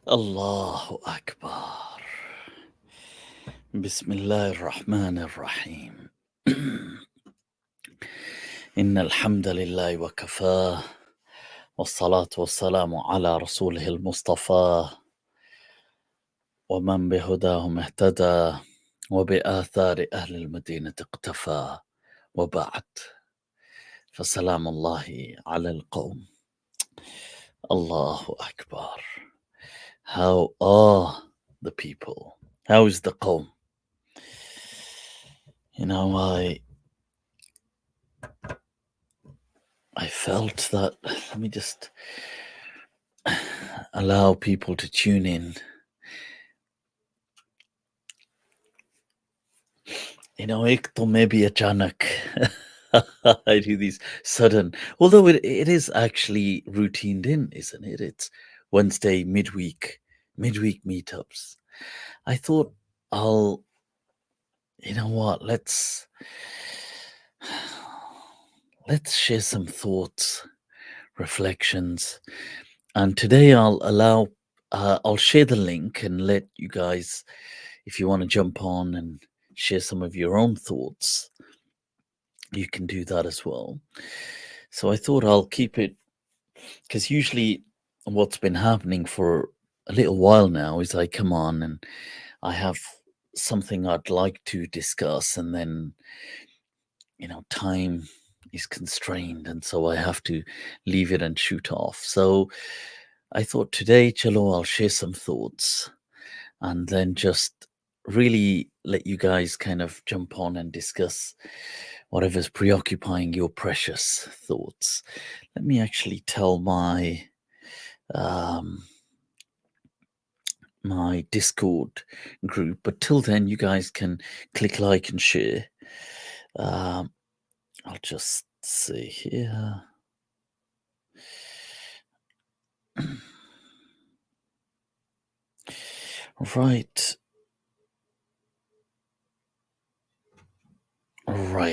Allahu Akbar. Bismillah ar-Rahman ar-Rahim. إن الحمد لله وكفاه والصلاة والسلام على رسوله المصطفى ومن بهداهم اهتدى وبآثار أهل المدينة اقتفى وبعد فسلام الله على القوم. Allahu Akbar. How are the people? How is the qawm? You know, I felt that, let me just allow people to tune in. You know, ek to maybe achanak. I do these sudden, although it is actually routined in, isn't it? It's Wednesday, midweek meetups. I thought you know what, let's share some thoughts, reflections. And today I'll share the link and let you guys, if you want to jump on and share some of your own thoughts, you can do that as well. So I thought I'll keep it, because usually what's been happening for a little while now is I come on and I have something I'd like to discuss, and then, you know, time is constrained, and so I have to leave it and shoot off. So I thought today, chalo, I'll share some thoughts and then just really let you guys kind of jump on and discuss whatever's preoccupying your precious thoughts. Let me actually tell my my Discord group, but till then you guys can click like and share. I'll just see here. Right.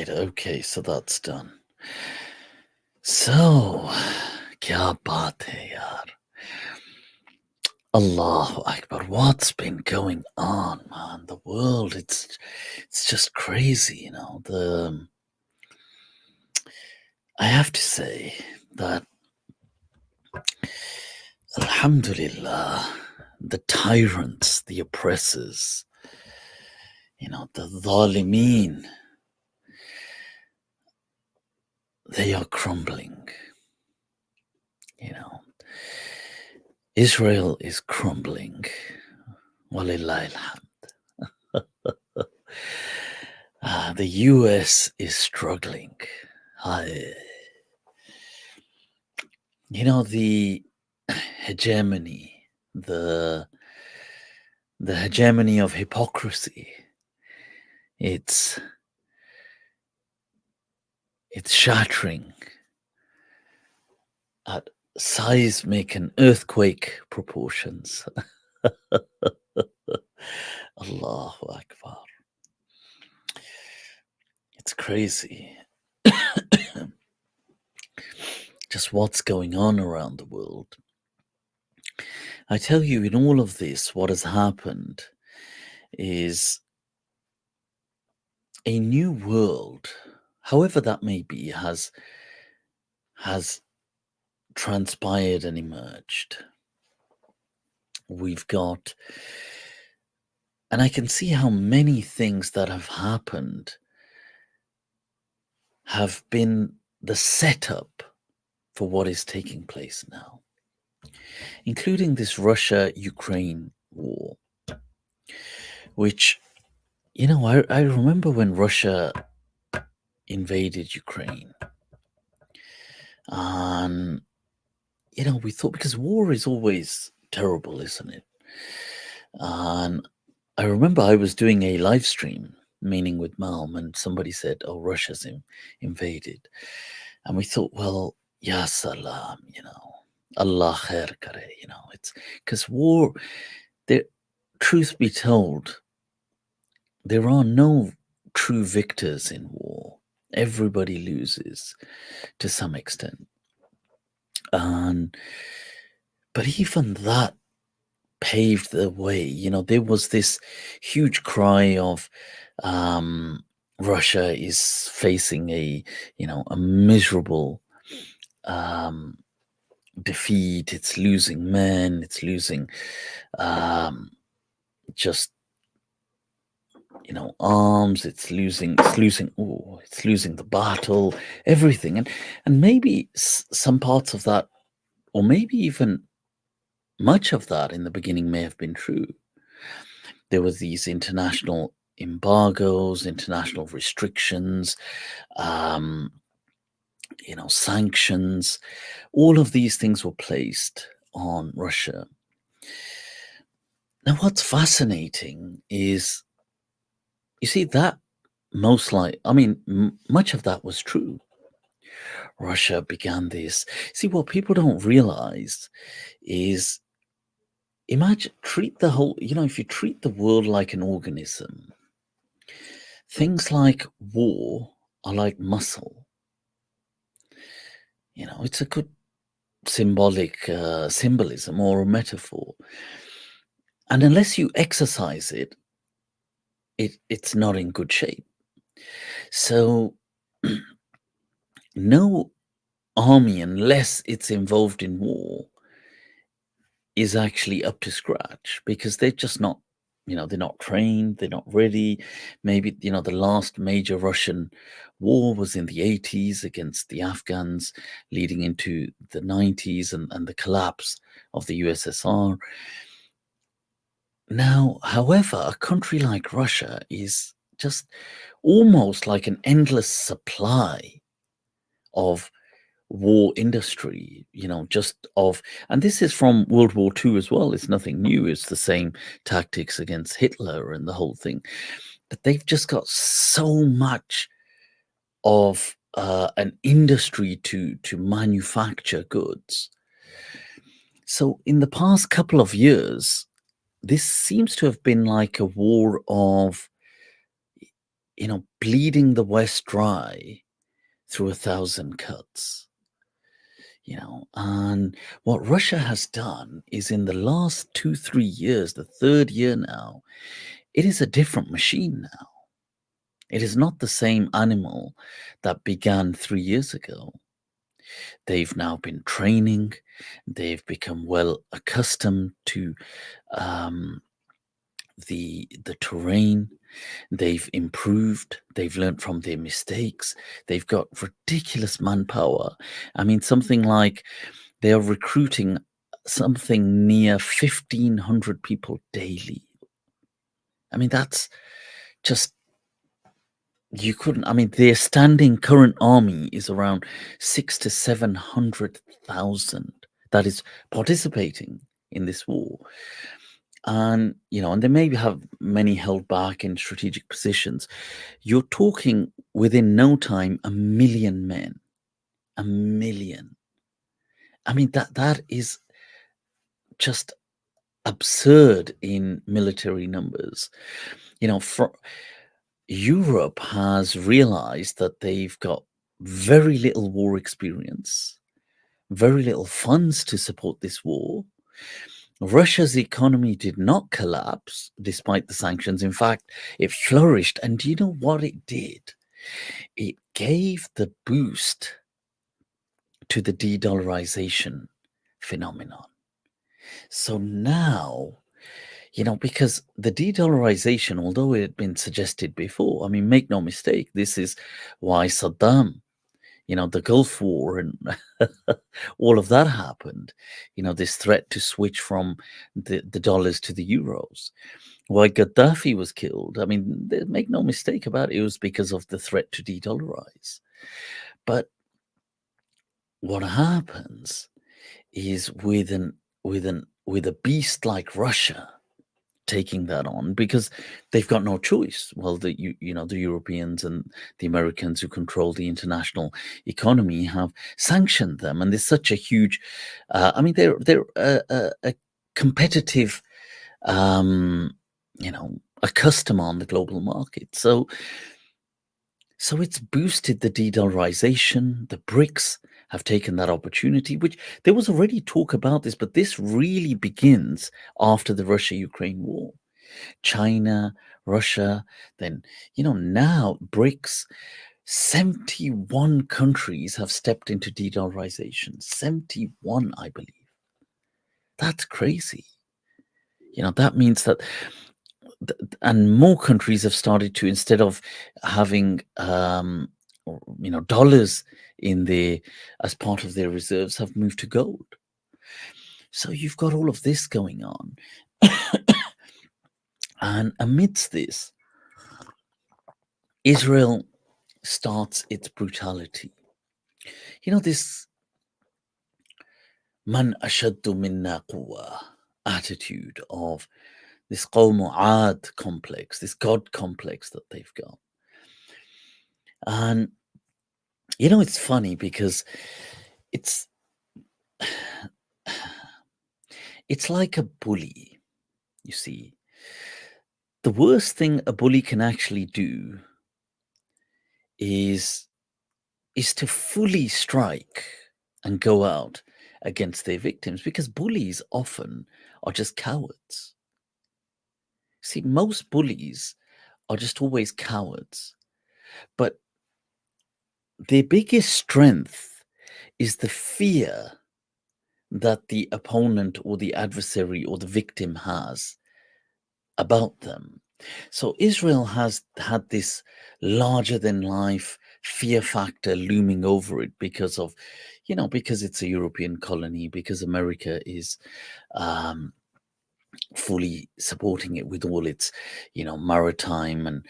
Okay, so that's done. So, kya baat hai yaar. Allahu Akbar. What's been going on, man? The world, it's just crazy, you know. I have to say that, alhamdulillah, the tyrants, the oppressors, you know, the dhalimeen, they are crumbling. You know, Israel is crumbling. Walillah alhamd. The US is struggling. You know, the hegemony, the hegemony of hypocrisy, it's shattering at seismic and earthquake proportions. Allahu Akbar. It's crazy. Just what's going on around the world. I tell you, in all of this, what has happened is a new world, however that may be, has transpired and emerged. We've got, and I can see how many things that have happened have been the setup for what is taking place now, including this Russia-Ukraine war, which, you know, I remember when Russia invaded Ukraine, and, you know, we thought, because war is always terrible, isn't it? And I remember I was doing a live stream, meaning with MALM, and somebody said, oh, Russia's invaded. And we thought, well, ya salam, you know, Allah khair kare, you know, it's because war, truth be told, there are no true victors in war. Everybody loses to some extent. But even that paved the way. There was this huge cry of Russia is facing a miserable um, defeat. It's losing men. It's losing just arms. It's losing the battle, everything, and maybe some parts of that, or maybe even much of that in the beginning may have been true. There was these international embargoes, international restrictions, um, sanctions. All of these things were placed on Russia. Now, what's fascinating is, you see, that much of that was true. Russia began this. See, what people don't realize is, imagine, if you treat the world like an organism, things like war are like muscle. It's a good symbolism or a metaphor. And unless you exercise it's not in good shape. So no army, unless it's involved in war, is actually up to scratch, because they're just not, they're not trained, they're not ready. Maybe, the last major Russian war was in the 80s against the Afghans, leading into the 90s and the collapse of the USSR. Now, however, a country like Russia is just almost like an endless supply of war industry, and this is from World War II as well. It's nothing new. It's the same tactics against Hitler and the whole thing. But they've just got so much of an industry to manufacture goods. So in the past couple of years, this seems to have been like a war of, bleeding the West dry through 1,000 cuts. And what Russia has done is, in the last 2-3 years, the third year now, it is a different machine now. It is not the same animal that began 3 years ago. They've now been training. They've become well accustomed to the terrain. They've improved. They've learned from their mistakes. They've got ridiculous manpower. I mean, something like, they are recruiting something near 1,500 people daily. I mean, that's just, you couldn't. I mean, their standing current army is around 600,000 to 700,000 that is participating in this war. And they maybe have many held back in strategic positions. You're talking, within no time, 1 million men. 1 million. I mean, that is just absurd in military numbers. Europe has realized that they've got very little war experience, very little funds to support this war. Russia's economy did not collapse despite the sanctions. In fact, it flourished. And do you know what it did? It gave the boost to the de-dollarization phenomenon. So now, because the de-dollarization, although it had been suggested before, I mean, make no mistake, this is why Saddam, the Gulf War and all of that happened, this threat to switch from the dollars to the euros. Why Gaddafi was killed, I mean, make no mistake about it, it was because of the threat to de-dollarize. But what happens is, with a beast like Russia taking that on, because they've got no choice. Well, the Europeans and the Americans, who control the international economy, have sanctioned them, and there's such a huge. I mean, they're a competitive, a customer on the global market. So it's boosted the de-dollarization. The BRICS have taken that opportunity, which there was already talk about this, but this really begins after the Russia-Ukraine war. China, Russia, then, now BRICS, 71 countries have stepped into de-dollarization. 71, I believe. That's crazy. That means that, and more countries have started to, instead of having, dollars in their, as part of their reserves, have moved to gold. So you've got all of this going on. And amidst this, Israel starts its brutality. This man ashaddu minna quwwa attitude of this qawmu Ad complex, this God complex that they've got. And, it's funny because it's like a bully, you see. The worst thing a bully can actually do is to fully strike and go out against their victims, because bullies often are just cowards. See, most bullies are just always cowards, but their biggest strength is the fear that the opponent or the adversary or the victim has about them. So Israel has had this larger than life fear factor looming over it because of, because it's a European colony, because America is fully supporting it with all its, maritime and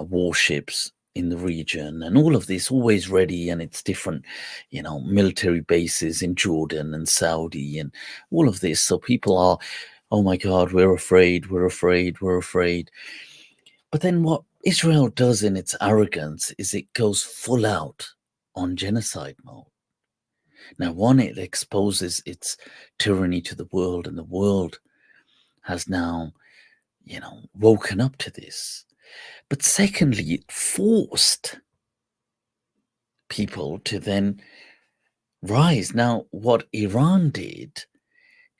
warships in the region, and all of this always ready, and it's different, military bases in Jordan and Saudi and all of this. So people are, oh my God, we're afraid, we're afraid, we're afraid. But then what Israel does in its arrogance is it goes full out on genocide mode. Now, one, it exposes its tyranny to the world, and the world has now, woken up to this. But secondly, it forced people to then rise. Now, what Iran did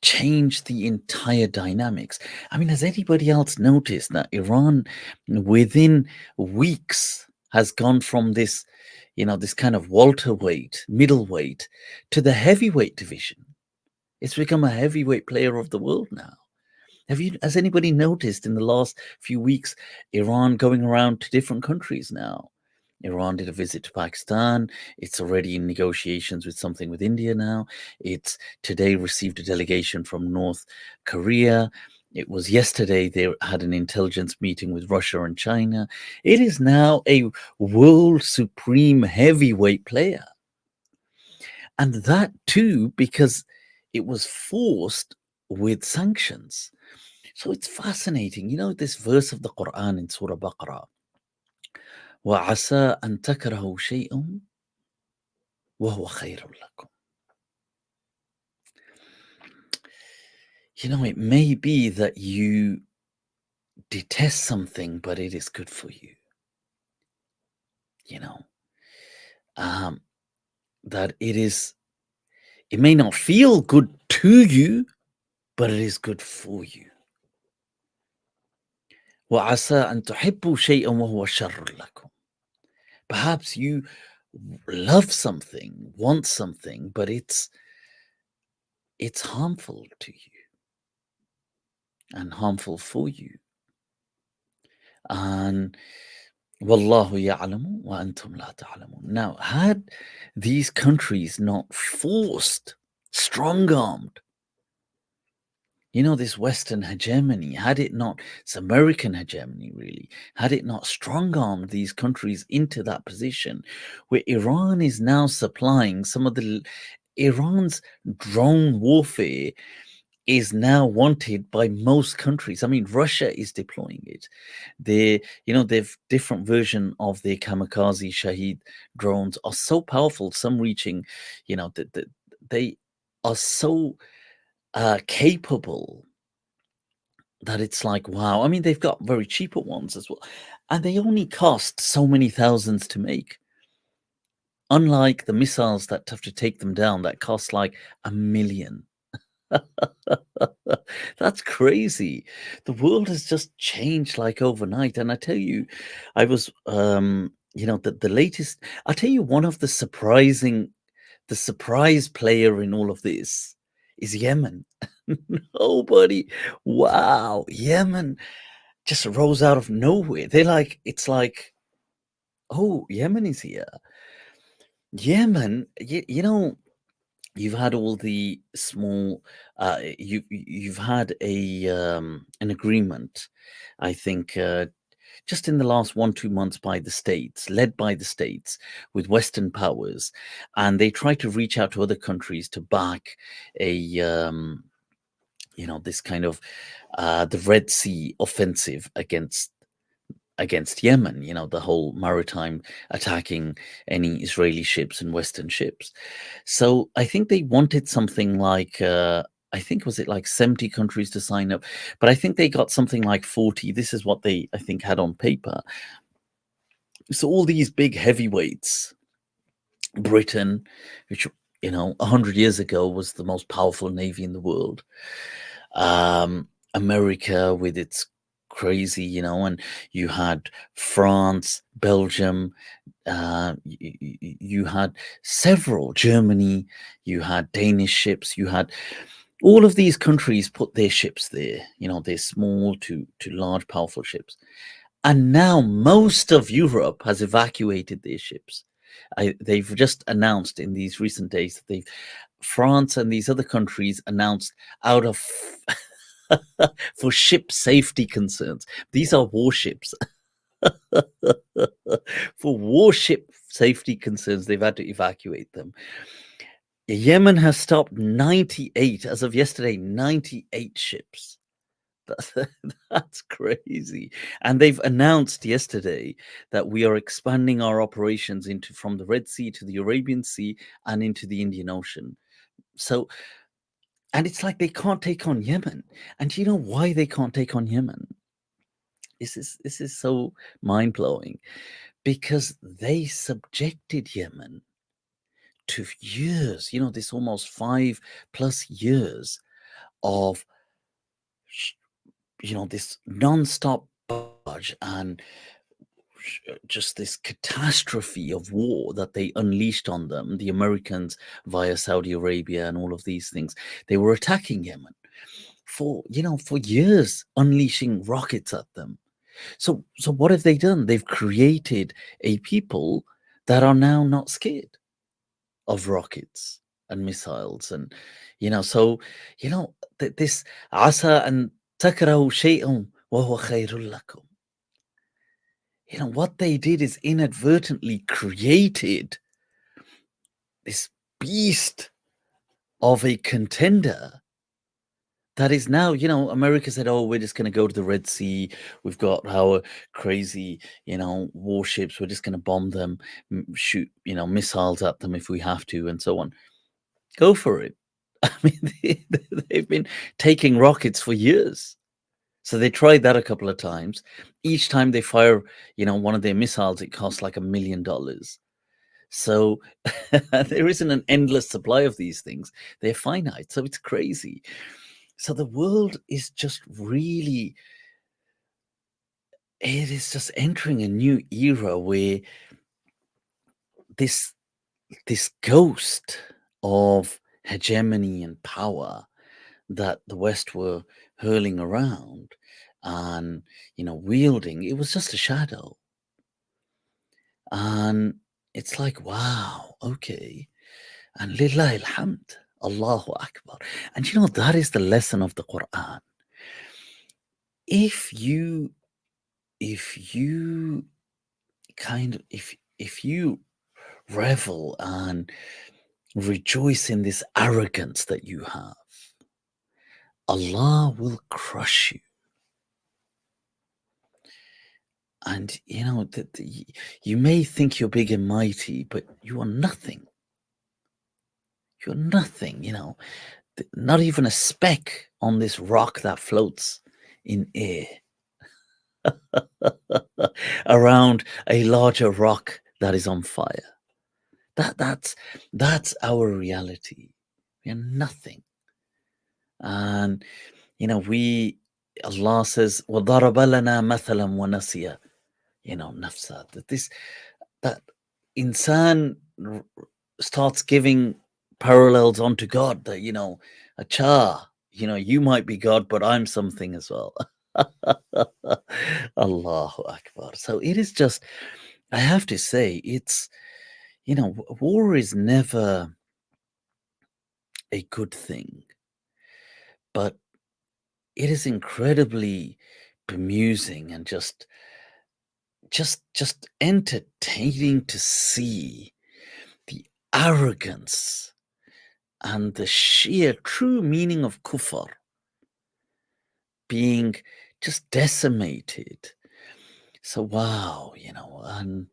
changed the entire dynamics. I mean, has anybody else noticed that Iran, within weeks, has gone from this, this kind of welterweight, middleweight, to the heavyweight division? It's become a heavyweight player of the world now. Has anybody noticed in the last few weeks Iran going around to different countries now? Iran did a visit to Pakistan. It's already in negotiations with something with India now. It's today received a delegation from North Korea. It was yesterday they had an intelligence meeting with Russia and China. It is now a world supreme heavyweight player. And that too, because it was forced with sanctions. So it's fascinating. This verse of the Quran in Surah Baqarah. وَعَسَىٰ أَن تَكْرَهُوا شَيْءٌ وَهُوَ خَيْرٌ لَكُمْ. It may be that you detest something, but it is good for you. That it may not feel good to you, but it is good for you. وَعَسَىٰ أَن تُحِبُّوا شَيْئًا وَهُوَ شَرٌّ لَكُمْ. Perhaps you love something, want something, but it's harmful to you and harmful for you. And Wallahu ya'lamu wa antum la ta'lamun. Now, had these countries not forced, strong-armed, this Western hegemony, had it not, it's American hegemony really, had it not strong-armed these countries into that position where Iran is now supplying Iran's drone warfare is now wanted by most countries. I mean, Russia is deploying it. They've different version of their kamikaze Shahid drones are so powerful, some reaching, they are so capable that it's like, wow. I mean, they've got very cheaper ones as well, and they only cost so many thousands to make. Unlike the missiles that have to take them down that cost like 1 million. That's crazy. The world has just changed like overnight. And I tell you, I was, the latest, I'll tell you one of the surprise player in all of this is Yemen. Nobody, wow, Yemen just rose out of nowhere. It's like, oh, Yemen is here. Yemen, you've had all the small, you've had an agreement, I think, just in the last 1-2 months by the states, led by the states with Western powers, and they try to reach out to other countries to back this kind of the Red Sea offensive against Yemen, the whole maritime attacking any Israeli ships and Western ships. So I think they wanted something like, I think, was it like 70 countries to sign up? But I think they got something like 40. This is what they, I think, had on paper. So all these big heavyweights, Britain, which, 100 years ago was the most powerful navy in the world, America with its crazy, and you had France, Belgium, you had several, Germany, you had Danish ships, you had all of these countries put their ships there, they're small to large, powerful ships. And now most of Europe has evacuated their ships. They've just announced in these recent days that France and these other countries announced out of for ship safety concerns. These are warships. For warship safety concerns, they've had to evacuate them. Yemen has stopped 98, as of yesterday, 98 ships. That's crazy. And they've announced yesterday that we are expanding our operations from the Red Sea to the Arabian Sea and into the Indian Ocean. So, and it's like they can't take on Yemen. And do you know why they can't take on Yemen? This is so mind-blowing, because they subjected Yemen to years, this almost 5+ years of this non-stop barrage and just this catastrophe of war that they unleashed on them, the Americans via Saudi Arabia and all of these things. They were attacking Yemen for years, unleashing rockets at them. So what have they done? They've created a people that are now not scared of rockets and missiles, and this asa and takrahu shay'un wa huwa khairul lakum. What they did is inadvertently created this beast of a contender that is now, America said, oh, we're just going to go to the Red Sea. We've got our crazy, warships. We're just going to bomb them, shoot, missiles at them if we have to, and so on. Go for it. I mean, they've been taking rockets for years. So they tried that a couple of times. Each time they fire, one of their missiles, it costs like $1 million. So there isn't an endless supply of these things. They're finite. So it's crazy. So the world is just really, it is just entering a new era where this ghost of hegemony and power that the West were hurling around and wielding, it was just a shadow. And it's like, wow, okay. And lillahi alhamd, Allahu Akbar. And that is the lesson of the Quran. If you revel and rejoice in this arrogance that you have, Allah will crush you. And you may think you're big and mighty, but you are nothing. You're nothing, not even a speck on this rock that floats in air around a larger rock that is on fire. That's our reality. We are nothing. And Allah says, وَضَرَبَ لَنَا مَثَلًا وَنَسِيَ nafsa. That insan starts giving parallels onto God, that, acha, you might be God, but I'm something as well. Allahu Akbar. So it is just, I have to say, it's, war is never a good thing, but it is incredibly bemusing and just entertaining to see the arrogance and the sheer true meaning of kufr being just decimated. So wow, and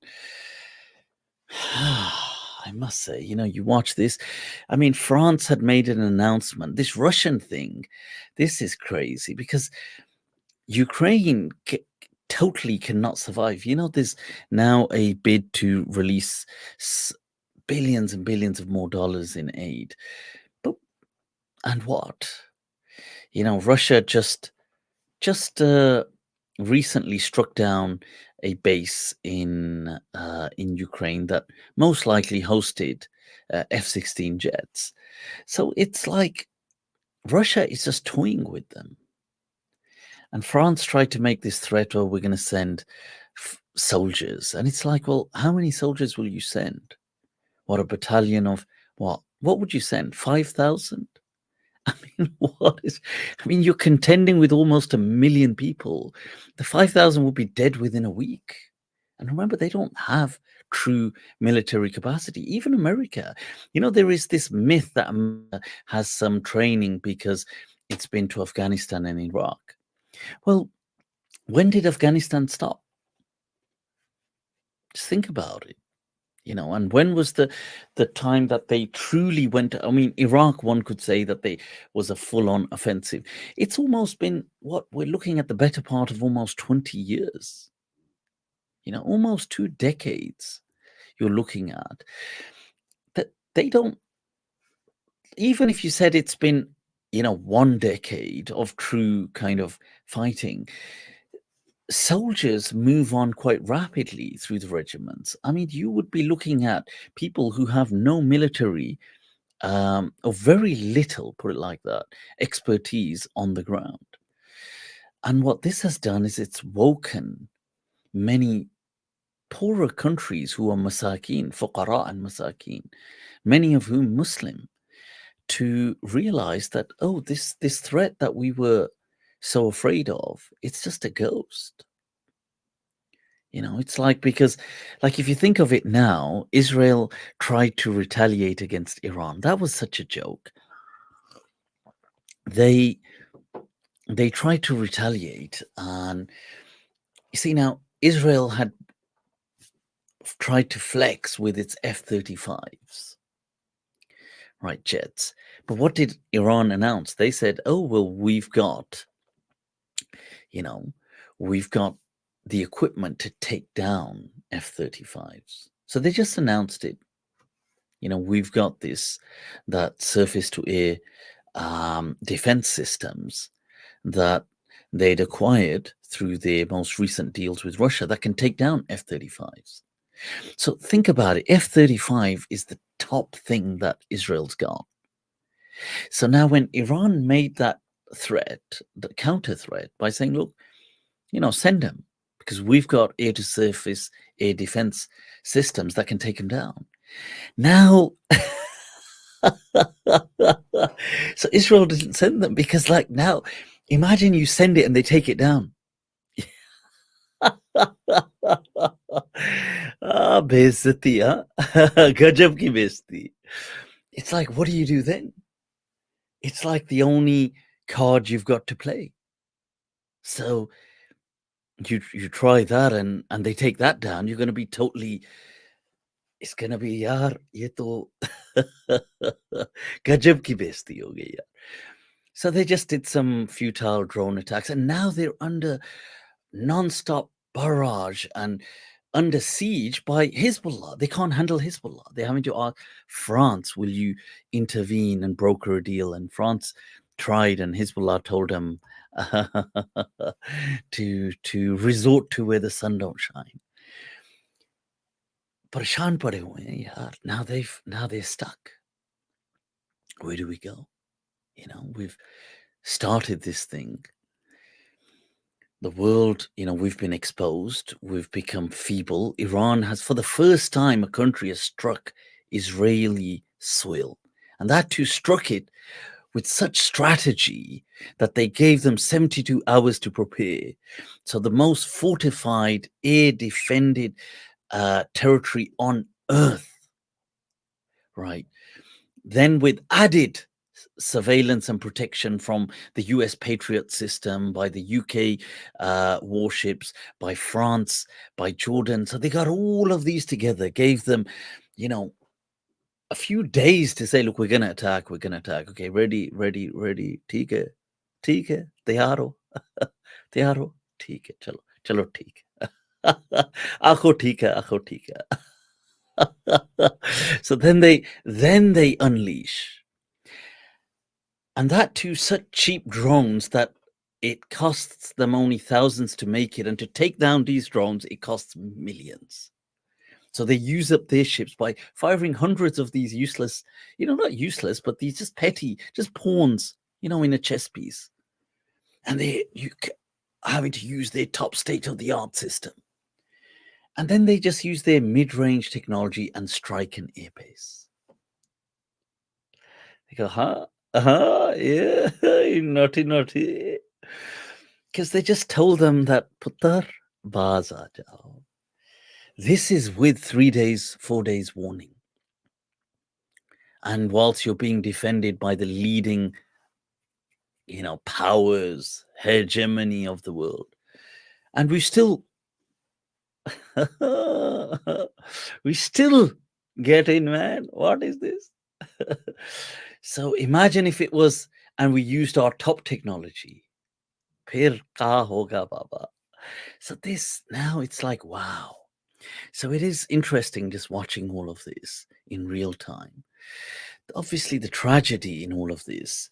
I must say, you watch this. I mean, France had made an announcement. This Russian thing, this is crazy because Ukraine totally cannot survive. There's now a bid to release billions and billions of more dollars in aid. But and what? Russia just recently struck down a base in Ukraine that most likely hosted F-16 jets. So it's like Russia is just toying with them. And France tried to make this threat, we're going to send soldiers. And it's like, well, how many soldiers will you send? What, a battalion of what? What would you send? 5,000? I mean, you're contending with almost 1 million people. The 5,000 will be dead within a week. And remember, they don't have true military capacity. Even America, there is this myth that America has some training because it's been to Afghanistan and Iraq. Well, when did Afghanistan stop? Just think about it. And when was the time that they truly went? I mean, Iraq, one could say that they was a full-on offensive. It's almost been, what we're looking at, the better part of almost 20 years. Almost 2 decades you're looking at. That they don't, even if you said it's been, 1 decade of true kind of fighting, soldiers move on quite rapidly through the regiments. I mean, you would be looking at people who have no military or very little, put it like that, expertise on the ground. And what this has done is it's woken many poorer countries who are masakin, fuqara and masakin, many of whom Muslim, to realize that, this threat that we were so afraid of, it's just a ghost. It's like, because, like, if you think of it now, Israel tried to retaliate against Iran. That was such a joke. They tried to retaliate, and you see, now Israel had tried to flex with its F-35s, right, jets. But what did Iran announce? They said, well, we've got the equipment to take down F-35s. So they just announced it. We've got that surface to air defense systems that they'd acquired through their most recent deals with Russia that can take down F-35s. So think about it. F-35 is the top thing that Israel's got. So now when Iran made that threat, the counter threat, by saying, look, send them, because we've got air-to-surface air defense systems that can take them down. Now, so Israel didn't send them because, like, now, imagine you send it and they take it down. Beizati, huh? Gajab ki beizati. It's like, what do you do then? It's like the only card you've got to play. So you try that and they take that down, you're going to be totally, it's going to be, yaar, ye to gajab ki beizati ho gayi yaar. So they just did some futile drone attacks, and now they're under non-stop barrage and under siege by Hezbollah. They can't handle Hezbollah. They're having to ask France, will you intervene and broker a deal? And France tried, and Hezbollah told them to resort to where the sun don't shine. परेशान पड़े हुए हैं यार. Now they're stuck. Where do we go? We've started this thing. The world, we've been exposed. We've become feeble. Iran has, for the first time, a country has struck Israeli soil. And that too struck it with such strategy that they gave them 72 hours to prepare. So the most fortified, air-defended territory on earth, right? Then with added surveillance and protection from the US Patriot system, by the UK warships, by France, by Jordan. So they got all of these together, gave them, a few days to say, look, we're going to attack. Okay, ready. ठीक है, तैयार हो, ठीक है, चलो ठीक है. आखो ठीक है. So then they unleash. And that too, such cheap drones that it costs them only thousands to make it. And to take down these drones, it costs millions. So they use up their ships by firing hundreds of these useless, not useless, but these just petty, just pawns, in a chess piece. And you having to use their top state-of-the-art system. And then they just use their mid-range technology and strike an airbase. They go, yeah, naughty. Because they just told them that, Puttar, baaz aa jao. This is with 4 days warning. And whilst you're being defended by the leading, powers, hegemony of the world. And we still get in, man. What is this? So imagine if it was, and we used our top technology. Phir ka hoga baba. So this, now it's like, wow. So it is interesting just watching all of this in real time. Obviously, the tragedy in all of this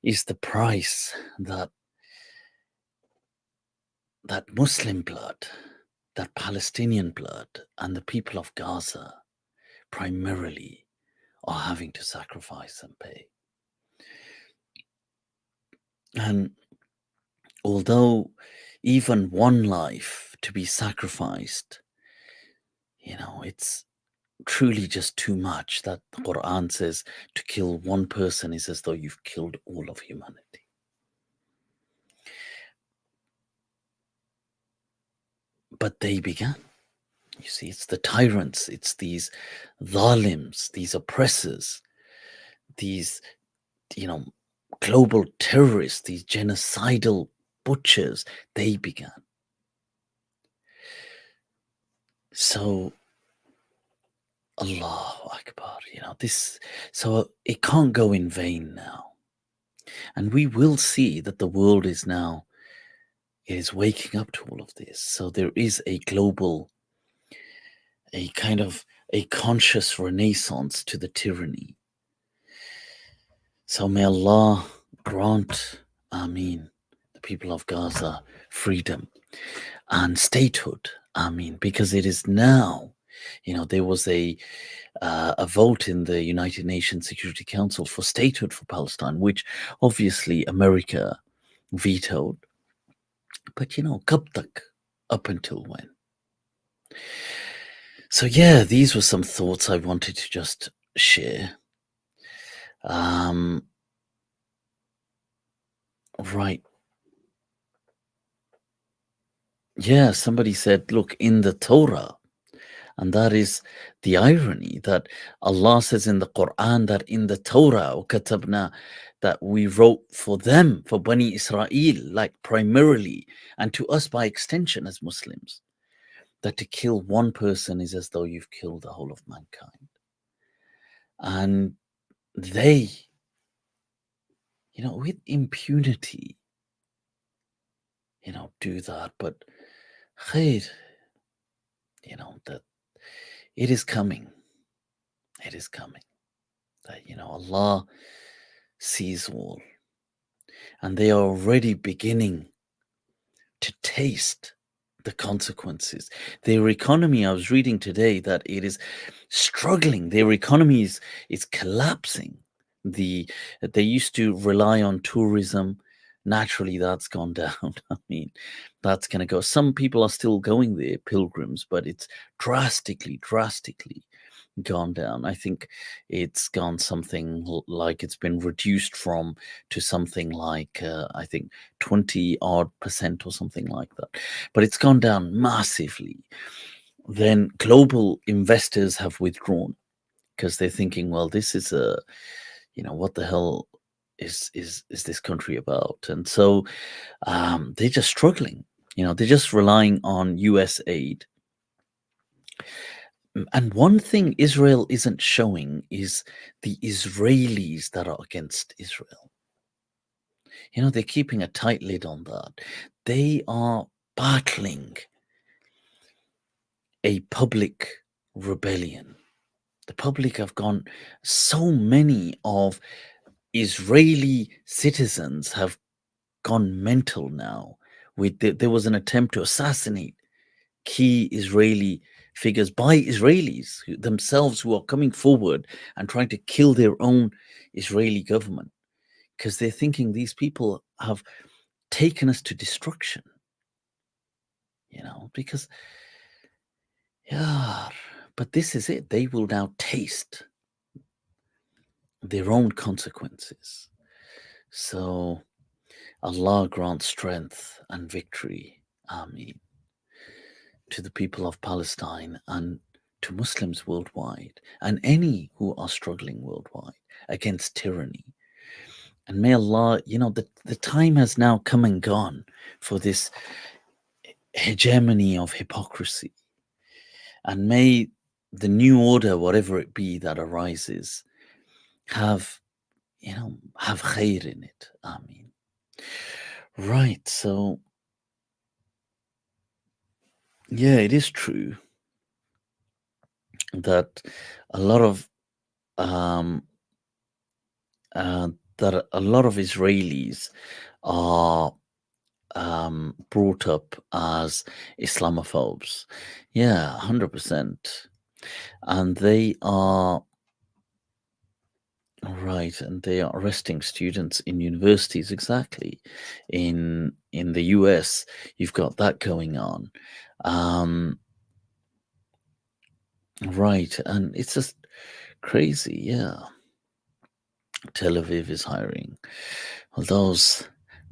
is the price that Muslim blood, that Palestinian blood, and the people of Gaza primarily are having to sacrifice and pay. And although even one life to be sacrificed, it's truly just too much, that the Quran says to kill one person is as though you've killed all of humanity. But they began. You see, it's the tyrants, it's these dhalims, these oppressors, these, global terrorists, these genocidal butchers, they began. So, Allahu Akbar, so it can't go in vain now. And we will see that the world is waking up to all of this. So there is a global, a kind of a conscious renaissance to the tyranny. So may Allah grant, Ameen, the people of Gaza freedom and statehood, Ameen, because it is now, there was a vote in the United Nations Security Council for statehood for Palestine, which obviously America vetoed. But kab tak, up until when? So yeah, these were some thoughts I wanted to just share. Right. Yeah, somebody said, look, in the Torah, and that is the irony that Allah says in the Quran that in the Torah, katabna, that we wrote for them, for Bani Israel, like primarily, and to us by extension as Muslims, that to kill one person is as though you've killed the whole of mankind. And they, with impunity, do that. But khair, that it is coming. It is coming. That, Allah sees all. And they are already beginning to taste the consequences. Their economy, I was reading today that it is struggling. Their economy is collapsing. They used to rely on tourism. Naturally, that's gone down. I mean, that's going to go. Some people are still going there, pilgrims, but it's drastically gone down. I think it's gone something like it's been reduced from to something like I think 20 odd percent or something like that. But it's gone down massively. Then global investors have withdrawn because they're thinking, well, this is what the hell is this country about? And so they're just struggling. They're just relying on US aid. And one thing Israel isn't showing is the Israelis that are against Israel. They're keeping a tight lid on that. They are battling a public rebellion. The public have gone, so many of Israeli citizens have gone mental now. There was an attempt to assassinate key Israeli figures by Israelis themselves who are coming forward and trying to kill their own Israeli government because they're thinking these people have taken us to destruction. Because, yeah, but this is it. They will now taste their own consequences. So Allah grant strength and victory. Ameen. To the people of Palestine and to Muslims worldwide and any who are struggling worldwide against tyranny. And may Allah, the time has now come and gone for this hegemony of hypocrisy. And may the new order, whatever it be that arises, have khair in it. Ameen. Right, so yeah, it is true that a lot of Israelis are brought up as Islamophobes. Yeah, 100%. And they are right, and they are arresting students in universities. Exactly. In the US, you've got that going on. Right, and it's just crazy. Yeah. Tel Aviv is hiring. Well, those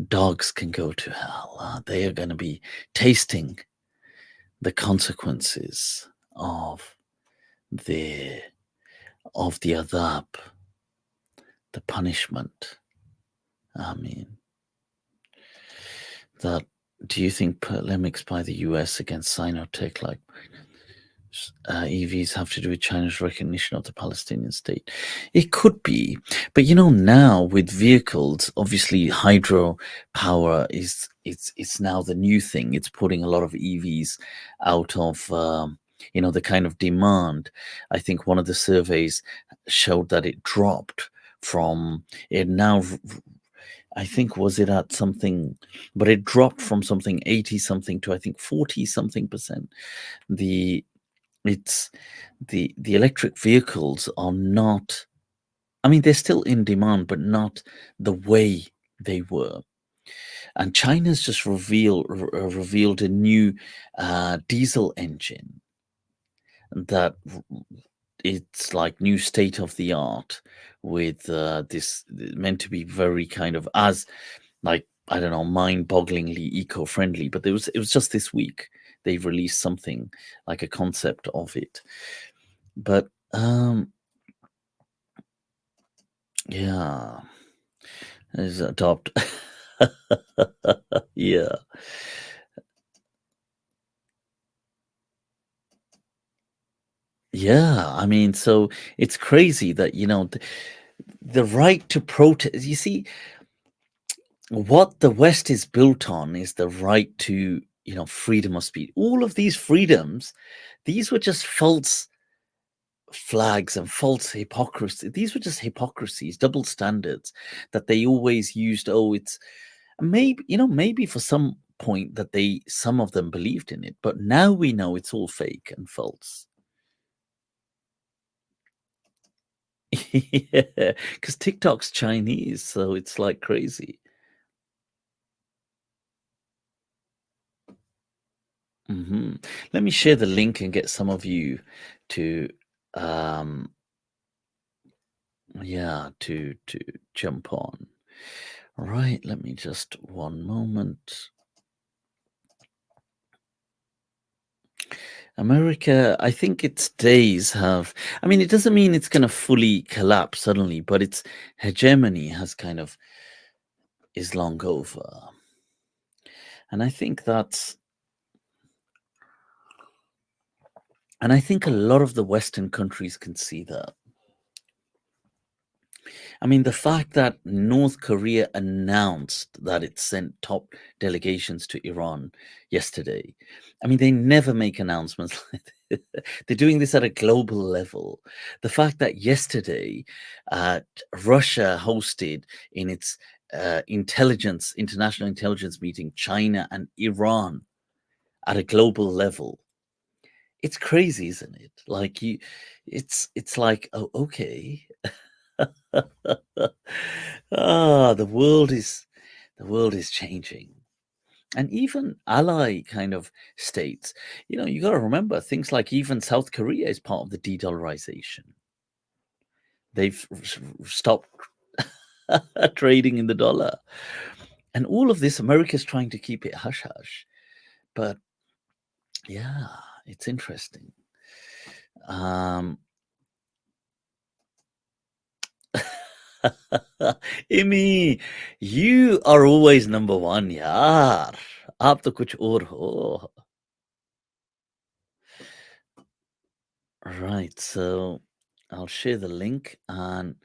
dogs can go to hell. They are going to be tasting the consequences of the adhab, the punishment. I mean, that. Do you think polemics by the US against Sinotech like EVs have to do with China's recognition of the Palestinian state? It could be, but now with vehicles, obviously hydropower it's now the new thing. It's putting a lot of EVs out of the kind of demand. I think one of the surveys showed that it dropped from it now. I think was it at something, but it dropped from something 80 something to I think 40 something percent. The electric vehicles are not, I mean, they're still in demand, but not the way they were. And China's just revealed a new diesel engine that it's like new state of the art with this meant to be very kind of as like, I don't know, mind-bogglingly eco-friendly. But it was just this week they released something like a concept of it. But yeah, is adopt. Yeah. Yeah, I mean, so it's crazy that the right to protest. You see, what the West is built on is the right to freedom of speech. All of these freedoms, these were just false flags and false hypocrisy. These were just hypocrisies, double standards that they always used. Oh, it's maybe, maybe for some point that some of them believed in it, but now we know it's all fake and false. Yeah, because TikTok's Chinese, so it's like crazy. Let me share the link and get some of you to, to jump on. Right, let me just one moment. America, I think its days have. I mean, it doesn't mean it's going to fully collapse suddenly, but its hegemony has kind of is long over, and I think that's. And I think a lot of the Western countries can see that. I mean, the fact that North Korea announced that it sent top delegations to Iran yesterday. I mean, they never make announcements like this. They're doing this at a global level. The fact that yesterday Russia hosted in its international intelligence meeting, China and Iran at a global level. It's crazy, isn't it? Like it's like, oh, okay. The world is changing. And even ally kind of states, you got to remember things like even South Korea is part of the de-dollarization. They've stopped trading in the dollar. And all of this, America's trying to keep it hush hush. But yeah, it's interesting. Imi, you are always number one, yaar. आप तो कुछ और हो. Right, so I'll share the link and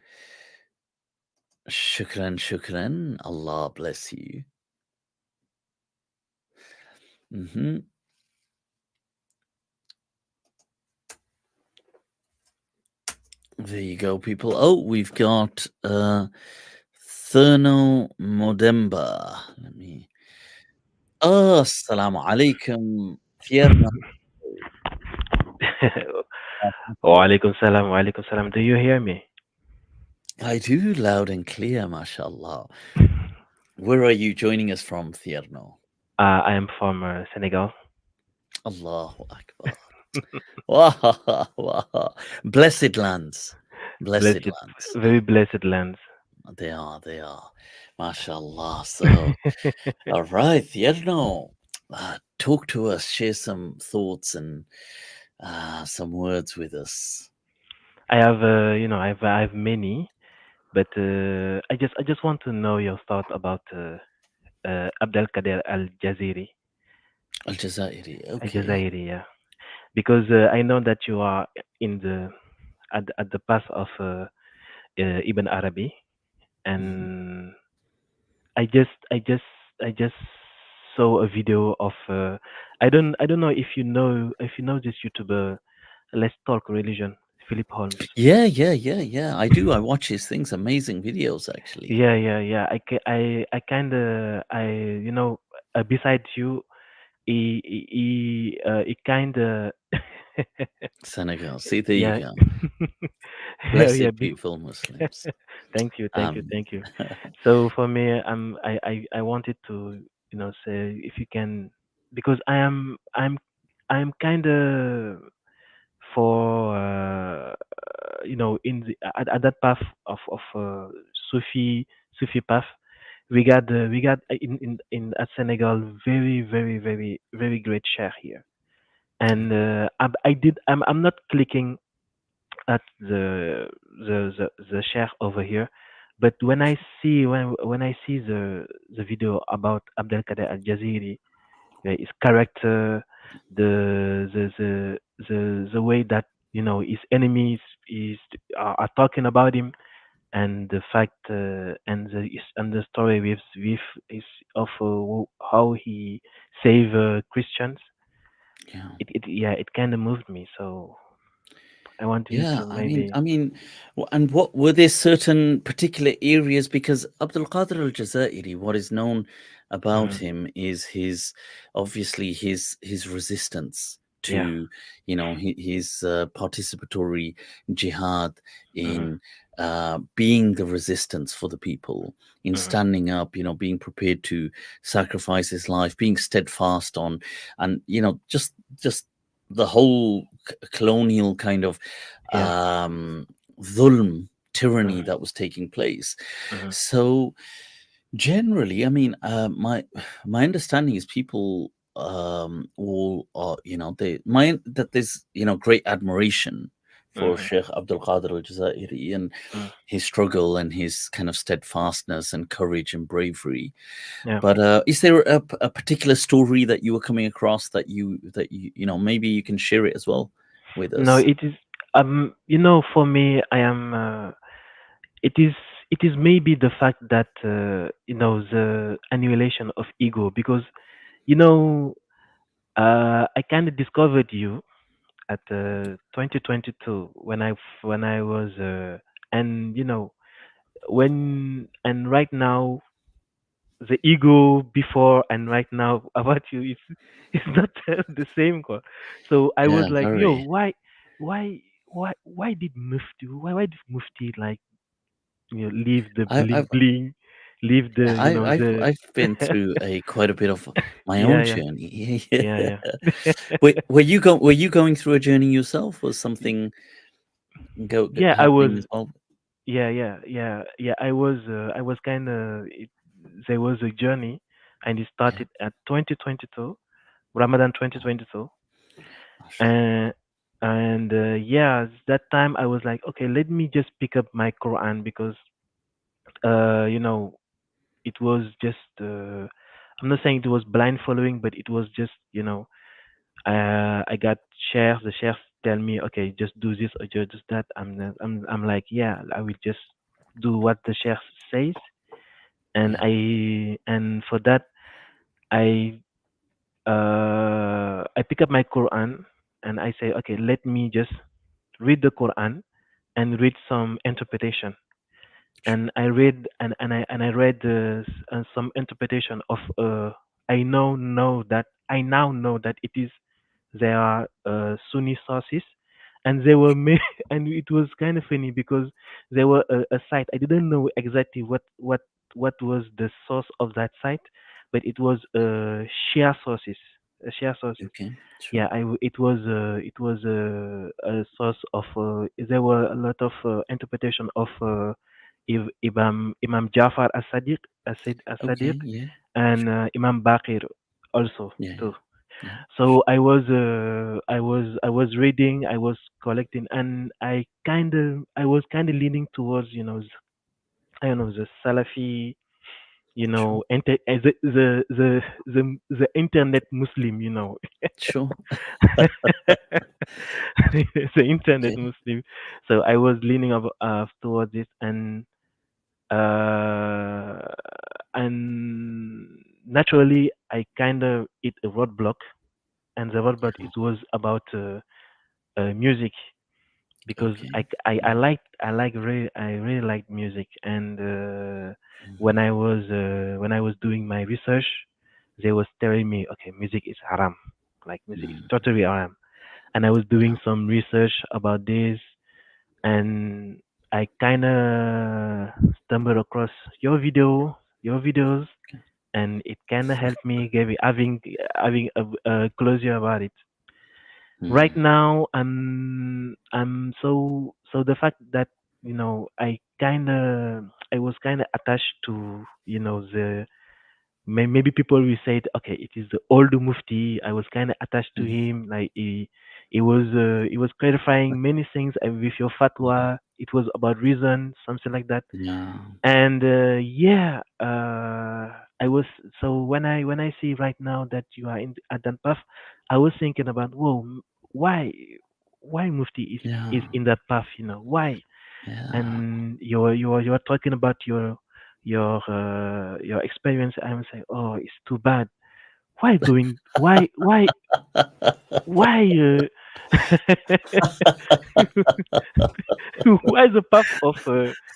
shukran. Allah bless you. There you go, people. Oh, we've got Therno Modemba. Let me. Oh, assalamu alaikum. Fierno. Wa salam. Do you hear me? I do, loud and clear, mashallah. Where are you joining us from, Thierno? I am from Senegal. Allahu Akbar. Wah, wah. Blessed lands. Blessed Blessed, lands. very blessed lands. They are. Mashallah. So, all right, Thierno, talk to us, share some thoughts and some words with us. I have, I have many, but I just want to know your thought about Abdelkader Al Jaziri. Al Jazairi, Al okay. Jazairi, yeah. Because I know that you are in the at the path of Ibn Arabi, Mhm. and I just saw a video of I don't know if you know this YouTuber. Let's talk religion. Philip Holmes. Yeah. I do. I watch his things, amazing videos, actually. Yeah. I kind of besides you, he kind of Senegal. See, there you yeah go. yeah. Blessed, beautiful Muslims. Um, Thank you. So for me, I wanted to say if you can, because I'm kind of for in at that path of Sufi path. We got in at Senegal very great share here, and I'm not clicking at the share over here, but when I see the video about Abdelkader Al Jaziri, his character, the way that his enemies are talking about him, and the fact and the story with is of how he saved Christians. Yeah. It yeah, it kind of moved me. So I want you Yeah, to maybe. and what were there certain particular areas? Because Abdul Qadir al-Jazairi, what is known about Mhm. him is his obviously his resistance Yeah. to, his participatory jihad Mhm. in being the resistance for the people, in Mhm. standing up, being prepared to sacrifice his life, being steadfast on, and just the whole colonial kind of Yeah. um, dhulm, tyranny Mhm. that was taking place. Mhm. So generally, my understanding is people all are, they mind that there's great admiration for Mhm. Sheikh Abdul Qadir al Jazairi and Mhm. his struggle and his kind of steadfastness and courage and bravery. Yeah. But is there a particular story that you were coming across that maybe you can share it as well with No, us? it is. For me, I am. It is. It is maybe the fact that the annihilation of ego, because you know I kind of discovered you at 2022 when I was and when right now the ego before and right now about you is is not the same. So I was Yeah, like, yo, very. why did Mufti like leave the I've bling bling, leave the the I've been through a quite a bit of my yeah, own yeah, journey. yeah, yeah. Were you going through a journey yourself? Was something Yeah, I was. happening as well? Yeah. I was kind of. There was a journey, and it Yeah, started at 2022, Ramadan oh, 2022, mashallah. and yeah, that time I was like, okay, let me just pick up my Quran because uh, you know, it was just. I'm not saying it was blind following, but it was just I got shares. The shares tell me, okay, just do this or just that. I'm like, yeah, I will just do what the share says, and Yeah, for that I I pick up my Quran and I say, okay, let me just read the Quran and read some interpretation. sure. And I read and I read some interpretation of I now know that it is there are Sunni sources, and they were made, and it was kind of funny because there were a site. I didn't know exactly what was the source of that site, but it was share sources, share sources. Okay, sure. Yeah, it was a source of there were a lot of interpretation of Imam Jafar as-Sadiq Okay, yeah, and sure. Imam Baqir also Yeah, too. yeah, yeah, So I was reading, I was collecting, and I was kind of leaning towards I don't know, the Salafi, sure, the internet Muslim, sure. the internet Okay, Muslim. So I was leaning towards it, uh, and naturally I kind of hit a roadblock, and the roadblock oh, it was about music because okay, I yeah, really liked music, and mhm, when I was doing my research, they was telling me, okay, music is haram, like music is mm, totally haram, and I was yeah, doing some research about this, and I kind of stumbled across your videos, okay, and it kind of helped me having a closure about it. Right mm, now, I'm so the fact that I was kind of attached to the maybe people will say it, okay, it is the old Mufti. I was kind of attached to mhm, him, like he was clarifying many things with your yeah, fatwa. It was about reason, something like that. yeah, And yeah, I was so when I see right now that you are in at that path, I was thinking about, whoa, why why Mufti is yeah. in that path, why? Yeah. and you're talking about your experience. I'm saying, oh, it's too bad. Why going? Why? Why the path of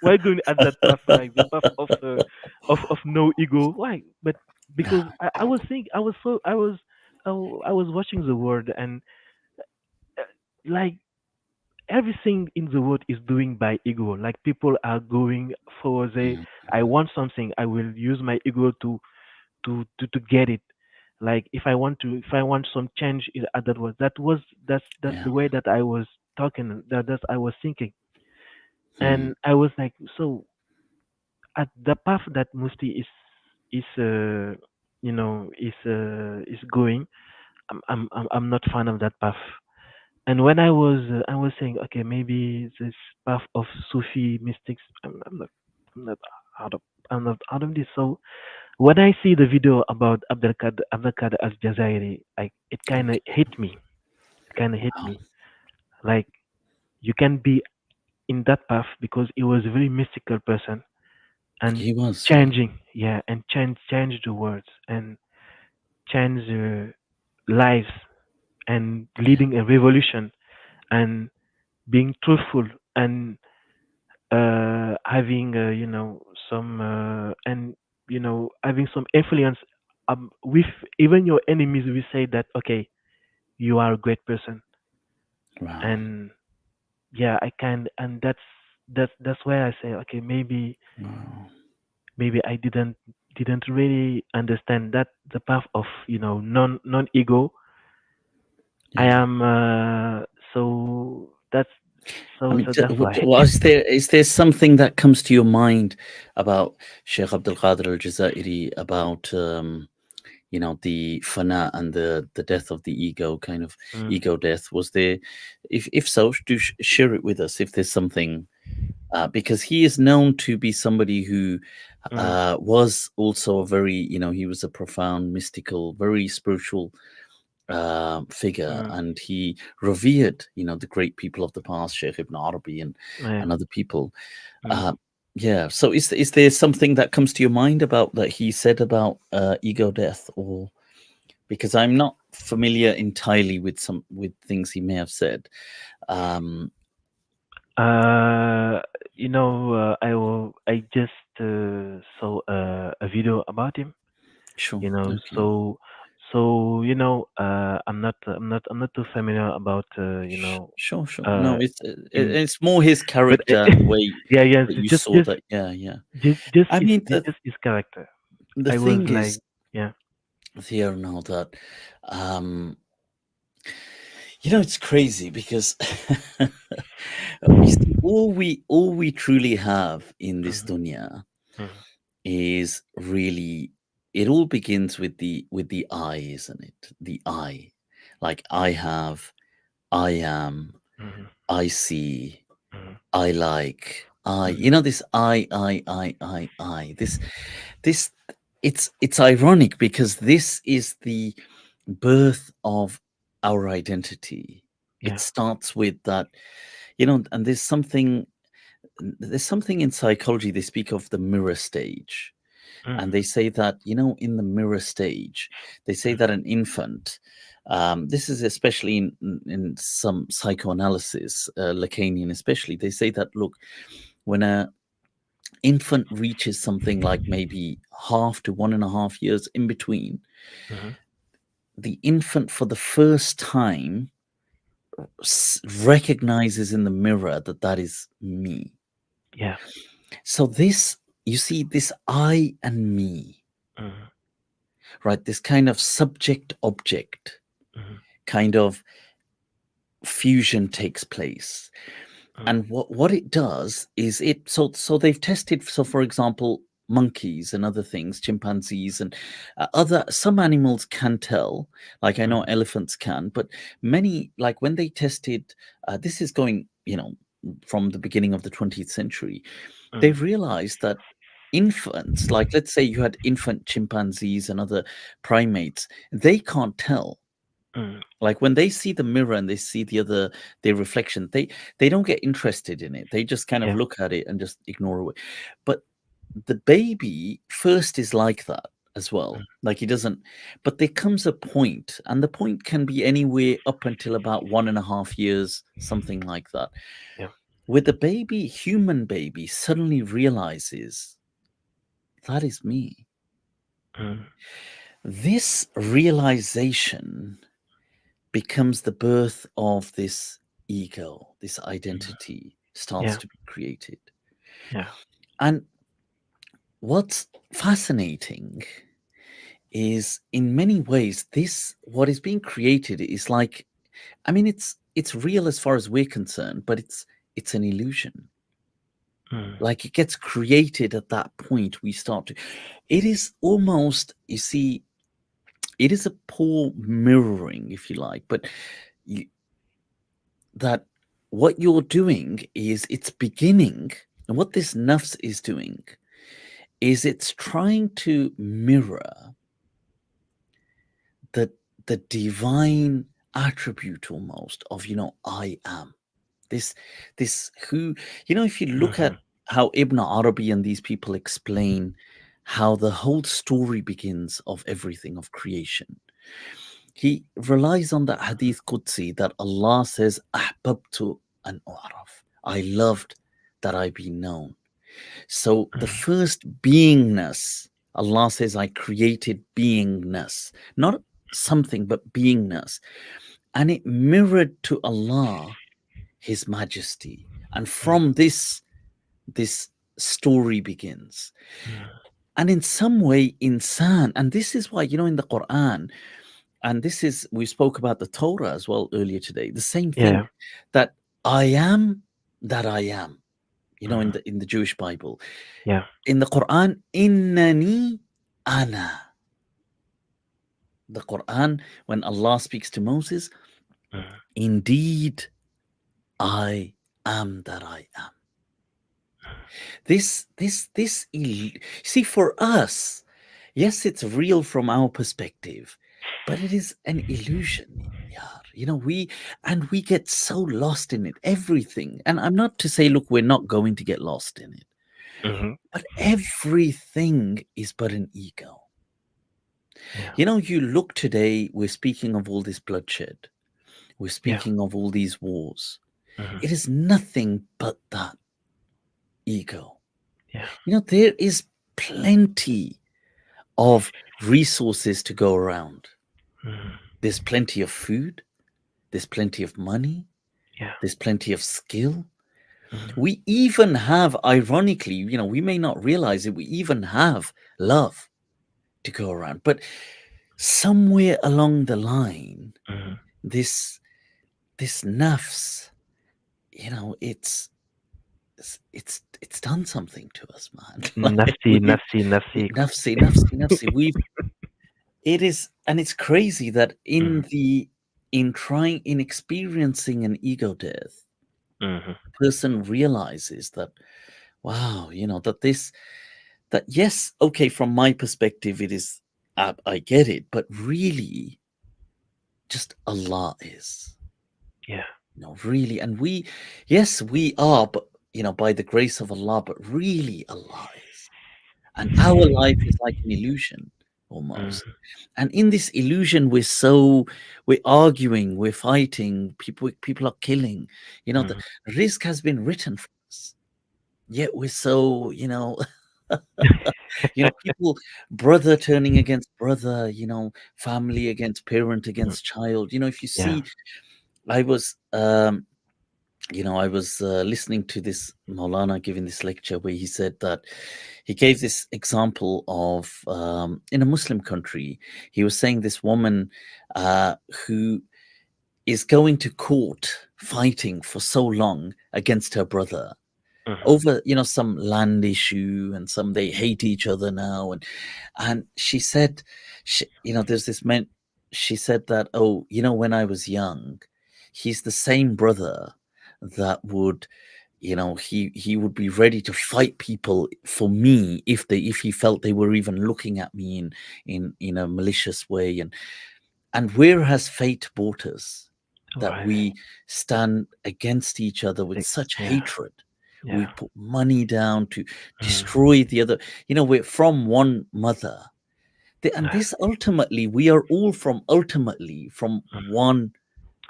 why going at that path, like the path of no ego? Why? But because I was thinking, I was so I was watching the world, and uh, like everything in the world is doing by ego. Like people are going for the Mm, I want something, I will use my ego to get it. Like if I want some change in that was that's yeah. the way that I was talking, that I was thinking. Mm, And I was like, so at the path that Mufti is is going, I'm not fan of that path. And when I was saying, okay, maybe this path of Sufi mystics, I'm not out of I'm not out of this. So when I see the video about Abdul Qadir Al Jazairi, like it kind of okay. hit me. It kind of hit Wow. me. Like you can be in that path because he was a very mystical person and He was, yeah. changing, yeah, and change the words and change lives and Yeah. leading a revolution and being truthful and having some and having some influence with even your enemies. We say that okay, you are a great person, Wow. and yeah, I can, and that's why I say okay, Wow. maybe I didn't really understand that the path of non ego. I Yeah. am so that's I mean, that's why. is there something that comes to your mind about Sheikh Abdul Qadir al Jazairi, about the fana and the death of the ego, kind of Mm, ego death? Was there, if so, do share it with us if there's something, because he is known to be somebody who mm, was also a very, he was a profound, mystical, very spiritual figure, mm, and he revered, the great people of the past, Sheikh Ibn Arabi yeah, and other people. mm. Uh, yeah. So is there something that comes to your mind about that he said about ego death, or because I'm not familiar entirely with with things he may have said. Um, Uh, I just saw a video about him. sure. Okay. I'm not too familiar about Sure. Sure. No, uh in it's more his but character and the way yeah, yeah, that you saw that. Yeah. Yeah. I mean, just his character. the I was thing like, is yeah. here now that um it's crazy because you see, all we truly have in this Mhm, dunya mhm, is really, it all begins with the I, isn't it? The I, like I have, I am, mhm, I see, mhm, I like, mhm, this I, this it's ironic because this is the birth of our identity. It yeah. starts with that, and there's something in psychology. They speak of the mirror stage, and Mhm, they say that, in the mirror stage, they say mhm, that an infant, this is especially in some psychoanalysis, Lacanian especially, they say that, look, when a infant reaches something like maybe half to 1.5 years in between, mhm, the infant for the first time recognizes in the mirror that that is me. yeah. So this, you see, this I and me, Mhm, right? This kind of subject object mhm, kind of fusion takes place. mhm, And what it does is, so they've tested, so for example, monkeys and other things, chimpanzees and other, some animals can tell, like I know mhm, elephants can, but many, like when they tested, this is going, from the beginning of the 20th century, they mhm, realized that infants, like let's say you had infant chimpanzees and other primates, they can't tell. mm, Like when they see the mirror and they see their reflection, they don't get interested in it. They just kind of yeah, look at it and just ignore it. But the baby first is like that as mm, well. Like he doesn't, but there comes a point, and the point can be anywhere up until about 1.5 years, something like that, yeah, where the baby, human baby, suddenly realizes that is me. mm, This realization becomes the birth of this ego, this mm, identity starts yeah, to be created. yeah, And what's fascinating is in many ways this what is being created is like, I mean, it's real as far as we're concerned, but it's an illusion. mm, Like it gets created at that point we start to, it is almost, you see, it is a poor mirroring, if you like, but you, that what you're doing is it's beginning, and what this nafs is doing is it's trying to mirror the the divine attribute almost of, I am this who, if you look mhm, at how Ibn Arabi and these people explain how the whole story begins of everything of creation, he relies on that hadith Qudsi that Allah says, Ahbabtu an u'araf. I loved that I be known. So the mm, first beingness, Allah says, I created beingness, not something, but beingness. And it mirrored to Allah His Majesty. And from this story begins. mm, And in some way, insan, and this is why, in the Quran, and this is, we spoke about the Torah as well earlier today, the same thing, yeah, that I am that I am, in mm, the Jewish Bible. yeah, In the Quran, innani ana. The Quran, when Allah speaks to Moses, mm, indeed I am that I am. See, for us, yes, it's real from our perspective, but it is an illusion. Yeah, we get so lost in it, everything. And I'm not to say, look, we're not going to get lost in it, mhm, but everything is but an ego. yeah, You look today, we're speaking of all this bloodshed, we're yeah, speaking of all these wars. mhm, It is nothing but that ego. yeah, There is plenty of resources to go around. mhm, There's plenty of food, there's plenty of money, yeah, there's plenty of skill. mhm, We even have, ironically, we may not realize it, we even have love to go around. But somewhere along the line, mhm. this nafs, it's done something to us, man. Like Nafsi, nafsi, nafsi. nafsi. It is, and it's crazy that Mhm, in experiencing an ego death, mhm, the person realizes that, wow, that yes, okay, from my perspective, it is, I get it, but really, just Allah is, yeah, really, and yes, we are, but by the grace of Allah, but really, Allah is, and our life is like an illusion almost. mhm, And in this illusion, we're arguing, we're fighting, people are killing. The mhm. risk has been written for us, yet we're so, people, brother turning against brother, family against parent Mm, against child. If you yeah, see, I was listening to this Maulana giving this lecture where he said that he gave this example of, in a Muslim country, he was saying this woman who is going to court fighting for so long against her brother mhm, over, some land issue, and some, they hate each other now. And she said, there's this man, she said that, oh, when I was young, he's the same brother that would, he would be ready to fight people for me if he felt they were even looking at me in a malicious way. And where has fate brought us? All That right. we stand against each other with Like, such yeah. hatred. We Yeah. put money down to Mm. destroy the other. We're from one mother. And Yeah. this ultimately, we are all from ultimately from Mm. one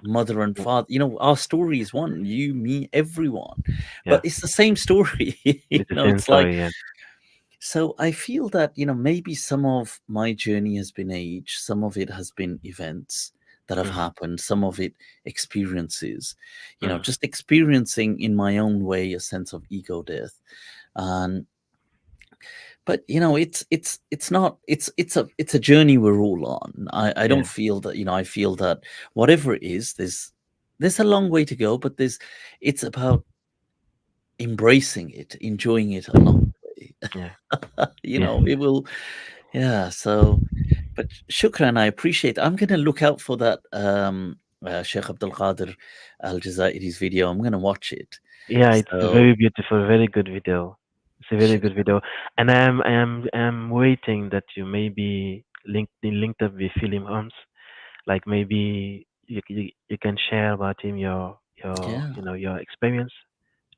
mother and Mm. father. Our story is one, you, me, everyone. Yeah. But it's the same story. It's the same It's like, story. Yeah. so I feel that, maybe some of my journey has been age, some of it has been events that have Mm. happened, some of it experiences, Mm. just experiencing in my own way a sense of ego death. And but it's not it's a journey we're all on. I Yeah. don't feel that, I feel that whatever it is, there's a long way to go, but it's about embracing it, enjoying it along the way. Yeah. Yeah. It will. Yeah, so, but shukran, I appreciate. I'm going to look out for that Sheikh Abdul Qadir Al Jazairi's video. I'm going to watch it. Yeah, it's So very beautiful, very good video. It's a very good shukran. video, and I'm waiting that you maybe linked up with Philip Holmes. Like maybe you can share about him your Yeah, your experience,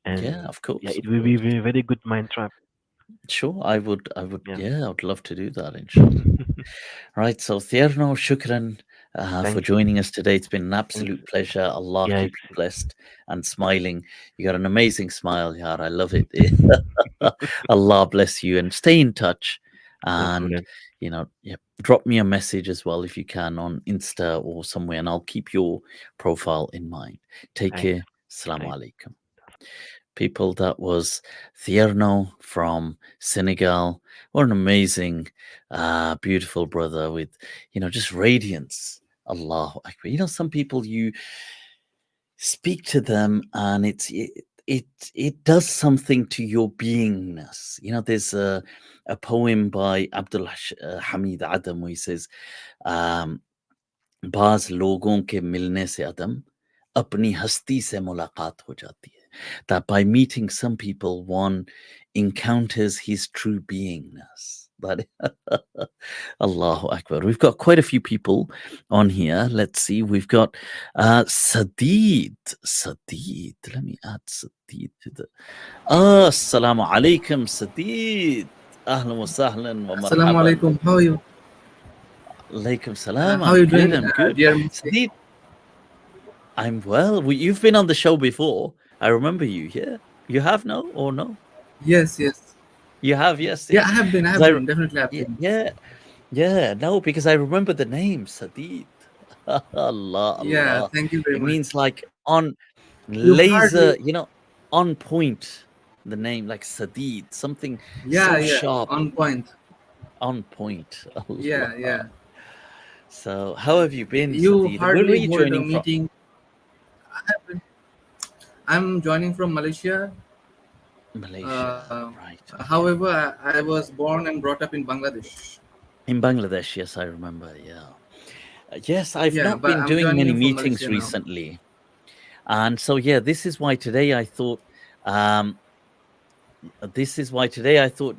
yeah, and of yeah, course, it of will be course. a very good mind trap. Sure, I would, Yeah. yeah, I would love to do that, inshallah. Right, so Thierno, shukran for Thank you. joining us today. It's been an Thanks. absolute pleasure. Allah Yeah, keep you blessed and smiling. You got an amazing smile, Yar. I love it. Allah bless you and stay in touch. no And, problem. yeah, drop me a message as well if you can on Insta or somewhere, and I'll keep your profile in mind. Take Thanks. care. Assalamu Thanks. alaikum. People, that was Thierno from Senegal. What an amazing, beautiful brother with, just radiance. Allahu Akbar. Some people, you speak to them and it does something to your beingness. There's a poem by Hamid Adam where he says, um, बाज लोगों के मिलने से अदम अपनी हस्ती से मुलाकात हो जाती है. That by meeting some people, one encounters his true beingness. That Allahu Akbar. We've got quite a few people on here. Let's see. We've got Sadid. Sadid. Let me add Sadid to the. Assalamu alaikum, Sadid. Ahlan wa sahlan wa Assalamu marhaban. alaikum. How are you? Alaikum salam. How are I'm you good. doing, I'm good. dear Mufti? Sadid, I'm well. You've been on the show before. I remember you. Yeah, you have, no, or no? Yes, yes. You have, yes, Yeah, yeah. I have been. I Because have been. Definitely, I have yeah, been. yeah, yeah. No, because I remember the name Sadid. Allah, Yeah, Allah. thank you very It much. means like on You hardly. laser. On point. The name like Sadid, something Yeah, so yeah. sharp, On point. on point. Yeah, Allah. yeah. So, how have you been, You Sadid? Where are hardly you hold a joining from? meeting. I have been. I'm joining from Malaysia. Malaysia, right? Okay. However, I was born and brought up in Bangladesh. In Bangladesh, yes, I remember. Yeah. Yes, I've Yeah, not but been I'm doing joining many you from meetings Malaysia now. recently. And so, yeah, um,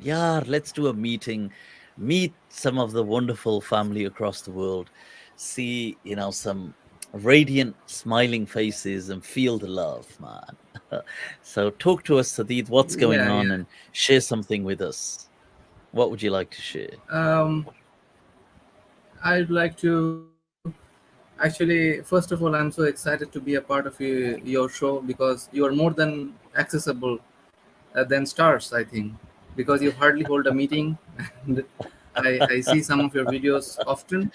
yeah, let's do a meeting, meet some of the wonderful family across the world, see, some radiant, smiling faces and feel the love, man. So, talk to us, Sadid, what's going Yeah, on, yeah. and share something with us. What would you like to share? Um, I'd like to actually, first of all, I'm so excited to be a part of your show because you are more than accessible than stars, I think, because you hardly hold a meeting. And I see some of your videos often.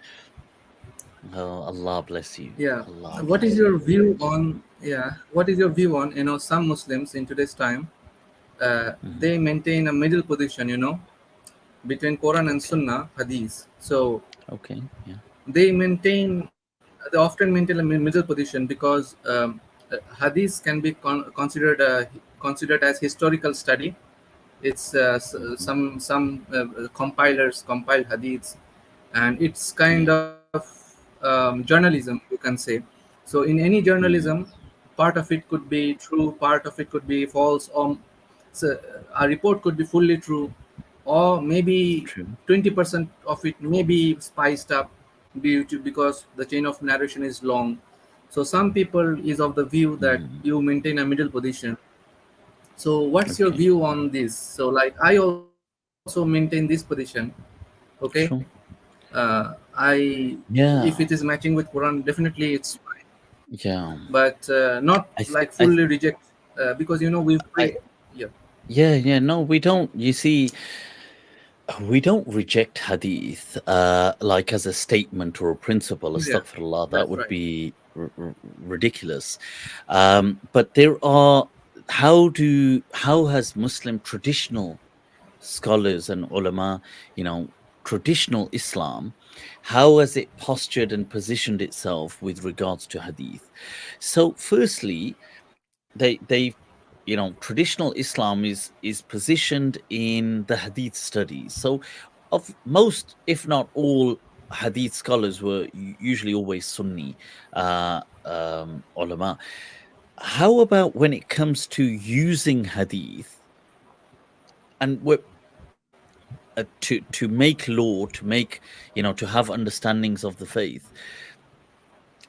Oh, Allah bless you. Yeah. Allah What is bless your you. view on, yeah, what is your view on, some Muslims in today's time, Mhm. they maintain a middle position, between Quran and Okay. Sunnah, Hadith. So Okay. Yeah. they often maintain a middle position because Hadith can be considered as historical study. It's Mhm. some compilers compile hadiths, and it's kind Yeah. of journalism, you can say. So in any Mhm. journalism, part of it could be true, part of it could be false, or so a report could be fully true, or maybe True. 20% of it may be spiced up. due to because the chain of narration is long. So some people is of the view that Mm, you maintain a middle position. So what's your okay, view on this? So like I also maintain this position. Okay. sure. I if it is Yeah, matching with Quran, definitely it's fine. yeah. But not I, th- like I, th- fully reject because we I, pray. Yeah. yeah, yeah. No, we don't. You see, we don't reject hadith like as a statement or a principle. Yeah. Astaghfirullah, that That's would right. be ridiculous. But there are how has Muslim traditional scholars and ulama, you know, traditional Islam, how has it postured and positioned itself with regards to hadith? So, firstly, they traditional Islam is positioned in the hadith studies. So of most, if not all, hadith scholars were usually always Sunni ulama. How about when it comes to using hadith and to make law, to make, to have understandings of the faith?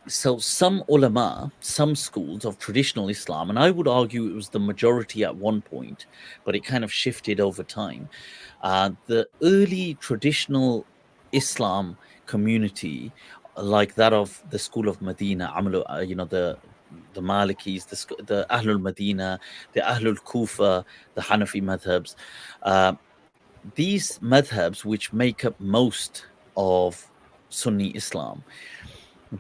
So some ulama, some schools of traditional Islam, and I would argue it was the majority at one point, but it kind of shifted over time. The early traditional Islam community, like that of the school of Medina, the Malikis, the Ahlul Medina, the Ahlul Kufa, the Hanafi madhabs, uh, these madhabs, which make up most of Sunni Islam,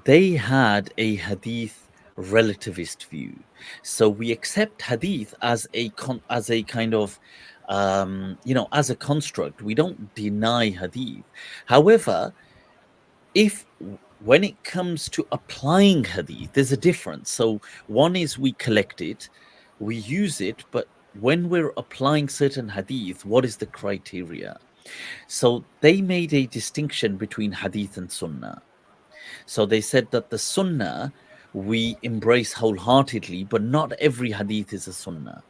they had a hadith relativist view. So we accept hadith as as a kind of as a construct. We don't deny hadith. However, if when it comes to applying hadith, there's a difference. So one is we collect it, we use it, but when we're applying certain hadith, what is the criteria? So they made a distinction between hadith and sunnah. So they said that the sunnah we embrace wholeheartedly, but not every hadith is a sunnah.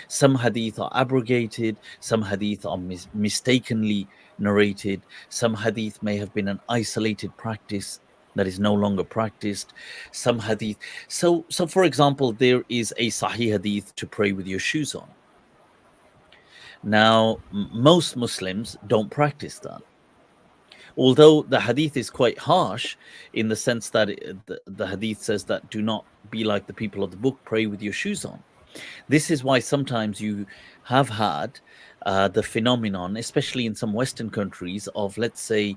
Some hadith are abrogated, some hadith are mistakenly narrated, some hadith may have been an isolated practice that is no longer practiced. Some hadith. So for example, there is a Sahih hadith to pray with your shoes on. Now, most Muslims don't practice that, although the hadith is quite harsh in the sense that the hadith says that do not be like the people of the book, pray with your shoes on. This is why sometimes you have had the phenomenon, especially in some Western countries, of, let's say,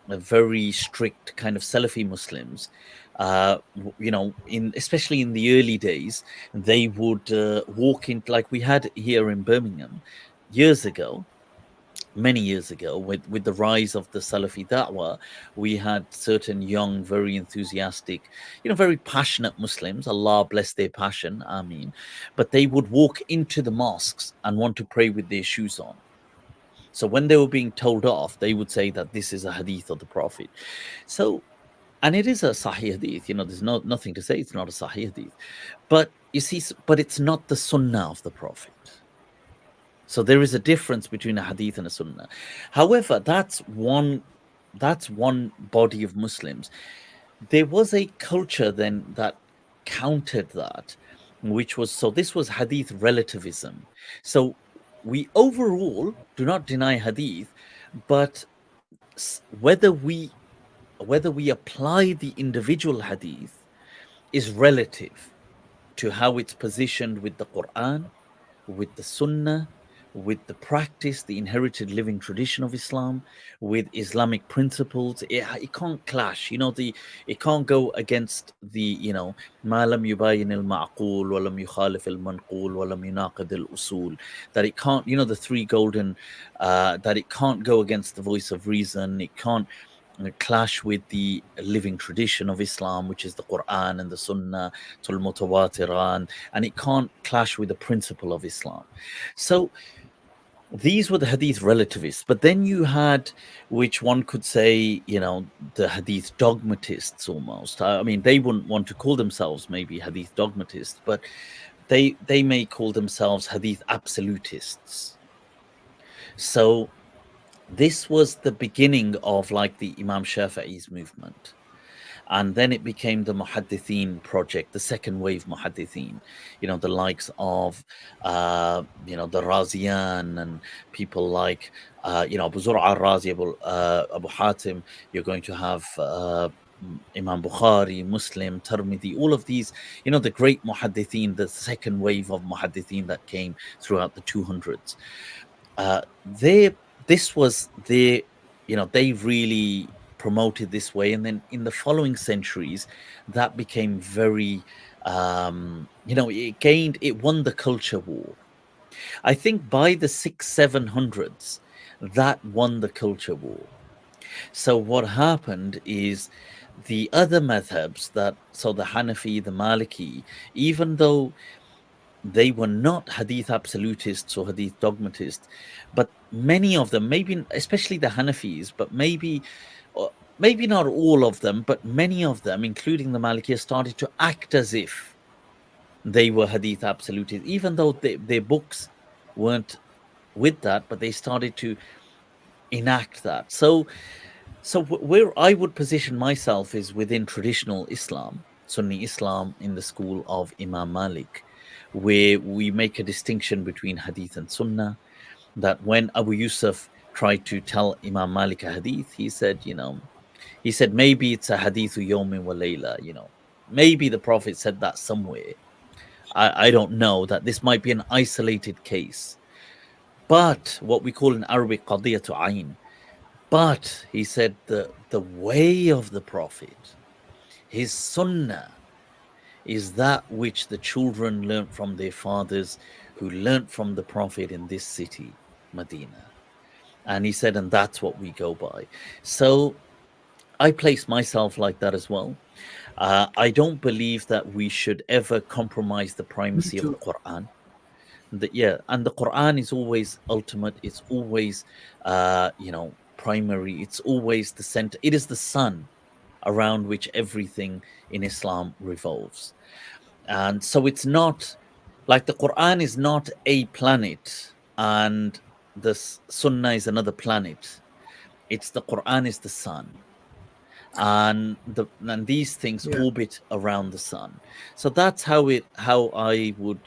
a very strict kind of Salafi Muslims. In especially in the early days, they would walk in, like we had here in Birmingham years ago, many years ago, with the rise of the Salafi Da'wah. We had certain young, very enthusiastic, very passionate Muslims. Allah bless their passion, Ameen. But they would walk into the mosques and want to pray with their shoes on. So when they were being told off, they would say that this is a hadith of the Prophet. So, and it is a Sahih hadith. There's nothing to say it's not a Sahih hadith. But you see, but it's not the Sunnah of the Prophet. So there is a difference between a hadith and a sunnah. However, that's one body of Muslims. There was a culture then that countered that, which was, so this was hadith relativism. So we overall do not deny hadith, but whether we apply the individual hadith is relative to how it's positioned with the Quran, with the Sunnah, with the practice, the inherited living tradition of Islam, with Islamic principles. It can't clash. It can't go against the ما لم يباين المعقول ولم يخالف المنقول ولم يناقض الأصول. That it can't, the three golden, that it can't go against the voice of reason. It can't clash with the living tradition of Islam, which is the Quran and the Sunnah, tul mutawatiran, and it can't clash with the principle of Islam. So these were the hadith relativists. But then you had, which one could say, the hadith dogmatists almost. I mean, they wouldn't want to call themselves maybe hadith dogmatists, but they may call themselves hadith absolutists. So This was the beginning of like the Imam Shafi'i's movement. And then it became the Muhaddithin project, the second wave Muhaddithin, the likes of, the Razian and people like, Abu Zur'a Razi, Abu Hatim. You're going to have Imam Bukhari, Muslim, Tirmidhi, all of these, the great Muhaddithin, the second wave of Muhaddithin that came throughout the 200s. They this was their, they really promoted this way, and then in the following centuries that became very, it won the culture war. I think by the 600-700s that won the culture war. So what happened is the other madhabs, so the Hanafi, the Maliki, even though they were not hadith absolutists or hadith dogmatists, but many of them, maybe especially the Hanafis, but maybe not all of them, but many of them, including the Malikiyah, started to act as if they were hadith absolutists, even though their books weren't with that, but they started to enact that. So where I would position myself is within traditional Islam, Sunni Islam, in the school of Imam Malik, where we make a distinction between hadith and sunnah. That when Abu Yusuf tried to tell Imam Malik a hadith, he said, maybe it's a hadithu yawmin wa layla, maybe the Prophet said that somewhere. I don't know, that this might be an isolated case. But what we call in Arabic qadiyatu ayn. But he said the way of the Prophet, his sunnah, is that which the children learnt from their fathers, who learnt from the Prophet in this city, Medina. And he said, and that's what we go by. So I place myself like that as well. I don't believe that we should ever compromise the Me primacy of the too. Quran. And the Quran is always ultimate. It's always, primary. It's always the center. It is the sun around which everything in Islam revolves. And so it's not like the Quran is not a planet and the Sunnah is another planet. It's the Quran is the sun, and these things Yeah. orbit around the sun. So that's how I would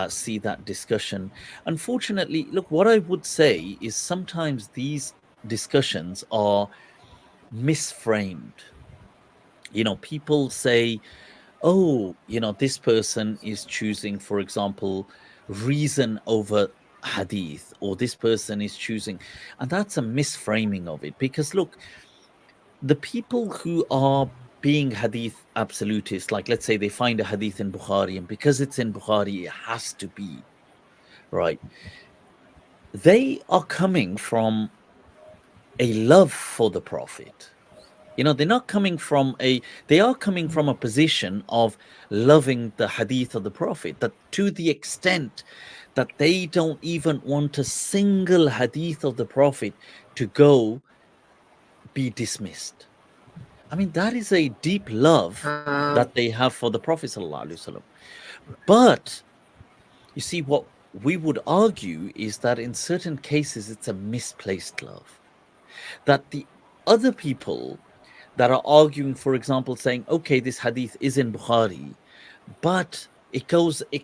see that discussion. Unfortunately, look, what I would say is sometimes these discussions are misframed. People say, oh, this person is choosing, for example, reason over hadith, or this person is choosing, and that's a misframing of it. Because look, the people who are being hadith absolutists, like let's say they find a hadith in Bukhari, and because it's in Bukhari, it has to be right. They are coming from a love for the Prophet. They're not coming from they are coming from a position of loving the hadith of the Prophet, that to the extent that they don't even want a single hadith of the Prophet to go be dismissed. I mean, that is a deep love that they have for the Prophet sallallahu alaihi wasallam. But you see, what we would argue is that in certain cases it's a misplaced love. That the other people that are arguing, for example, saying, okay, this hadith is in Bukhari, but it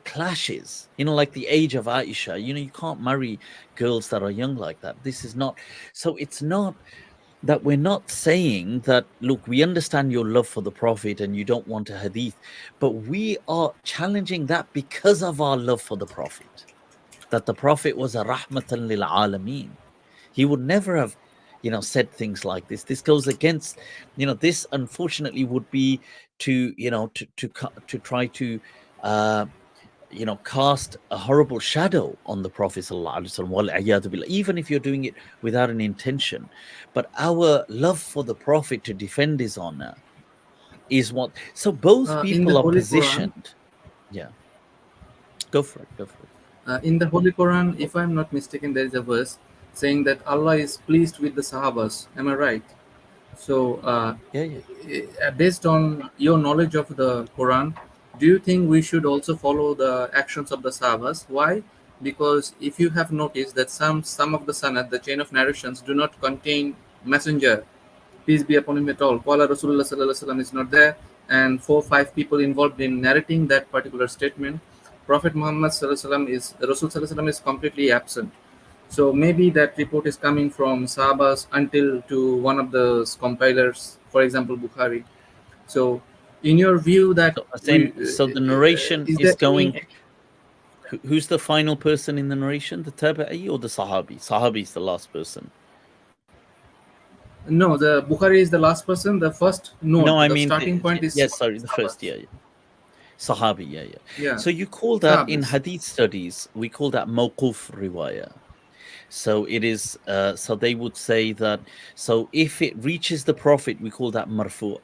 clashes, like the age of Aisha. You can't marry girls that are young like that. This is not, so it's not that we're not saying that, look, we understand your love for the Prophet and you don't want a hadith, but we are challenging that because of our love for the Prophet, that the Prophet was a rahmatan lil alameen. He would never have, said things like this. This goes against, this unfortunately would be to, to try to, uh, cast a horrible shadow on the Prophet sallallahu alaihi wasallam, wal iyadu billah, even if you're doing it without an intention. But our love for the Prophet to defend his honor is what. So both In the people are Holy Quran, positioned. Yeah, go for it. Go for it. in the Holy Quran, if I'm not mistaken, there is a verse saying that Allah is pleased with the Sahabas. Am I right? So, Yeah, yeah. based on your knowledge of the Quran, do you think we should also follow the actions of the Sahabas? Why? because if you have noticed that some of the sanad, the chain of narrations, do not contain messenger, peace be upon him at all. Qala Rasulullah sallallahu alaihi wasallam is not there, and 4 5 people involved in narrating that particular statement. Prophet Muhammad sallallahu alaihi wasallam is Rasul sallallahu alaihi wasallam is completely absent. So maybe that report is coming from Sahabas until to one of the compilers, for example, Bukhari. So, in your view, that So, so the narration is is there going. any? Who's the final person in the narration? The tabi'i or the sahabi? Sahabi is the last person. No, the Bukhari is the last person. The first No, note, I the mean, starting point is yes, sorry, the first, Sahabas. yeah, yeah. Sahabi, yeah, yeah. Yeah, So you call that in Sahabis. hadith studies, we call that mawquf riwayah. So it is, so they would say that, so if it reaches the Prophet, we call that marfu'.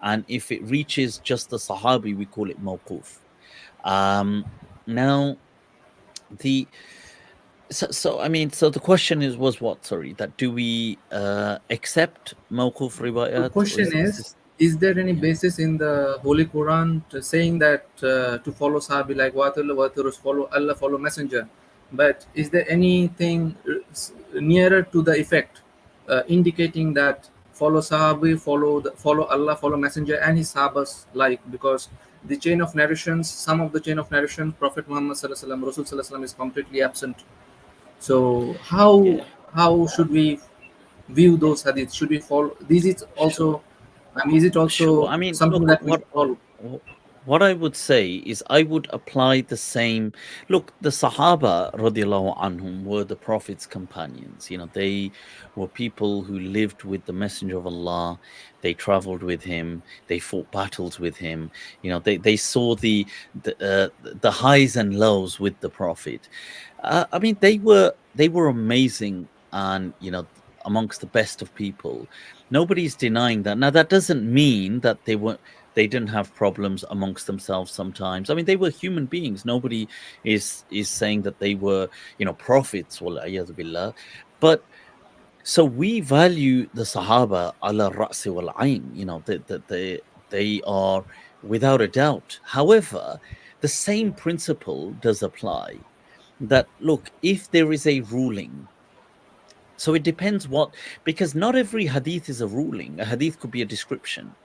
And if it reaches just the Sahabi, we call it mawquf. Now, the, so I mean, so the question was what? Sorry, that do we accept mawquf So riwayat, or question is this? is there any Yeah, basis in the Holy Quran to saying that to follow Sahabi like Watullah, Waturus, follow Allah, follow Messenger? But is there anything nearer to the effect indicating that follow Sahabi, follow Allah, follow Messenger and his Sahabas like? Because the chain of narrations, some of the chain of narration, Prophet Muhammad sallallahu alaihi wasallam, Rasul sallallahu alaihi wasallam is completely absent. So yeah, how should we view those hadiths? Should we follow? This is sure. also, I mean, is it Sure. also I mean, something look, that we should follow? what I would say is I would apply the same. Look, the Sahaba radiallahu anhum were the Prophet's companions. They were people who lived with the Messenger of Allah. They traveled with him. They fought battles with him. They saw the highs and lows with the Prophet. I mean, they were amazing, and amongst the best of people. Nobody's denying that. Now, that doesn't mean that they didn't have problems amongst themselves sometimes. I mean, they were human beings. Nobody is saying that they were, prophets, wal-iyadhu billah. But so we value the Sahaba ala ra'si wal ayn, they are without a doubt. However, the same principle does apply, that look, if there is a ruling, so it depends what, because not every hadith is a ruling. A hadith could be a description.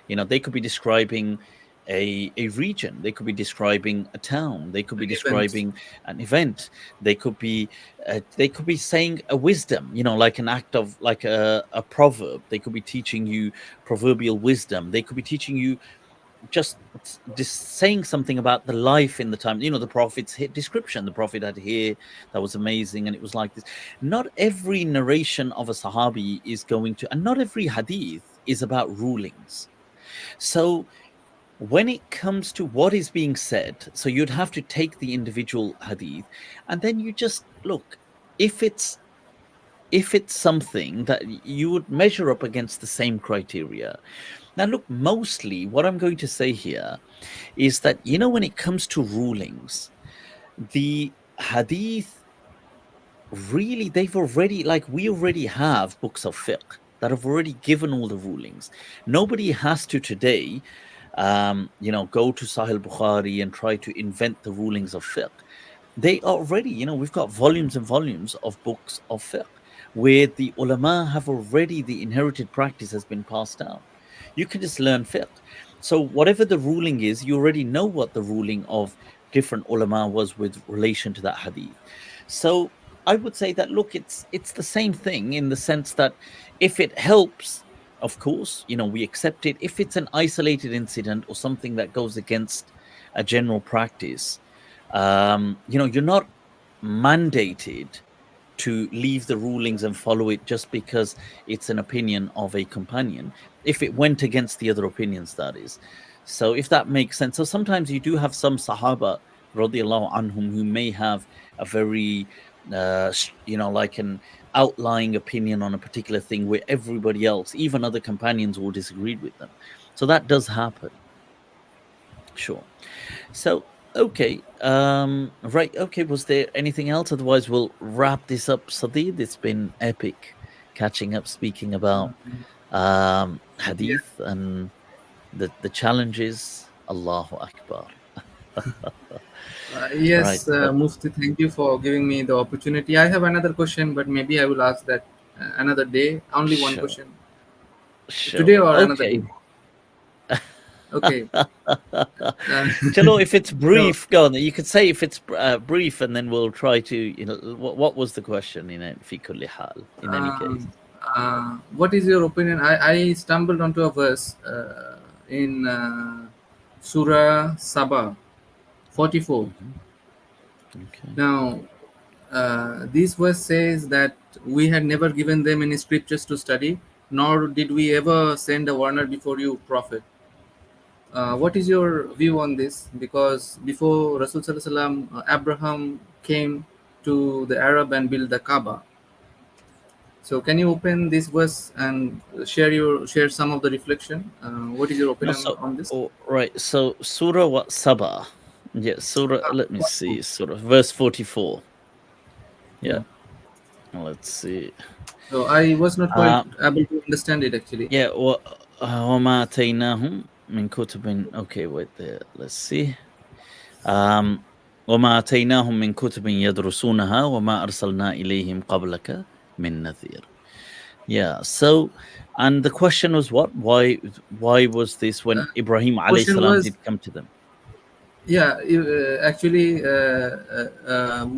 They could be describing a region. They could be describing a town. They could be An event. describing an event. They could be saying a wisdom. Like an act of, like a proverb. They could be teaching you proverbial wisdom. They could be teaching you just saying something about the life in the time. The prophet's description. The prophet had hair that was amazing, and it was like this. Not every narration of a sahabi is going to, and not every hadith is about rulings. So when it comes to what is being said, so you'd have to take the individual hadith, and then you just look, if it's something that you would measure up against the same criteria. Now, look, mostly what I'm going to say here is that, when it comes to rulings, the hadith really, they've already, like, we already have books of fiqh that have already given all the rulings. Nobody has to today, go to Sahih Bukhari and try to invent the rulings of fiqh. They are already, we've got volumes and volumes of books of fiqh where the ulama have already, the inherited practice has been passed down. You can just learn fiqh. So whatever the ruling is, you already know what the ruling of different ulama was with relation to that hadith. So I would say that, look, it's the same thing, in the sense that if it helps, of course, we accept it. If it's an isolated incident or something that goes against a general practice, you're not mandated to leave the rulings and follow it just because it's an opinion of a companion, if it went against the other opinions, that is. So if that makes sense. So sometimes you do have some Sahaba radiallahu anhum who may have a very like an outlying opinion on a particular thing where everybody else, even other companions, will disagree with them. So that does happen. Sure. So okay, right, okay, was there anything else? Otherwise we'll wrap this up, Sadid. It's been epic catching up, speaking about Yeah, hadith and the challenges. Allahu Akbar. right? Yes, But Mufti, thank you for giving me the opportunity. I have another question, but maybe I will ask that another day. Only one sure, question. Today sure, or another okay. day? Okay. Chalo, if it's No. brief, go on. You could say if it's brief, and then we'll try to, what was the question fi kulli hal, in any case? What is your opinion? I stumbled onto a verse in Surah Sabah 44. Hmm. Okay. Now, this verse says that we had never given them any scriptures to study, nor did we ever send a warner before you, Prophet. What is your view on this? Because before Rasul Sallallahu Alaihi Wasallam, Abraham came to the Arab and built the Kaaba. So, can you open this verse and share some of the reflection? What is your No, opinion so, on this? oh, right. So, Surah what? Sabah. Yeah, Surah, let me see. Surah, verse 44. Yeah, Yeah. let's see. So I was not quite Uh, able to understand it actually. yeah, وَمَا آتَيْنَاهُمْ مِنْ كُتُبٍ. Okay, wait there. Let's see. Um, وَمَا آتَيْنَاهُمْ مِنْ كُتُبٍ يَدْرُسُونَهَا وَمَا أَرْسَلْنَا إِلَيْهِمْ قَبْلَكَ مِنْ نَذِيرٍ. Yeah. So, and the question was what? Why was this when Ibrahim alayhi Question salam was, did come to them? yeah, actually,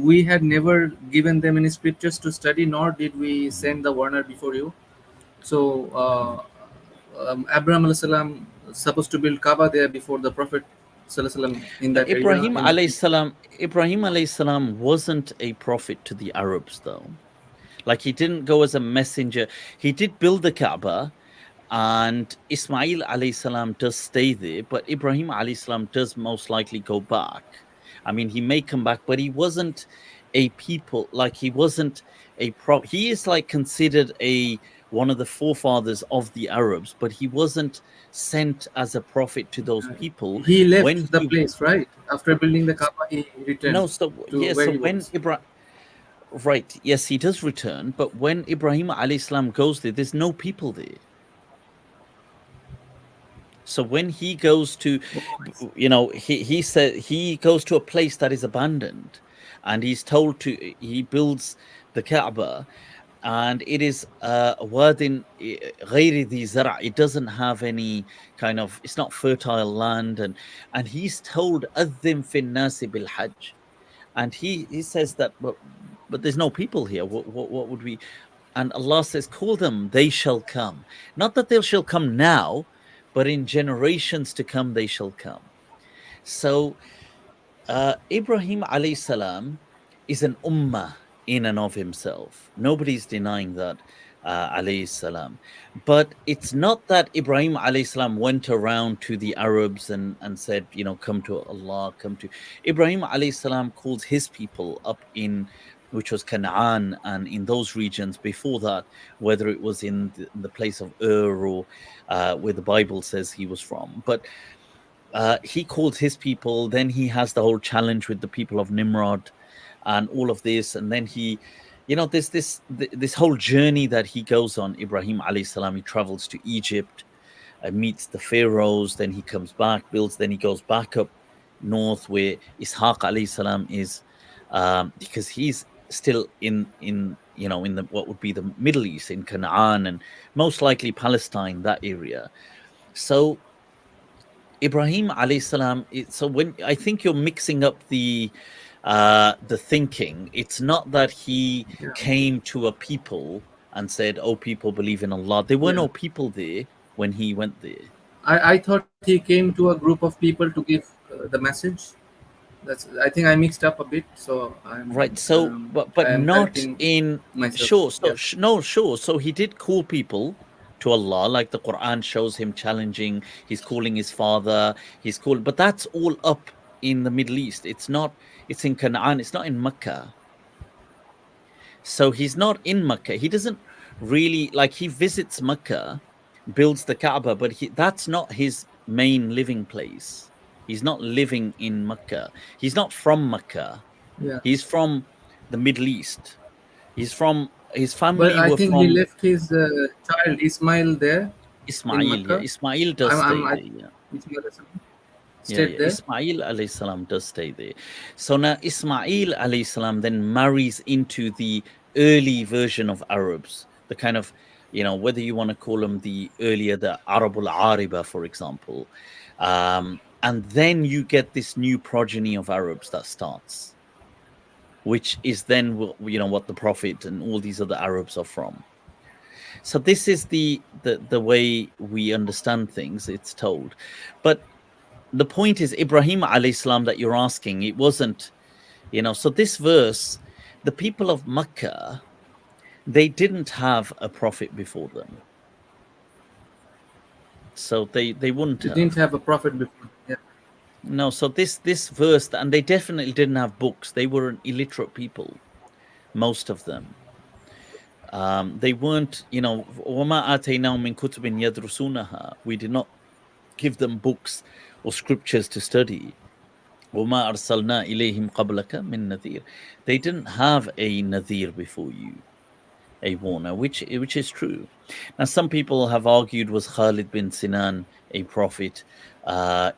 we had never given them any scriptures to study, nor did we Mhm. send the warner before you. So Abraham alayhi salam supposed to build Kaaba there before the Prophet sallallahu alaihi wasallam in But that area. Ibrahim alayhi salam wasn't a prophet to the Arabs, though. Like he didn't go as a messenger. He did build the Kaaba, and Ismail alayhi salam does stay there, but Ibrahim alayhi salam does most likely go back. I mean, he may come back, but he wasn't a people like he wasn't a pro. He is like considered a one of the forefathers of the Arabs, but he wasn't sent as a prophet to those people He when left the he place, right? After building the Kaaba, he returned no. So to yeah, where so he when was. Ibrahim. Right, yes, he does return, but when Ibrahim alayhi salam goes there, there's no people there. So when he goes to, Oh, I see. he said he goes to a place that is abandoned, and he's told to he builds the Kaaba, and it is a wadin غير ذي زرع. It doesn't have any kind of. It's not fertile land, and he's told أذن في الناس بالحج, and he says that, but there's no people here. What would we? And Allah says, call them, they shall come. Not that they shall come now, but in generations to come, they shall come. So Ibrahim alayhi salam is an ummah in and of himself. Nobody's denying that, alayhi salam. But it's not that Ibrahim alayhi salam went around to the Arabs and said, come to Allah, come to. Ibrahim alayhi salam called his people up in, which was Canaan, and in those regions before that, whether it was in the place of Ur or where the Bible says he was from. But he calls his people. Then he has the whole challenge with the people of Nimrod, and all of this. And then there's this whole journey that he goes on. Ibrahim alayhi salam. He travels to Egypt, meets the pharaohs. Then he comes back, builds. Then he goes back up north where Ishaq alayhi salam is, because he's still in the what would be the Middle East, in Canaan, and most likely Palestine, that area. So Ibrahim alayhi salam. So when I think you're mixing up the thinking, it's not that he Yeah, came to a people and said, "Oh, people believe in Allah." There were yeah. no people there when he went there. I thought he came to a group of people to give the message. That's. I think I mixed up a bit, so Right. So, I but am not correcting in myself. sure. So Yeah, no, sure. So he did call people to Allah, like the Quran shows him challenging. He's calling his father. He's calling, but that's all up in the Middle East. It's not. It's in Canaan. It's not in Mecca. So he's not in Mecca. He doesn't really like. He visits Mecca, builds the Kaaba, but that's not his main living place. He's not living in Mecca. He's not from Mecca. yeah. He's from the Middle East. He's from his But family I were think he from left his child Ismail there in Ismail. Yeah, Mecca. Ismail does I'm stay I, there. Yeah. Ismail is- Yeah, stayed yeah. there. Ismail alayhi salam does stay there. So now Ismail alayhi salam then marries into the early version of Arabs, the kind of, whether you want to call them the earlier, the Arabul Ariba, for example. And then you get this new progeny of Arabs that starts, which is then, what the Prophet and all these other Arabs are from. So this is the way we understand things, it's told. But the point is Ibrahim alayhi salam that you're asking, it wasn't, so this verse, the people of Mecca, they didn't have a prophet before them. So they wouldn't You didn't have. have a prophet before. Yeah. No, so this verse, and they definitely didn't have books. They were an illiterate people, most of them. They weren't, وَمَا آتَيْنَاهُم مِّن كُتُبٍ يَدْرُسُونَهَا. We did not give them books or scriptures to study. وَمَا أَرْسَلْنَا إِلَيْهِمْ قَبْلَكَ مِن نَذِيرٍ. They didn't have a Nadir before you, a warner, which is true. Now, some people have argued, was Khalid bin Sinan a prophet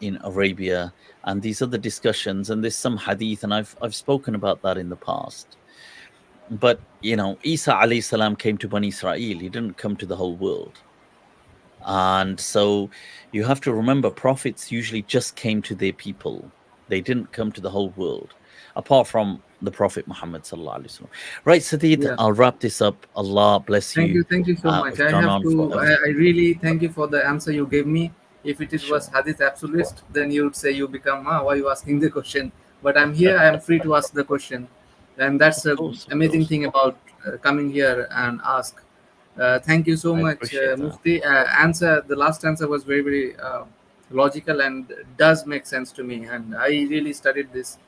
in Arabia, and these other discussions, and there's some hadith, and I've spoken about that in the past. But Isa alayhi salam came to Bani Israel. He didn't come to the whole world. And so you have to remember, prophets usually just came to their people. They didn't come to the whole world, apart from the Prophet Muhammad sallallahu alaihi wasallam. Right, Sadid, Yeah. I'll wrap this up. Allah bless you. Thank you so much. We've I gone have on to. forever. I really thank you for the answer you gave me. If it was Sure. Hadith Absolutist, then you would say you become, why are you asking the question? But I'm here. I am free to ask the question, and that's Of the course, of amazing course. thing about coming here and ask. Thank you so I much, appreciate that. Mufti. The last answer was very, very logical and does make sense to me. And I really studied this,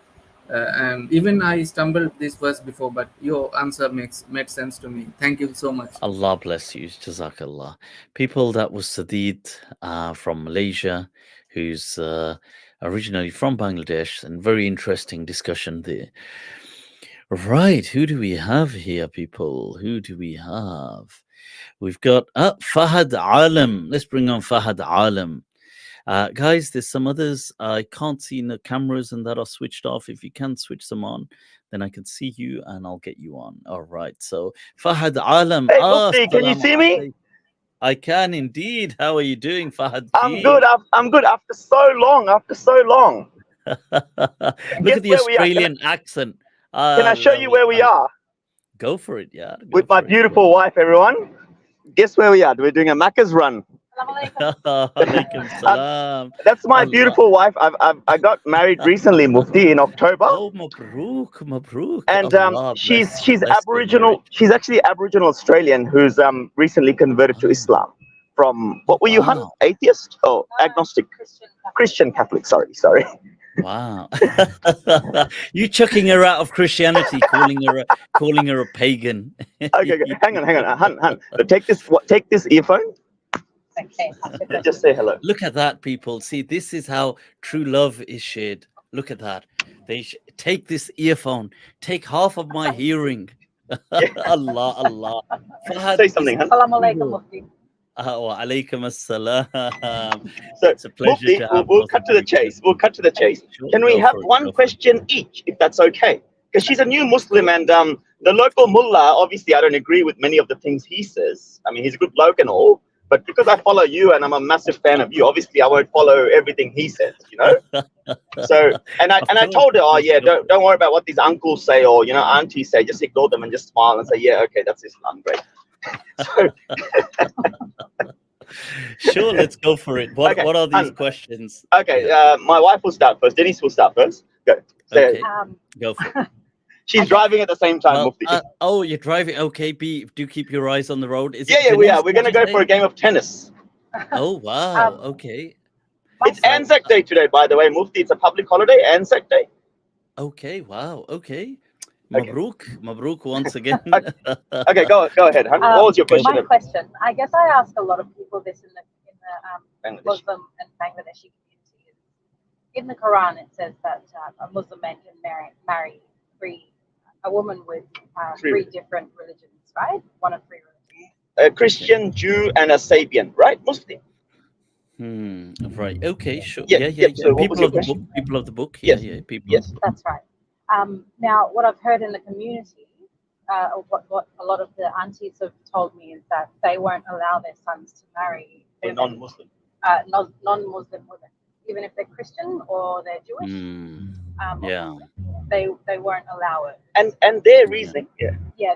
and even I stumbled this verse before, but your answer made sense to me. Thank you so much. Allah bless you. Jazakallah. People, that was Sadid from Malaysia, who's originally from Bangladesh, and very interesting discussion there. Right, who do we have here, people? Who do we have? We've got Fahad Alam. Let's bring on Fahad Alam. Guys, there's some others. I can't see in the cameras and that are switched off. If you can switch them on, then I can see you and I'll get you on. All right. So Fahad Alam. Hey, Mufti, can you Assalamu see me? alaikum. I can indeed. How are you doing, Fahad I'm Ji? good. I'm good after so long. Look Guess at the where we are? Australian accent. Can I show you where we are? Go for it, yeah. With my beautiful wife, everyone. Guess where we are? We're doing a Macca's run. Alaikum salam. That's my Allah. beautiful wife. I got married recently, Mufti, in October. Oh, Mabruk. And Allah she's bless your Aboriginal. marriage. She's actually Aboriginal Australian who's recently converted to Islam. From what were you, hun? Wow. Atheist? Oh, agnostic. Christian Catholic. Sorry. Wow. You chucking her out of Christianity, calling her a pagan. Okay. Hang on. Hun. Take this earphone. Okay. Just say hello. Look at that, people. See, this is how true love is shared. Look at that. They take this earphone, take half of my hearing. Allah. Fahad, Say something, hun. Assalamu alaikum, Mufti. Wa alaikum assalam. So, It's a pleasure Mufti, to have we'll both cut of to the you. chase. Sure, Can we go have for it, one go for it. question each, if that's okay? Because she's a new Muslim, and the local mullah, obviously, I don't agree with many of the things he says. I mean, he's a good bloke and all, but because I follow you and I'm a massive fan of you, obviously, I won't follow everything he says, you know? So, and I told her, oh yeah, don't worry about what these uncles say or aunties say. Just ignore them and just smile and say, yeah, okay, that's Islam, great. So, Sure, let's go for it. What are these questions? Okay, my wife will start first. Denise will start first. Go. Okay, go for it. She's driving at the same time, Mufti. Oh, you're driving. Okay, do keep your eyes on the road. Is Yeah, we are. We're going to go for a game of tennis. Oh, wow. Okay. It's Anzac Day today, by the way, Mufti. It's a public holiday, Anzac Day. Okay, wow. Okay. Mabruk once again. Okay, go ahead. What was your question? My question. I guess I ask a lot of people this in the Muslim and Bangladeshi community. In the Quran, it says that a Muslim man can marry a woman with three different religions, right? One of three religions. A Christian, Jew, and a Sabian, right, Mufti? Right. Okay. Sure. Yeah, Yeah. yeah. Yeah. Yeah. So what was People your of the book. question? People of the book. Yeah. Yes, Yeah. People of yes. the book. That's right. Now, what I've heard in the community, or what a lot of the aunties have told me is that they won't allow their sons to marry A women, non-Muslim. non-Muslim women, even if they're Christian or they're Jewish. Or Yeah. Muslim, they won't allow it. And their Yeah. reasoning, yeah, Yeah,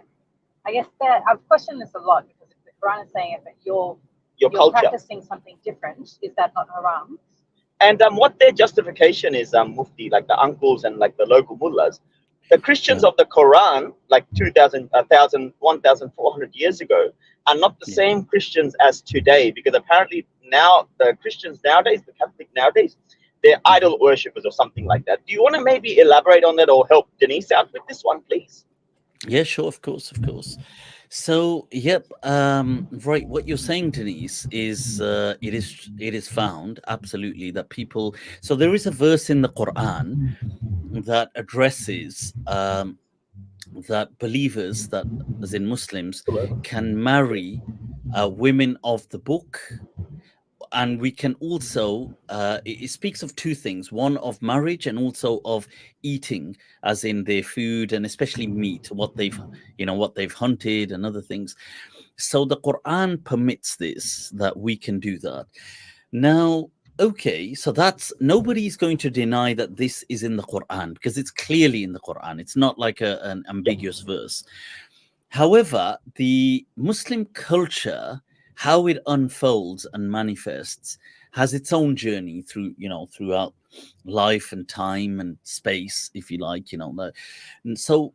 I guess that I've questioned this a lot because if the Quran is saying it, but your you're culture. practicing something different, is that not haram? And what their justification is, Mufti, like the uncles and like the local mullahs, the Christians Yeah. of the Quran, like 2,000, 1,000, 1,400 years ago, are not the Yeah. same Christians as today, because apparently now the Christians nowadays, the Catholic nowadays, they're idol worshippers or something like that. Do you want to maybe elaborate on that or help Denise out with this one, please? Yeah. Sure. Of course. Of course. So, yep. Right. What you're saying, Denise, is it is found absolutely that people. So there is a verse in the Quran that addresses that believers, that as in Muslims, can marry women of the book, and we can also it speaks of two things: one of marriage, and also of eating, as in their food, and especially meat, what they've what they've hunted and other things. So the Quran permits this, that we can do that. Now, okay, so that's, nobody's going to deny that this is in the Quran, because it's clearly in the Quran. It's not like an ambiguous verse. However, the Muslim culture, how it unfolds and manifests, has its own journey through, throughout life and time and space, if you like, and so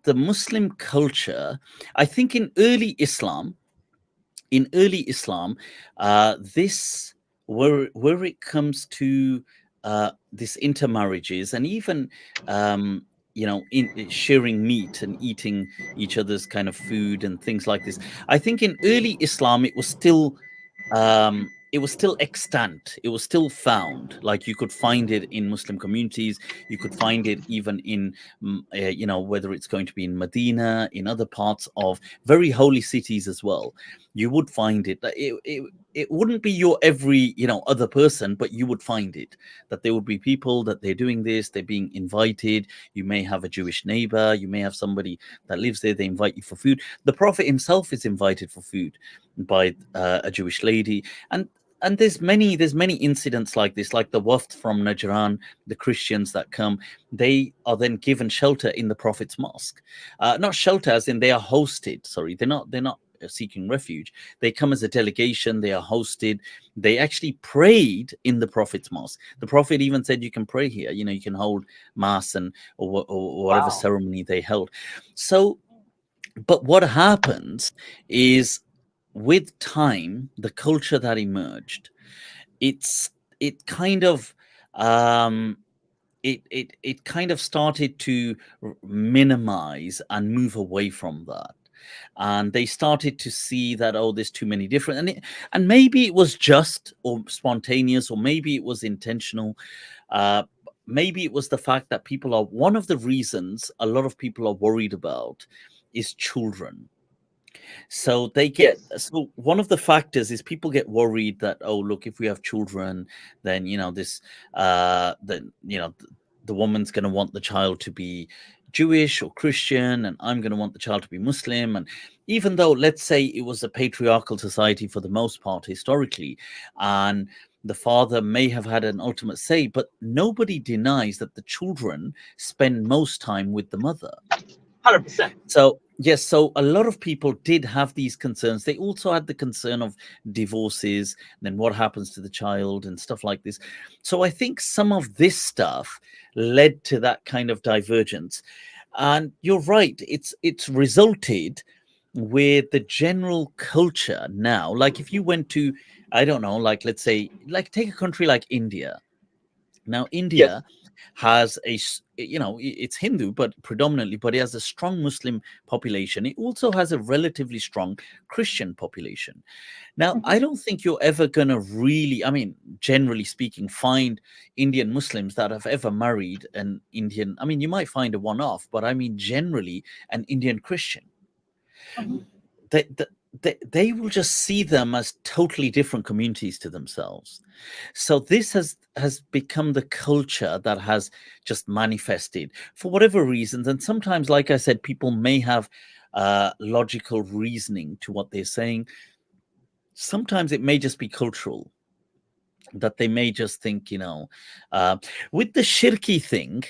the Muslim culture, I think in early Islam, this, where it comes to this intermarriages, and even in sharing meat and eating each other's kind of food and things like this. I think in early Islam it was still extant, it was still found, like you could find it in Muslim communities, you could find it even in whether it's going to be in Medina, in other parts of very holy cities as well. You would find it. It wouldn't be your every other person, but you would find it, that there would be people that they're doing this, they're being invited. You may have a Jewish neighbor, you may have somebody that lives there, they invite you for food. The Prophet himself is invited for food by a Jewish lady. And there's many incidents like this, like the waft from Najran, the Christians that come, they are then given shelter in the Prophet's mosque. Not shelter as in they are hosted, sorry, they're not seeking refuge. They come as a delegation, they are hosted. They actually prayed in the Prophet's mosque. The Prophet even said, you can pray here, you can hold mass and or whatever Wow. ceremony they held. So, but what happens is, with time, the culture that emerged, it kind of it kind of started to minimize and move away from that. And they started to see that, oh, there's too many different, and maybe it was just or spontaneous, or maybe it was intentional. Maybe it was the fact that people are, one of the reasons a lot of people are worried about is children. So they get, so one of the factors is people get worried that, oh, look, if we have children, then this then the woman's going to want the child to be Jewish or Christian, and I'm going to want the child to be Muslim. And even though, let's say, it was a patriarchal society for the most part historically, and the father may have had an ultimate say, but nobody denies that the children spend most time with the mother. 100%. So yes, so a lot of people did have these concerns. They also had the concern of divorces, then what happens to the child and stuff like this. So I think some of this stuff led to that kind of divergence. And you're right, it's resulted with the general culture now. Like if you went to, I don't know, like let's say, like take a country like India. Now, India has it's Hindu, but predominantly, but it has a strong Muslim population. It also has a relatively strong Christian population. Now, I don't think you're ever going to really, I mean, generally speaking, find Indian Muslims that have ever married an Indian. I mean, you might find a one-off, but I mean, generally, an Indian Christian. they will just see them as totally different communities to themselves. So this has become the culture that has just manifested for whatever reasons. And sometimes, like I said, people may have logical reasoning to what they're saying. Sometimes it may just be cultural, that they may just think, with the shirky thing,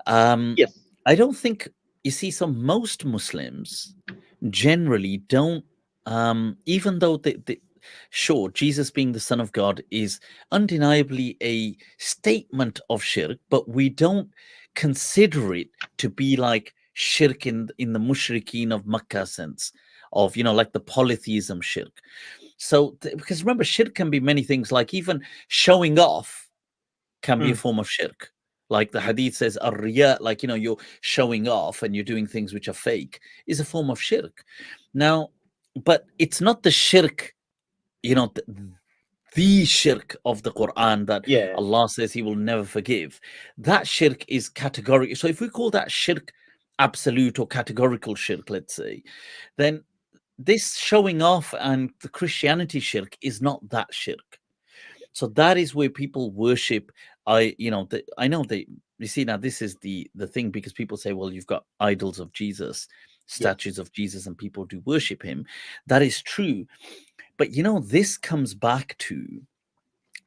Yes. I don't think, you see, so most Muslims generally don't, even though sure, Jesus being the Son of God is undeniably a statement of shirk, but we don't consider it to be like shirk in the mushrikeen of Makkah sense of, like the polytheism shirk. So, because remember, shirk can be many things, like even showing off can be a form of shirk. Like the hadith says, ar-riya, like, you're showing off and you're doing things which are fake, is a form of shirk. Now, but it's not the shirk, the shirk of the Quran that Allah says He will never forgive. That shirk is categorical. So if we call that shirk absolute or categorical shirk, let's say, then this showing off and the Christianity shirk is not that shirk. So that is where people worship. I know you see, now this is the thing, because people say, well, you've got idols of Jesus, statues of Jesus, and people do worship him. That is true. But this comes back to,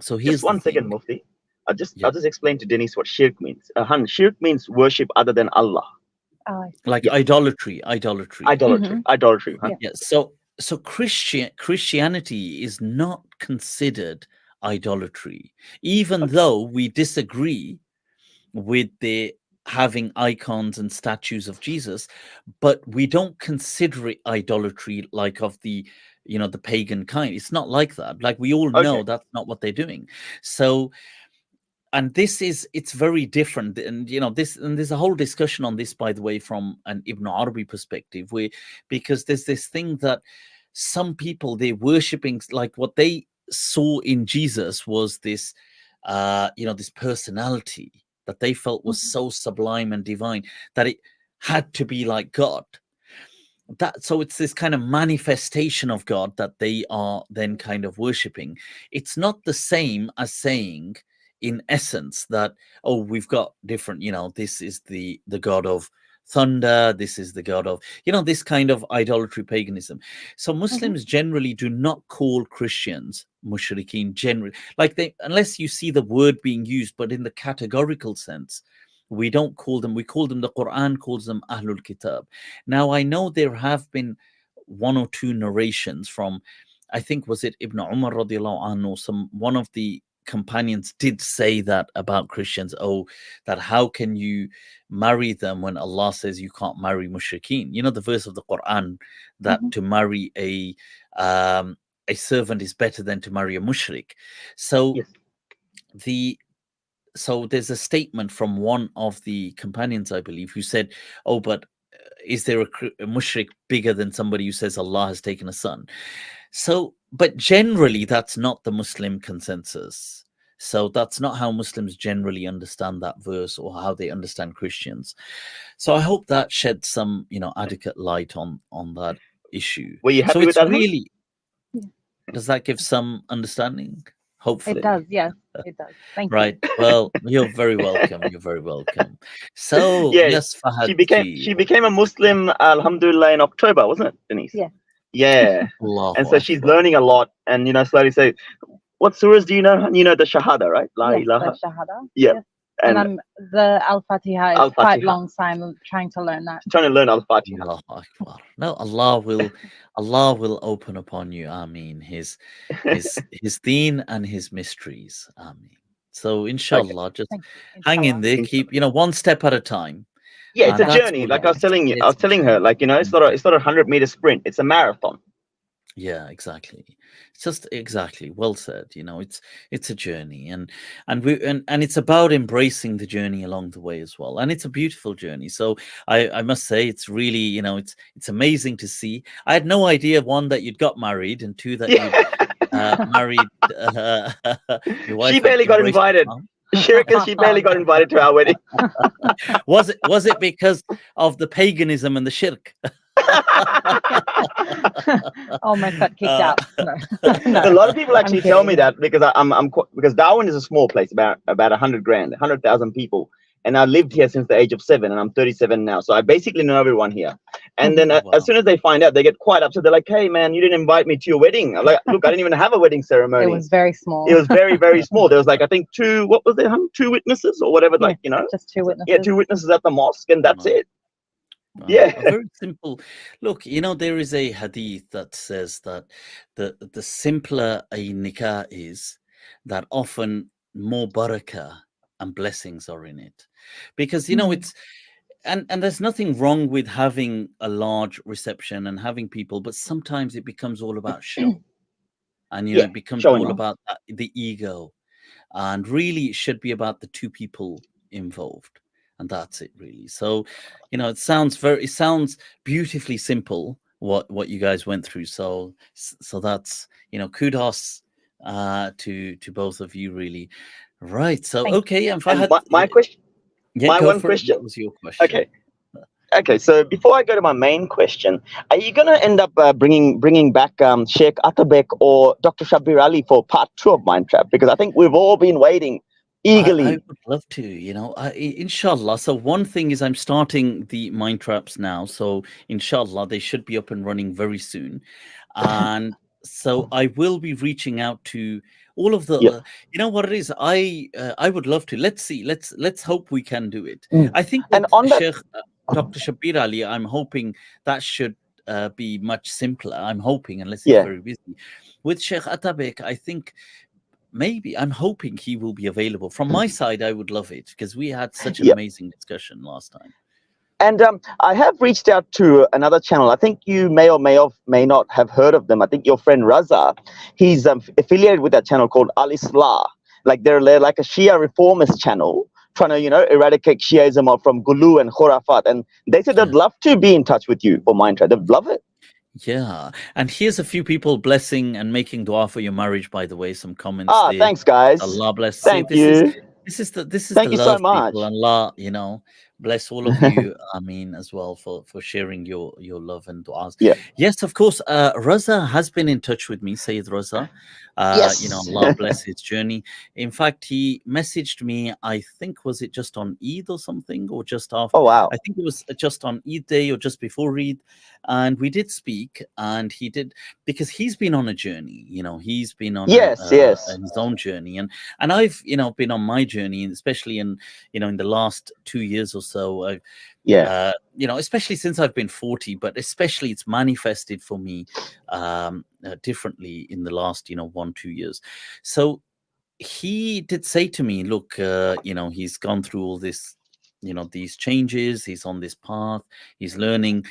so here's just one second, Mufti. I'll just explain to Denise what shirk means. Shirk means worship other than Allah. Like idolatry. Idolatry. Huh? Yeah. So Christianity is not considered idolatry, even though we disagree with the having icons and statues of Jesus, but we don't consider it idolatry like of the the pagan kind. It's not like that. Like, we all know that's not what they're doing. So, and it's very different. And there's a whole discussion on this, by the way, from an Ibn Arabi perspective, because there's this thing that some people, they're worshipping, like what they saw in Jesus was this this personality that they felt was so sublime and divine that it had to be like God. So it's this kind of manifestation of God that they are then kind of worshipping. It's not the same as saying, in essence, that, oh, we've got different, this is the God of thunder, this is the God of, this kind of idolatry, paganism. So Muslims generally do not call Christians mushrikeen, generally, like unless you see the word being used, but in the categorical sense, we don't call them. We call them, the Quran calls them Ahlul Kitab. Now, I know there have been one or two narrations from, I think, was it Ibn Umar radiallahu anhu, one of the companions did say that about Christians, that how can you marry them when Allah says you can't marry mushrikeen? The verse of the Quran that to marry a servant is better than to marry a mushrik. So so there's a statement from one of the companions, I believe, who said, but is there a mushrik bigger than somebody who says Allah has taken a son? So, but generally, that's not the Muslim consensus. So that's not how Muslims generally understand that verse, or how they understand Christians. So I hope that sheds some, adequate light on that issue. Were you happy with that? Really, does that give some understanding? Hopefully. It does, yes, it does. Thank you. Well, you're very welcome. You're very welcome. So yes, Fahad, she became a Muslim, alhamdulillah, in October, wasn't it, Denise? Yeah. And so she's learning a lot, and slowly say, what surahs do you know? You know the Shahada, right? La ilaha. The Shahada. Yeah. And the Al-Fatiha is quite long time trying to learn that. Trying to learn Al-Fatiha. No, Allah will open upon you, Ameen, his deen and his mysteries. Ameen. So inshallah, just hang in there, keep one step at a time. Yeah, it's a journey. Like I was telling her, like, it's not a 100-meter sprint, it's a marathon. Yeah, exactly. It's just exactly well said. It's a journey, and it's about embracing the journey along the way as well. And it's a beautiful journey. So I must say, it's really, it's amazing to see. I had no idea, one, that you'd got married, and two, that you married your wife. She barely got invited. She barely got invited to our wedding. Was it because of the paganism and the shirk? Oh, my cut kicked out. No. A lot of people actually tell me kidding. that because because Darwin is a small place, about 100,000 people, and I lived here since the age of 7, and I'm 37 now, so I basically know everyone here. And then as soon as they find out, they get quite upset. They're like, "Hey, man, you didn't invite me to your wedding." I'm like, "Look, I didn't even have a wedding ceremony. It was very small. It was very, very small. There was like, I think two witnesses or whatever, Yeah, like, you know, just 2 witnesses. yeah, 2 witnesses at the mosque, and that's it. A very simple look. You know, there is a hadith that says that the simpler a nikah is, that often more barakah and blessings are in it, because you know it's and there's nothing wrong with having a large reception and having people, but sometimes it becomes all about show, and you know it becomes all about the ego, and really it should be about the 2 people involved. And that's it, really. So, you know, it sounds beautifully simple what you guys went through. So that's, you know, kudos to both of you, really. Right. So okay, and my question. Yeah, my go one for question. It. What was your question? Okay. So before I go to my main question, are you going to end up bringing back Sheikh Atabek or Dr. Shabir Ali for part 2 of Mind Trap? Because I think we've all been waiting eagerly. I would love to, you know, inshallah. So one thing is I'm starting the Mind Traps now. So inshallah, they should be up and running very soon. And so I will be reaching out to all of the, you know what it is? I would love to. Let's see. Let's hope we can do it. I think with Sheikh Dr. Shabir Ali, I'm hoping that should be much simpler. I'm hoping, unless he's very busy. With Sheikh Atabek, I think maybe I'm hoping he will be available. From my side, I would love it because we had such an amazing discussion last time. And I have reached out to another channel. I think you may or may not have heard of them. I think your friend Raza, he's affiliated with that channel called Al Islah. Like they're like a Shia reformist channel, trying to, you know, eradicate Shiaism from Gulu and Khurafat. And they said they'd love to be in touch with you for Mind Trap. They'd love it. Yeah, and here's a few people blessing and making dua for your marriage. By the way, some comments. there. Thanks, guys. Allah bless. Thank you. This is the Thank the you love, so much. people. Allah, you know, bless all of you. I mean, as well for sharing your love and duas. Yeah. Yes, of course. Raza has been in touch with me, Sayyid Raza. Yes. You know, Allah bless his journey. In fact, he messaged me. I think was it just on Eid or something, or just after? Oh wow! I think it was just on Eid day or just before Eid, and we did speak. And he did, because he's been on a journey. You know, he's been on his own journey, and I've, you know, been on my journey, and especially in, you know, in the last 2 years or so. You know, especially since I've been 40, but especially it's manifested for me differently in the last, you know, 1-2 years. So he did say to me, look, you know, he's gone through all this, you know, these changes, he's on this path, he's learning.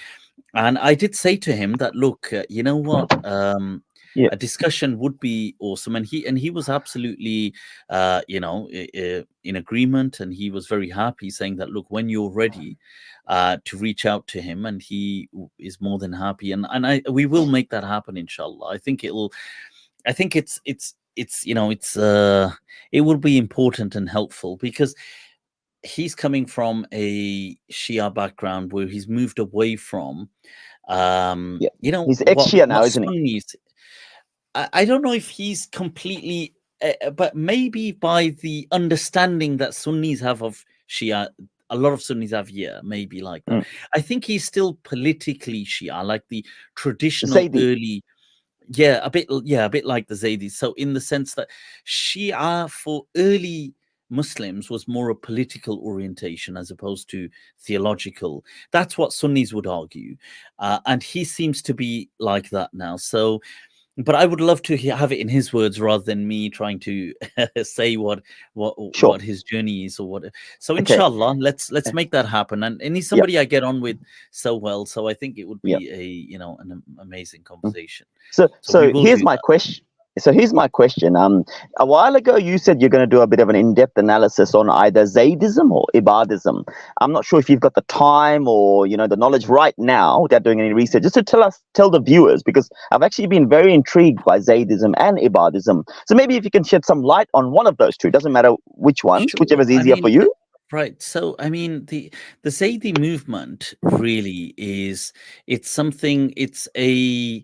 And I did say to him that, look, you know what, a discussion would be awesome. And he was absolutely, you know, in agreement, and he was very happy, saying that, look, when you're ready to reach out to him, and he is more than happy. And we will make that happen, inshallah. I think it's you know, it's it will be important and helpful, because he's coming from a Shia background where he's moved away from, you know, he's ex-Shia now, isn't he? I don't know if he's completely, but maybe by the understanding that Sunnis have of Shia, a lot of Sunnis have, maybe like that. I think he's still politically Shia, like the traditional early, a bit like the Zaydis. So in the sense that Shia for early Muslims was more a political orientation as opposed to theological. That's what Sunnis would argue, and he seems to be like that now. So, but I would love to have it in his words rather than me trying to say what his journey is or what. So inshallah, let's make that happen. And he's somebody I get on with so well. So I think it would be an amazing conversation. So here's my question. A while ago, you said you're going to do a bit of an in-depth analysis on either Zaydism or Ibadism. I'm not sure if you've got the time or, you know, the knowledge right now without doing any research, just to tell the viewers, because I've actually been very intrigued by Zaydism and Ibadism. So maybe if you can shed some light on one of those two, doesn't matter which one, whichever is easier for you. Right. So, I mean, the Zaidi movement really is, it's something, it's a,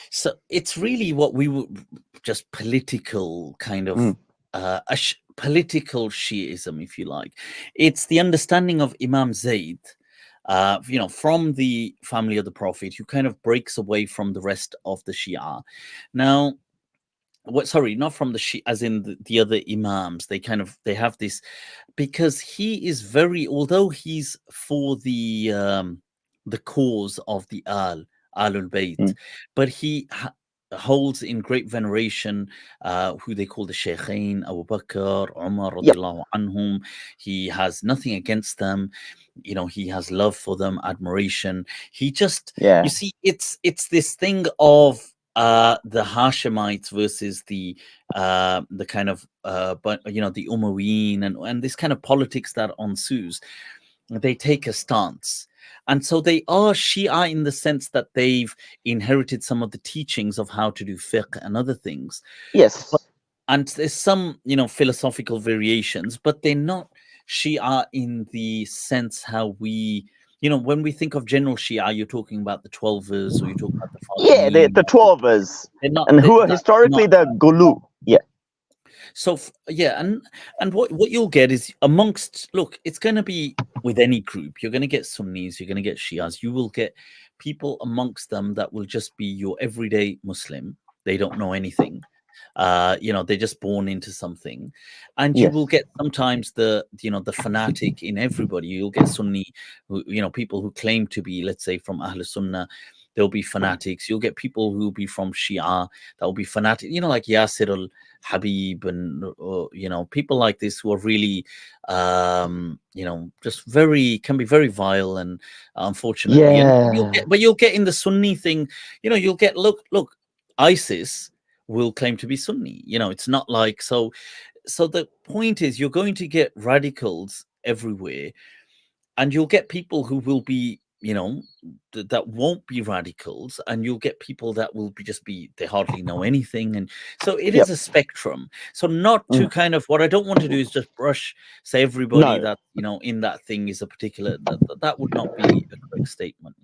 so it's really what we would just political kind of political Shiism, if you like. It's the understanding of Imam Zaid, from the family of the Prophet, who kind of breaks away from the rest of the Shia. Now, what? Sorry, not from the Shia, as in the other Imams. They have this, because he is very, although he's for the cause of the Alul Bayt, but he holds in great veneration who they call the Shaykhain, Abu Bakr, Umar radiallahu anhum. He has nothing against them. He has love for them, admiration. He just, you see, it's this thing of the Hashemites versus the kind of but the Umayyad, and this kind of politics that ensues. They take a stance, and so they are Shia in the sense that they've inherited some of the teachings of how to do fiqh and other things. Yes. And there's some philosophical variations, but they're not Shia in the sense how we, when we think of general Shia, you're talking about the Twelvers, or you're talking about the Fatimiyyin. The 12ers. They're not, and who are historically the Gulu. Yeah. So and what you'll get is amongst, look, it's going to be with any group. You're going to get Sunnis, you're going to get Shias. You will get people amongst them that will just be your everyday Muslim. They don't know anything. They're just born into something, and you will get sometimes the fanatic in everybody. You'll get Sunni, people who claim to be, let's say, from Ahl Sunnah. There'll be fanatics. You'll get people who will be from Shia that will be fanatic, like Yasir al Habib, and people like this who are really just can be very vile, and unfortunately, but you'll get in the Sunni thing, you'll get, look, ISIS will claim to be Sunni. It's not like, so the point is, you're going to get radicals everywhere, and you'll get people who will be that won't be radicals, and you'll get people that will they hardly know anything. And so it is a spectrum. So not to kind of, what I don't want to do is just say everybody that in that thing is a particular, that would not be a correct statement.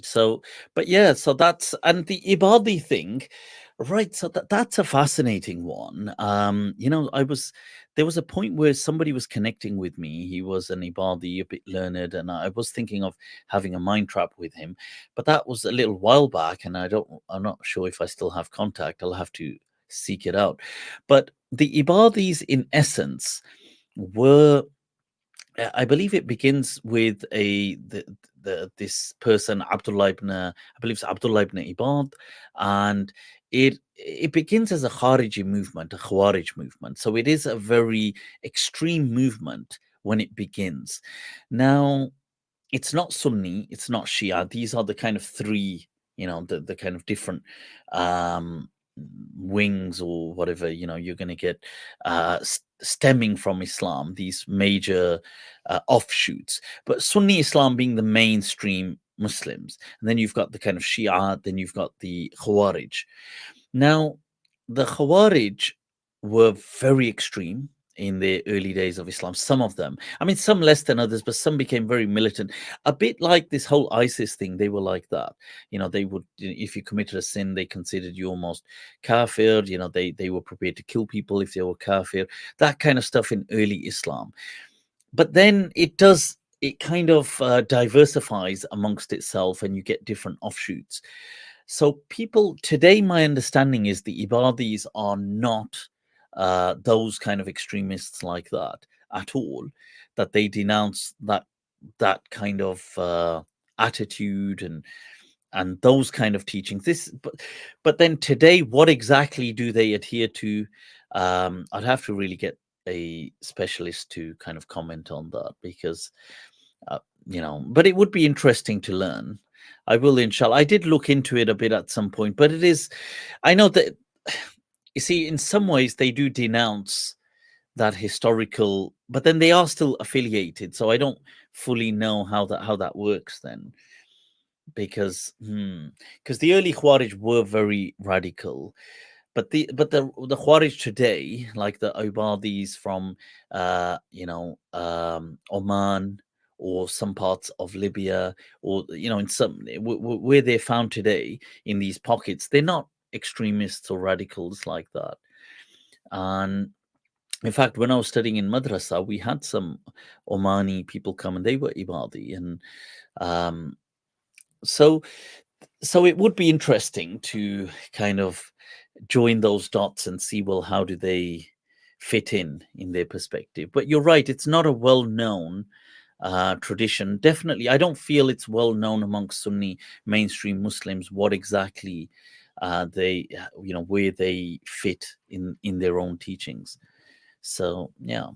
So, but so that's, and the Ibadi thing, right? So that's a fascinating one. There was a point where somebody was connecting with me. He was an Ibadi, a bit learned, and I was thinking of having a mind trap with him, but that was a little while back, and I'm not sure if I still have contact. I'll have to seek it out. But the Ibadis, in essence, were, I believe it begins with this person, Abdullah ibn, I believe it's Abdullah ibn Ibad, and it begins as a Khariji movement, a Khawarij movement. So it is a very extreme movement when it begins. Now, it's not Sunni, it's not Shia. These are the kind of three, the kind of different wings, or whatever, you're going to get stemming from Islam, these major offshoots. But Sunni Islam being the mainstream Muslims, and then you've got the kind of Shia, then you've got the Khawarij. Now, the Khawarij were very extreme in the early days of Islam. Some of them, I mean, some less than others, but some became very militant, a bit like this whole ISIS thing. They were like that. They would, if you committed a sin, they considered you almost kafir. They were prepared to kill people if they were kafir, that kind of stuff in early Islam. But then it kind of diversifies amongst itself, and you get different offshoots. So people today, my understanding is the Ibadis are not those kind of extremists like that at all, that they denounce that kind of attitude and those kind of teachings. But then today, what exactly do they adhere to? I'd have to really get a specialist to kind of comment on that, because but it would be interesting to learn. I will, inshallah. I did look into it a bit at some point, but I know that, you see, in some ways they do denounce that historical, but then they are still affiliated. So I don't fully know how that works then, because the early Khawarij were very radical, but the Khawarij today, like the Ibadis from Oman or some parts of Libya, or in some where they're found today in these pockets, they're not extremists or radicals like that. And in fact, when I was studying in madrasa, we had some Omani people come, and they were Ibadi, and so it would be interesting to kind of join those dots and see, well, how do they fit in their perspective. But you're right, it's not a well-known tradition. Definitely, I don't feel it's well known amongst Sunni mainstream Muslims what exactly they where they fit in their own teachings. So yeah.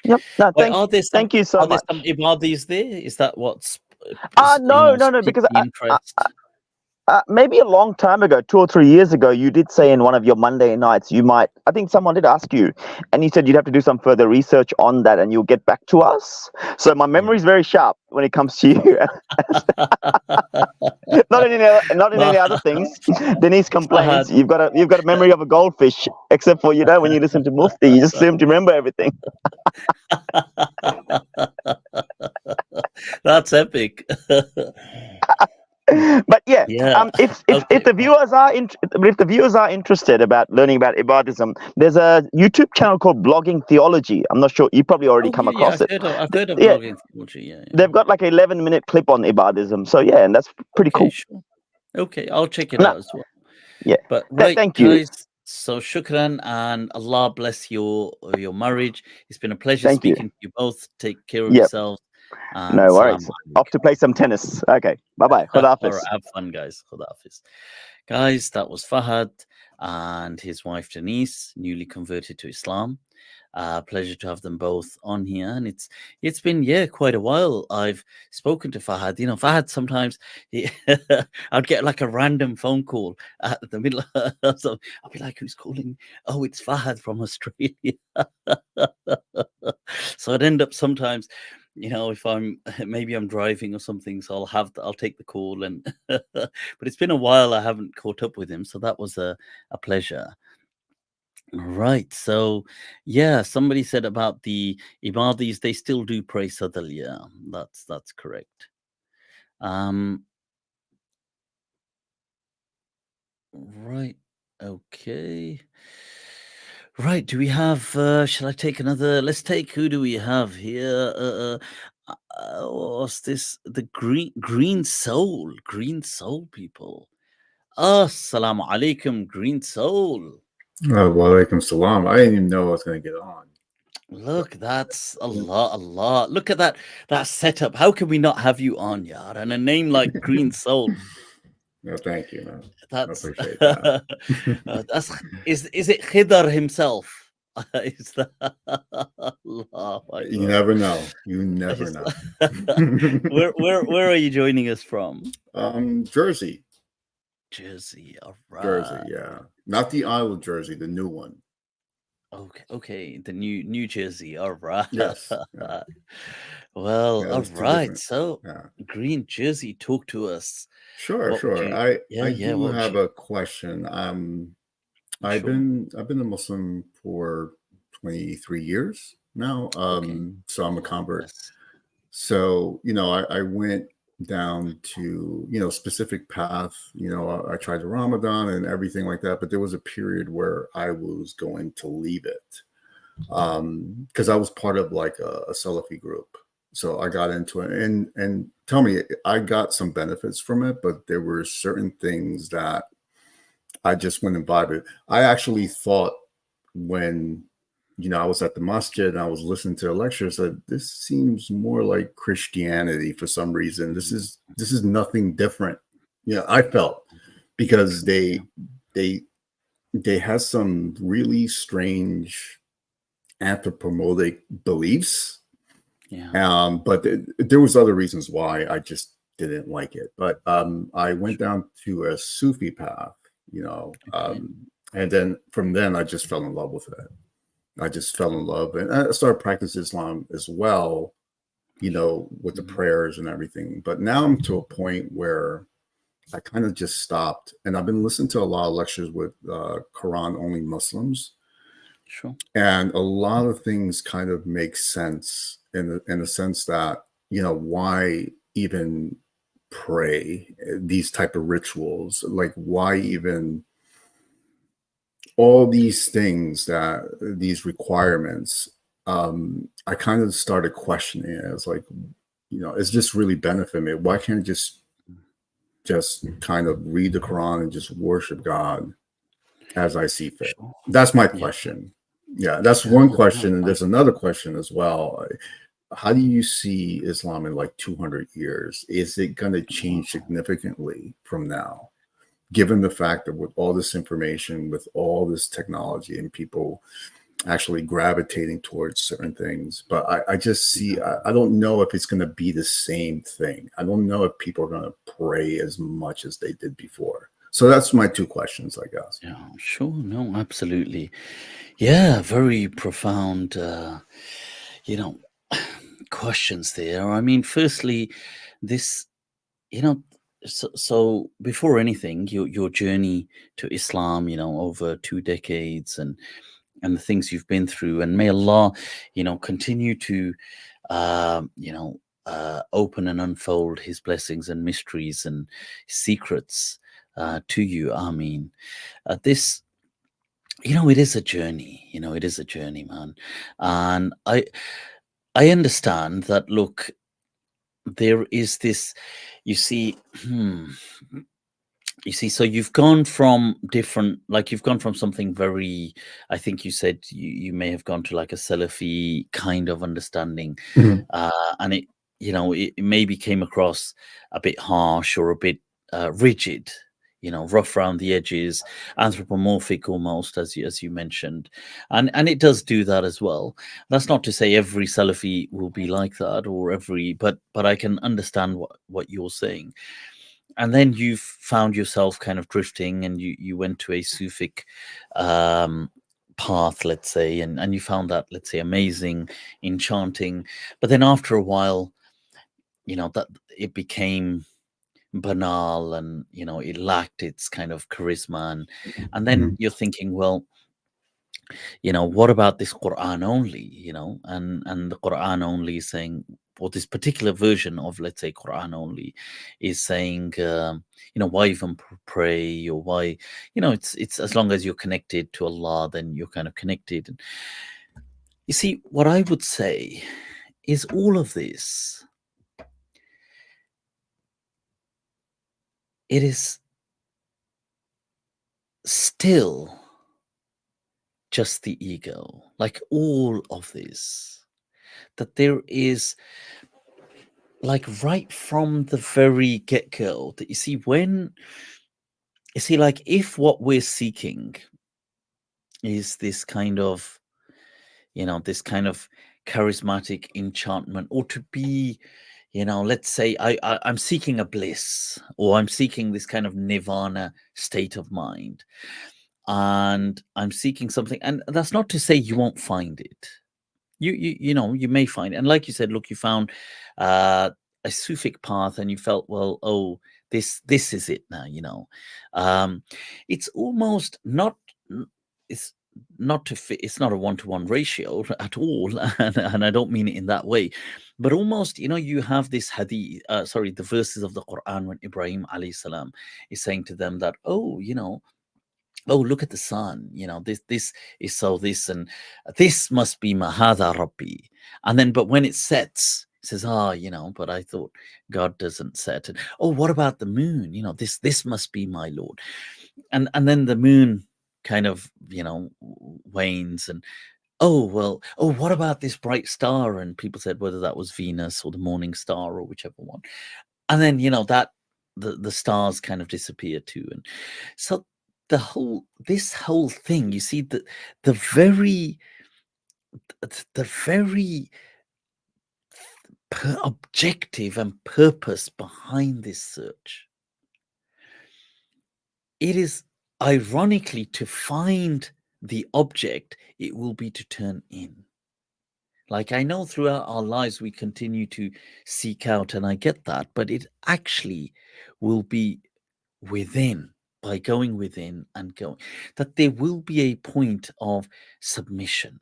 Yep. No, thank you so are much. there some ibadis there? Is that what's no, because piqued the interest? maybe a long time ago, 2 or 3 years ago, you did say in one of your Monday nights, I think someone did ask you, and you said you'd have to do some further research on that and you'll get back to us. So my memory is very sharp when it comes to you. not in any other things. Denise complains, you've got a memory of a goldfish, except for, when you listen to Mufti, you just seem to remember everything. That's epic. But yeah, if Okay. the viewers are interested about learning about Ibadism, there's a YouTube channel called Blogging Theology. I'm not sure, you probably already come across it. I've heard of Blogging Theology. Yeah. They've got like an 11-minute clip on Ibadism. So yeah, and that's pretty cool. Sure. Okay, I'll check it out as well. Yeah. But right, thank you. guys. So shukran, and Allah bless your marriage. It's been a pleasure speaking to you both. Take care of yourselves. No worries. Off to play some tennis. Okay. Bye-bye. Khuda Hafiz. All right, have fun, guys. Khuda Hafiz. Guys, that was Fahad and his wife Denise, newly converted to Islam. Pleasure to have them both on here, and it's been quite a while. I've spoken to Fahad. Fahad sometimes I'd get like a random phone call at the middle. So I'll be like, "Who's calling?" Oh, it's Fahad from Australia. So I'd end up sometimes, if maybe I'm driving or something, so I'll take the call, and but it's been a while I haven't caught up with him, so that was a pleasure. Right. So, somebody said about the Ibadis, they still do pray Sadal. Yeah, that's correct. Right. Okay. Right. Do we have? Shall I take another? Let's take. Who do we have here? What's this? The green soul people. Assalamu alaikum, green soul. Wa alaikum salam. I didn't even know I was going to get on. Look, that's Allah. Look at that setup. How can we not have you on, Yar? And a name like Green Soul. No, thank you, man. I appreciate that. Is it Khidr himself? Is that Allah? You never know. You never know. Where are you joining us from? Jersey. Jersey, all right. Jersey, yeah. Not the Isle of Jersey, the new one. Okay, the New Jersey, all right. Yes. Yeah. Well, all right. So, Green Jersey, talk to us. Sure. I do have a question. I've been a Muslim for 23 years now. So I'm a convert. Yes. So, I went down to, specific path. I tried the Ramadan and everything like that, but there was a period where I was going to leave it because I was part of like a Salafi group. So I got into it, and tell me, I got some benefits from it, but there were certain things that I just wouldn't vibe with. I actually thought when I was at the masjid and I was listening to the lectures that this seems more like Christianity for some reason. This is nothing different. I felt because they had some really strange anthropomorphic beliefs. Yeah. But there was other reasons why I just didn't like it. But I went down to a Sufi path, and then from then I just fell in love with it. I just fell in love, and I started practicing Islam as well, with the prayers and everything. But now I'm to a point where, I kind of just stopped. And I've been listening to a lot of lectures with Quran only Muslims. Sure. And a lot of things kind of make sense in the sense that, why even pray these type of rituals? Like, why even all these things, that these requirements? I kind of started questioning it. I was like, is this really benefit me? Why can't I just kind of read the Quran and just worship God as I see fit? Sure. That's my Yeah. question. Yeah, that's one question. And there's another question as well. How do you see Islam in like 200 years? Is it going to change significantly from now, given the fact that with all this information, with all this technology and people actually gravitating towards certain things? But I just see, I don't know if it's going to be the same thing. I don't know if people are going to pray as much as they did before. So that's my two questions, I guess. Yeah, sure. No, absolutely. Yeah, very profound, questions there. I mean, firstly, this, so before anything, your journey to Islam, over 2 decades, and the things you've been through, and may Allah, continue to, open and unfold His blessings and mysteries and secrets to you. Ameen. This, it is a journey. It is a journey, man. And I understand that. Look, there is this. You see, so you've gone from different, like you've gone from something very, I think you said you may have gone to like a Salafi kind of understanding, and it maybe came across a bit harsh or a bit rigid, rough around the edges, anthropomorphic almost, as you mentioned, and it does do that as well. That's not to say every Salafi will be like that, or but I can understand what you're saying. And then you've found yourself kind of drifting, and you went to a Sufic path, let's say, and you found that, let's say, amazing, enchanting. But then after a while, that it became banal, and it lacked its kind of charisma, and then you're thinking, well, what about this Quran only, and the Quran only is saying, or this particular version of, let's say, Quran only is saying, why even pray, or why, it's as long as you're connected to Allah, then you're kind of connected. And you see, what I would say is all of this, it is still just the ego, like all of this, that there is, like, right from the very get-go, that like, if what we're seeking is this kind of, this kind of charismatic enchantment, or to be, let's say I'm seeking a bliss, or I'm seeking this kind of nirvana state of mind, and I'm seeking something, and that's not to say you won't find it. You may find it. And like you said, look, you found a Sufic path, and you felt, well, oh, this is it now. It's almost not, it's not to fit, it's not a 1-to-1 ratio at all, and I don't mean it in that way, but almost, you have this hadith, the verses of the Quran, when Ibrahim alayhi salam is saying to them that, oh, look at the sun, this is so this, and this must be Mahada Rabbi. And then, but when it sets, it says, but I thought God doesn't set. And, oh, what about the moon? This must be my Lord. And then the moon kind of, wanes, and, what about this bright star? And people said whether that was Venus or the morning star, or whichever one. And then, that the stars kind of disappear too. And so this whole thing, you see, the very objective and purpose behind this search, it is ironically to find the object, it will be to turn in. Like, I know throughout our lives we continue to seek out, and I get that, but it actually will be within, by going within and going, that there will be a point of submission.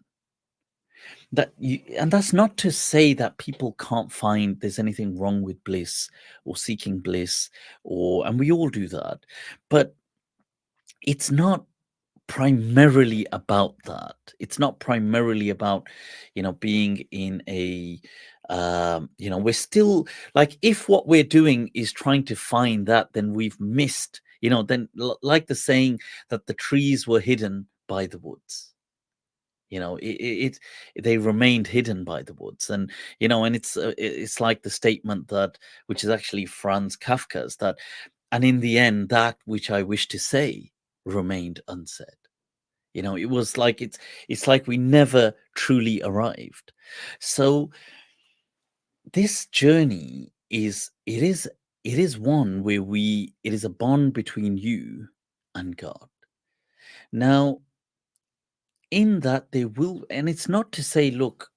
And that's not to say that people can't find there's anything wrong with bliss or seeking bliss, and we all do that, but it's not primarily about that. It's not primarily about, being in a, we're still like, if what we're doing is trying to find that, then we've missed, then like the saying that the trees were hidden by the woods. They remained hidden by the woods, and and it's like the statement that, which is actually Franz Kafka's, that, and in the end, that which I wish to say remained unsaid. It was like, it's like we never truly arrived. So this journey is one where it is a bond between you and God. Now, in that there will, and it's not to say, look,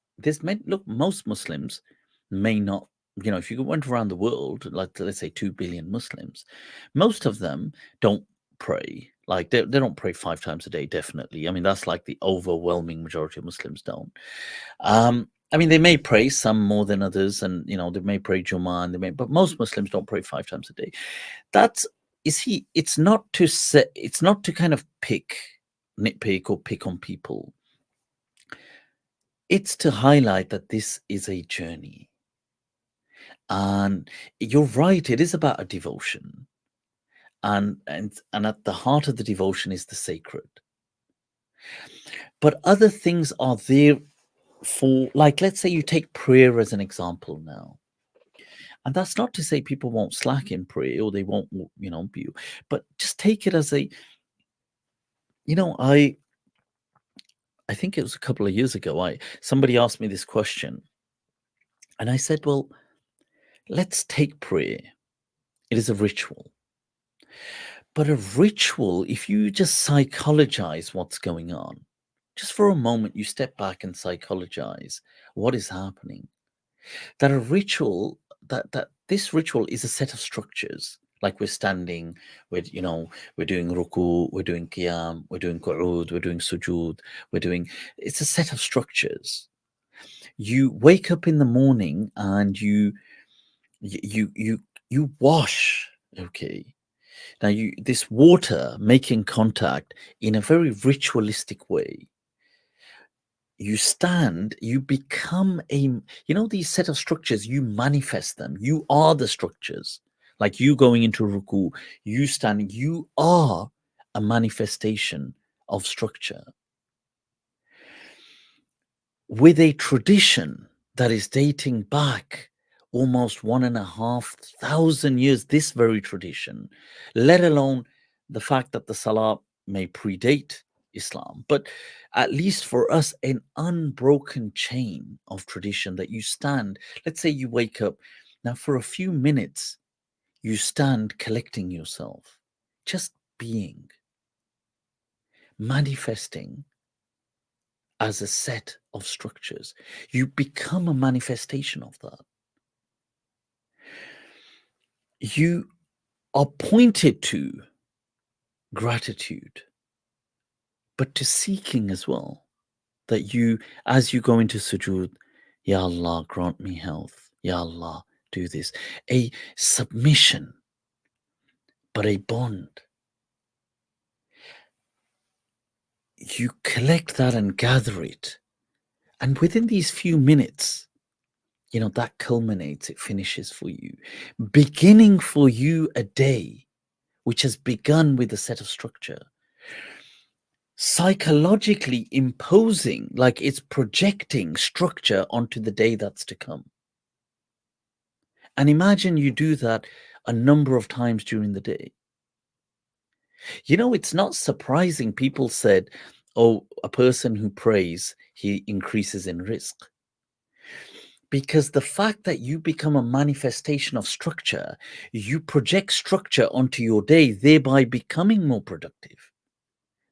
most Muslims may not, if you went around the world, like, let's say 2 billion Muslims, most of them don't pray. Like, they don't pray 5 times a day, definitely. I mean, that's like the overwhelming majority of Muslims don't. I mean, they may pray, some more than others, and they may pray Jummah, and but most Muslims don't pray 5 times a day. It's not to say, it's not to kind of nitpick or pick on people. It's to highlight that this is a journey. And you're right, it is about a devotion. And at the heart of the devotion is the sacred. But other things are there for, like, let's say you take prayer as an example now. And that's not to say people won't slack in prayer, or they won't, be, but just take it as a, I think it was a couple of years ago, somebody asked me this question. And I said, well, let's take prayer. It is a ritual. But a ritual, if you just psychologize what's going on, just for a moment, you step back and psychologize what is happening. That a ritual, that this ritual is a set of structures. Like, we're standing, we're doing ruku, we're doing qiyam, we're doing qu'ud, we're doing sujood, it's a set of structures. You wake up in the morning and you wash, okay? Now, this water making contact in a very ritualistic way. You stand, you become these set of structures, you manifest them. You are the structures. Like, you going into ruku, you standing, you are a manifestation of structure. With a tradition that is dating back almost 1,500 years, this very tradition, let alone the fact that the Salah may predate Islam, but at least for us, an unbroken chain of tradition that you stand. Let's say you wake up now, for a few minutes, you stand collecting yourself, just being, manifesting as a set of structures. You become a manifestation of that. You are pointed to gratitude, but to seeking as well. That you, as you go into sujood, Ya Allah, grant me health. Ya Allah, do this. A submission, but a bond. You collect that and gather it. And within these few minutes, that culminates, it finishes for you. Beginning for you a day which has begun with a set of structure. Psychologically imposing, like it's projecting structure onto the day that's to come. And imagine you do that a number of times during the day. It's not surprising people said, oh, a person who prays, he increases in risk. Because the fact that you become a manifestation of structure, you project structure onto your day, thereby becoming more productive,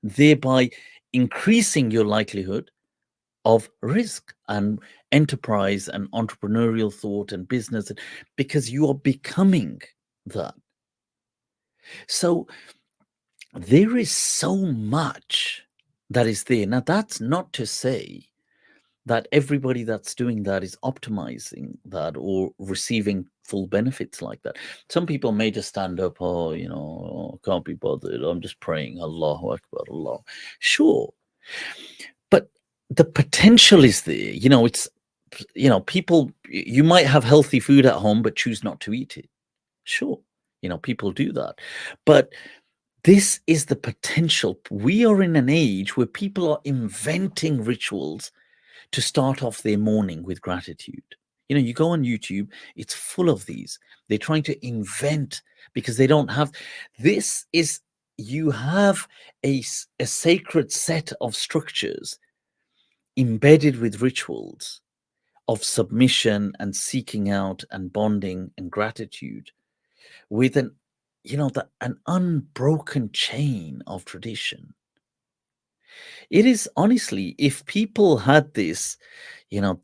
thereby increasing your likelihood of risk and enterprise and entrepreneurial thought and business, because you are becoming that. So there is so much that is there. Now, that's not to say that everybody that's doing that is optimizing that or receiving full benefits like that. Some people may just stand up, oh, can't be bothered. I'm just praying, Allahu Akbar, Allah. Sure. But the potential is there. It's, people, you might have healthy food at home, but choose not to eat it. Sure. People do that. But this is the potential. We are in an age where people are inventing rituals to start off their morning with gratitude. You go on YouTube, it's full of these. They're trying to invent because they don't have. This is, you have a sacred set of structures embedded with rituals of submission and seeking out and bonding and gratitude with an unbroken chain of tradition. It is, honestly, if people had this,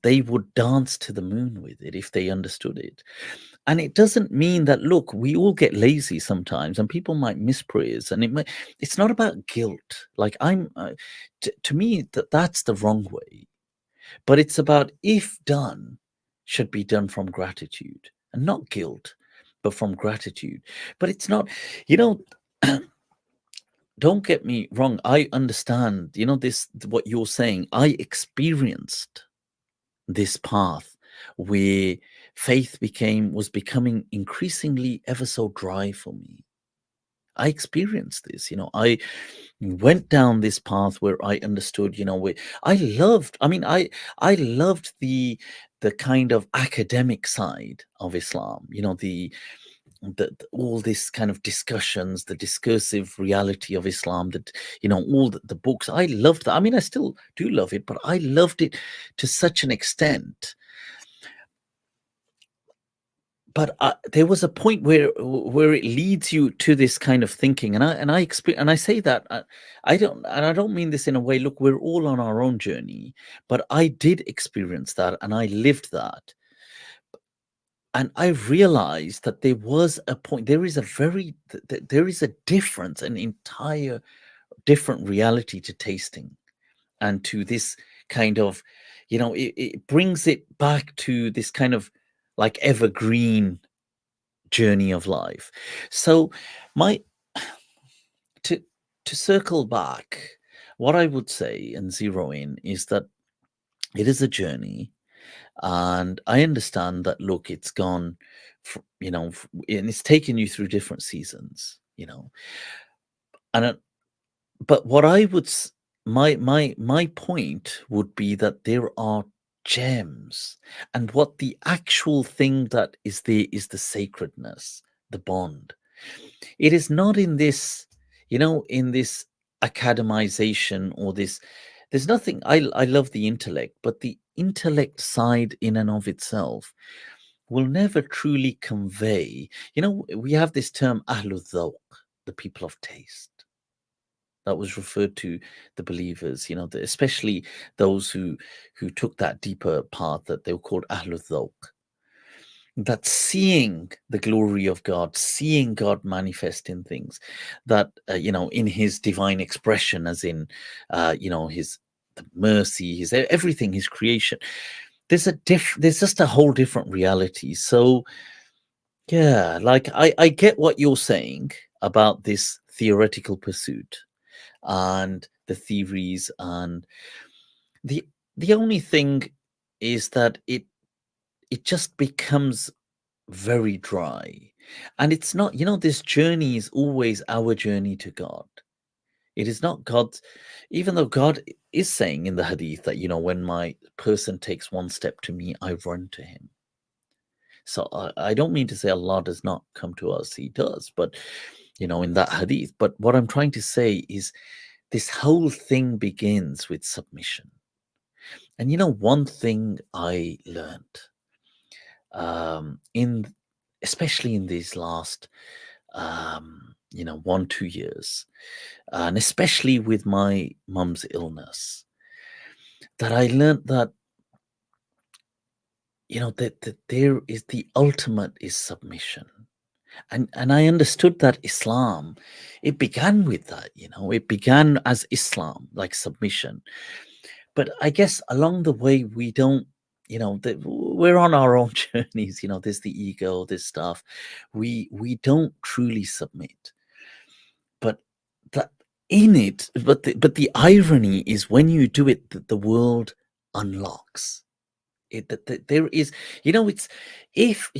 they would dance to the moon with it if they understood it. And it doesn't mean that, look, we all get lazy sometimes and people might miss prayers, and it's not about guilt. Like, to me, that's the wrong way. But it's about, if done, should be done from gratitude and not guilt, but from gratitude. But it's not, don't get me wrong. I understand, this, what you're saying. I experienced this path where faith was becoming increasingly ever so dry for me. I experienced this, I went down this path where I understood, where I loved, I loved the kind of academic side of Islam, the all this kind of discussions, the discursive reality of Islam, that all the books. I loved that. I still do love it, but I loved it to such an extent. But there was a point where it leads you to this kind of thinking, and I say that I don't mean this in a way. Look, we're all on our own journey, but I did experience that, and I lived that. And I realized that there was a point. There is a difference, an entire different reality to tasting, and to this kind of, it brings it back to this kind of like evergreen journey of life. So, to circle back, what I would say and zero in is that it is a journey. And I understand that, look, it's gone, and it's taken you through different seasons, and but what I would, my point would be that there are gems, and what the actual thing that is there is the sacredness, the bond. It is not in this, in this academization or this. There's nothing. I love the intellect, but the intellect side in and of itself will never truly convey. We have this term ahlul dhawq, the people of taste. That was referred to the believers, especially those who took that deeper path, that they were called ahlul dhawq. That seeing the glory of God, seeing God manifest in things, that in His divine expression, as in His the mercy, His everything, His creation. There's just a whole different reality. So yeah, like I get what you're saying about this theoretical pursuit and the theories, and the only thing is that it just becomes very dry. And it's not, this journey is always our journey to God. It is not God's, even though God is saying in the Hadith that, when my person takes one step to me, I run to him. So I don't mean to say Allah does not come to us. He does, but, in that Hadith. But what I'm trying to say is this whole thing begins with submission. And, one thing I learned, especially in these last 1-2 years, and especially with my mum's illness, that I learned that that there is, the ultimate is submission. And I understood that Islam, it began with that, it began as Islam, like submission. But I guess along the way, we don't, we're on our own journeys, there's the ego, this stuff. We don't truly submit. But that in it, but the irony is when you do it, the world unlocks. That there is, it's if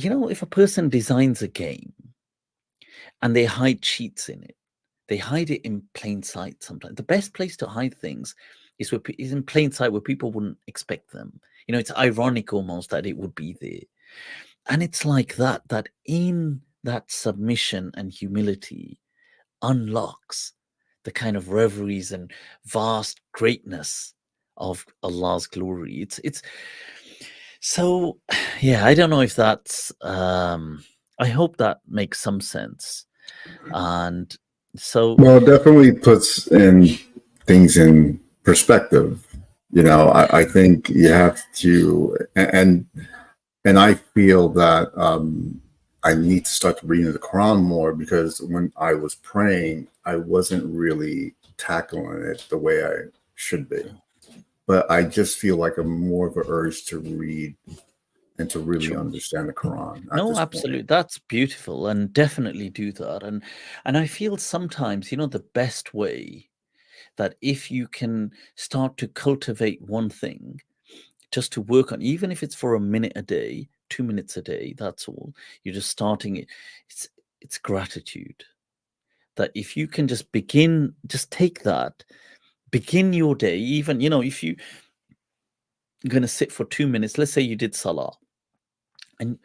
a person designs a game and they hide cheats in it, they hide it in plain sight. Sometimes the best place to hide things is in plain sight, where people wouldn't expect them. It's ironic almost that it would be there. And it's like that in that submission and humility unlocks the kind of reveries and vast greatness of Allah's glory. It's so, yeah, I don't know if that's I hope that makes some sense. And so, well, it definitely puts in things in perspective. I think you have to, and I feel that I need to start reading the Quran more, because when I was praying, I wasn't really tackling it the way I should be. But I just feel like I'm more of an urge to read and to really understand the Quran. No, absolutely. That's beautiful, and definitely do that. And I feel sometimes, the best way that if you can start to cultivate one thing just to work on, even if it's for a minute a day, 2 minutes a day, that's all. You're just starting it. It's gratitude. That if you can just begin, just take that, begin your day, even, if you're going to sit for 2 minutes, let's say you did salah. And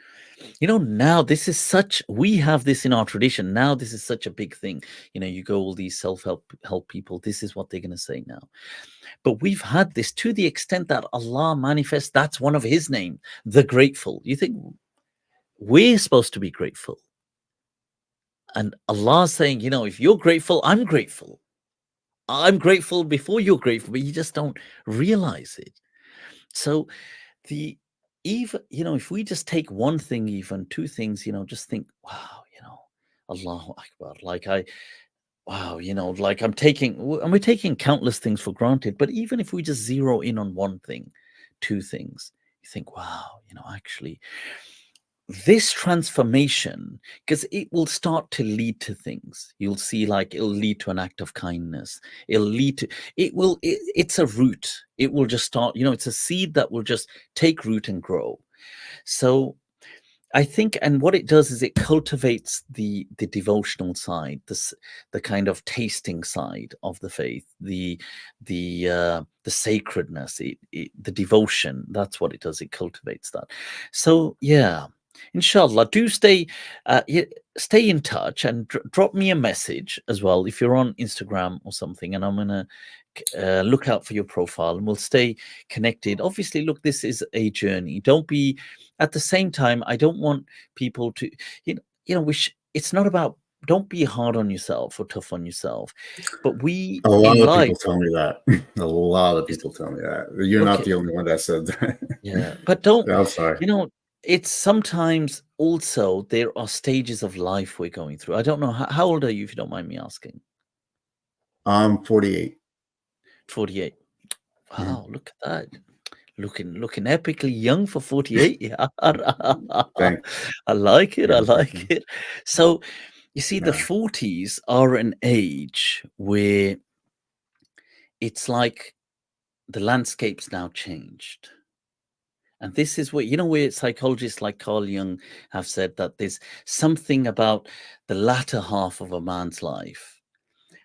now this is we have this in our tradition. Now this is such a big thing. You go, all these self-help people, this is what they're going to say now. But we've had this to the extent that Allah manifests, that's one of his names, the grateful. You think we're supposed to be grateful. And Allah's saying, if you're grateful, I'm grateful. I'm grateful before you're grateful, but you just don't realize it. So if we just take one thing, even 2 things, just think, wow, Allahu Akbar, like we're taking countless things for granted. But even if we just zero in on one thing, 2 things, you think, wow, actually this transformation, because it will start to lead to things. You'll see, like, it'll lead to an act of kindness. It's a root. It will just start, it's a seed that will just take root and grow. So I think, and what it does is it cultivates the devotional side, the kind of tasting side of the faith, the sacredness, the devotion. That's what it does. It cultivates that. So yeah, inshallah, do stay in touch, and drop me a message as well if you're on Instagram or something, and I'm gonna look out for your profile, and we'll stay connected. Obviously, look, this is a journey. Don't be, at the same time, I don't want people to, it's not about, don't be hard on yourself or tough on yourself. But a lot of people tell me that. A lot of people tell me that. You're not the only one that said that. Yeah, but don't. I'm sorry. It's sometimes also there are stages of life we're going through. I don't know, how old are you, if you don't mind me asking? I'm 48. 48. Wow, look at that. Looking epically young for 48. Yeah. I like it. I like it. So you see, the 40s are an age where it's like the landscape's now changed. And this is what, where psychologists like Carl Jung have said that there's something about the latter half of a man's life,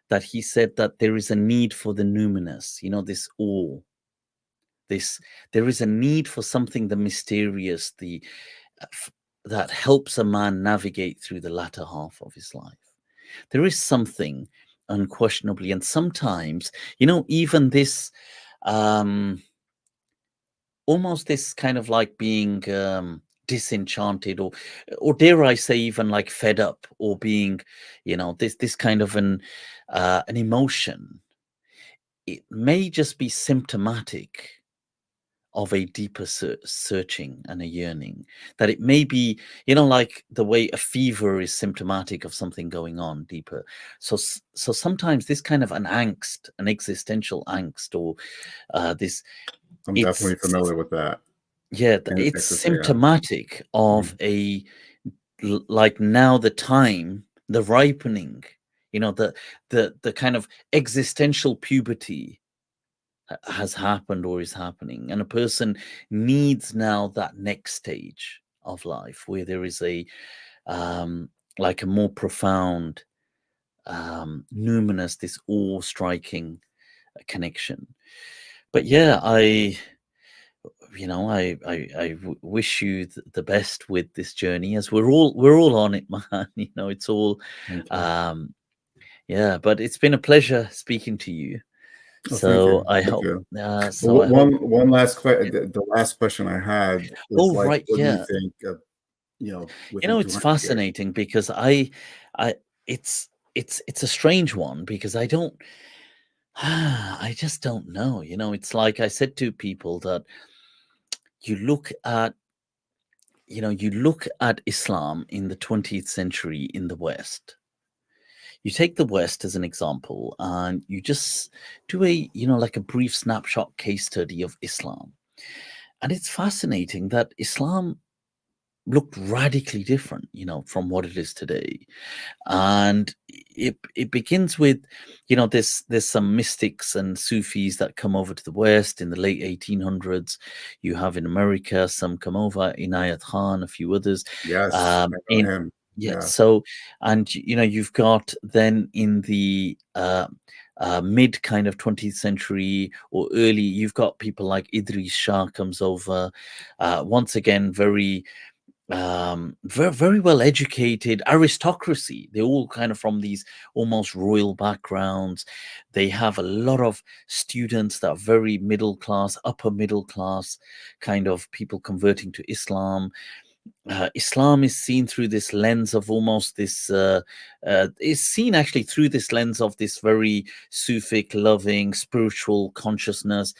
that he said that there is a need for the numinous, this awe. There is a need for something, the mysterious, that helps a man navigate through the latter half of his life. There is something unquestionably, and sometimes, even this, almost this kind of like being disenchanted, or dare I say, even like fed up, or being, this kind of an emotion. It may just be symptomatic of a deeper searching and a yearning, that it may be, you know, like the way a fever is symptomatic of something going on deeper. So sometimes this kind of an angst, an existential angst, or this, I'm it's definitely familiar with that. yeah, And it's ecstasy, yeah. symptomatic of a like now the time, the ripening, you know, the kind of existential puberty has happened or is happening, and a person needs now that next stage of life where there is a like a more profound numinous, this awe-striking connection. But yeah, you know, I wish you the best with this journey, as we're all on it, man. You know, it's all yeah, but it's been a pleasure speaking to you. So I hope one last question. The last question I had was what do you think of, you know, you know, it's fascinating because it's a strange one, because I just don't know. You know, it's like I said to people that you look at Islam in the 20th century in the West. You take the West as an example and you just do a, you know, like a brief snapshot case study of Islam. And it's fascinating that Islam looked radically different, you know, from what it is today. And it begins with, you know, there's some mystics and Sufis that come over to the West in the late 1800s. You have in America some come over, Inayat Khan, a few others. Yes, I know him. Yeah. So, and you know, you've got then in the mid kind of 20th century or early, you've got people like Idris Shah comes over, once again very very well educated aristocracy. They're all kind of from these almost royal backgrounds. They have a lot of students that are very middle class, upper middle class kind of people converting to Islam. Islam is seen through this lens of almost this is seen actually through this lens of this very Sufic, loving, spiritual consciousness,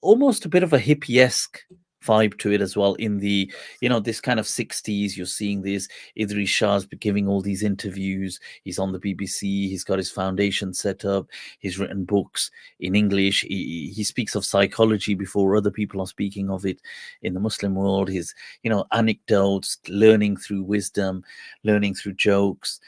almost a bit of a hippie-esque vibe to it as well. In the, you know, this kind of 60s, you're seeing this Idris Shah's giving all these interviews. He's on the BBC, he's got his foundation set up, he's written books in English, he speaks of psychology before other people are speaking of it in the Muslim world. His, you know, anecdotes, learning through wisdom, learning through jokes.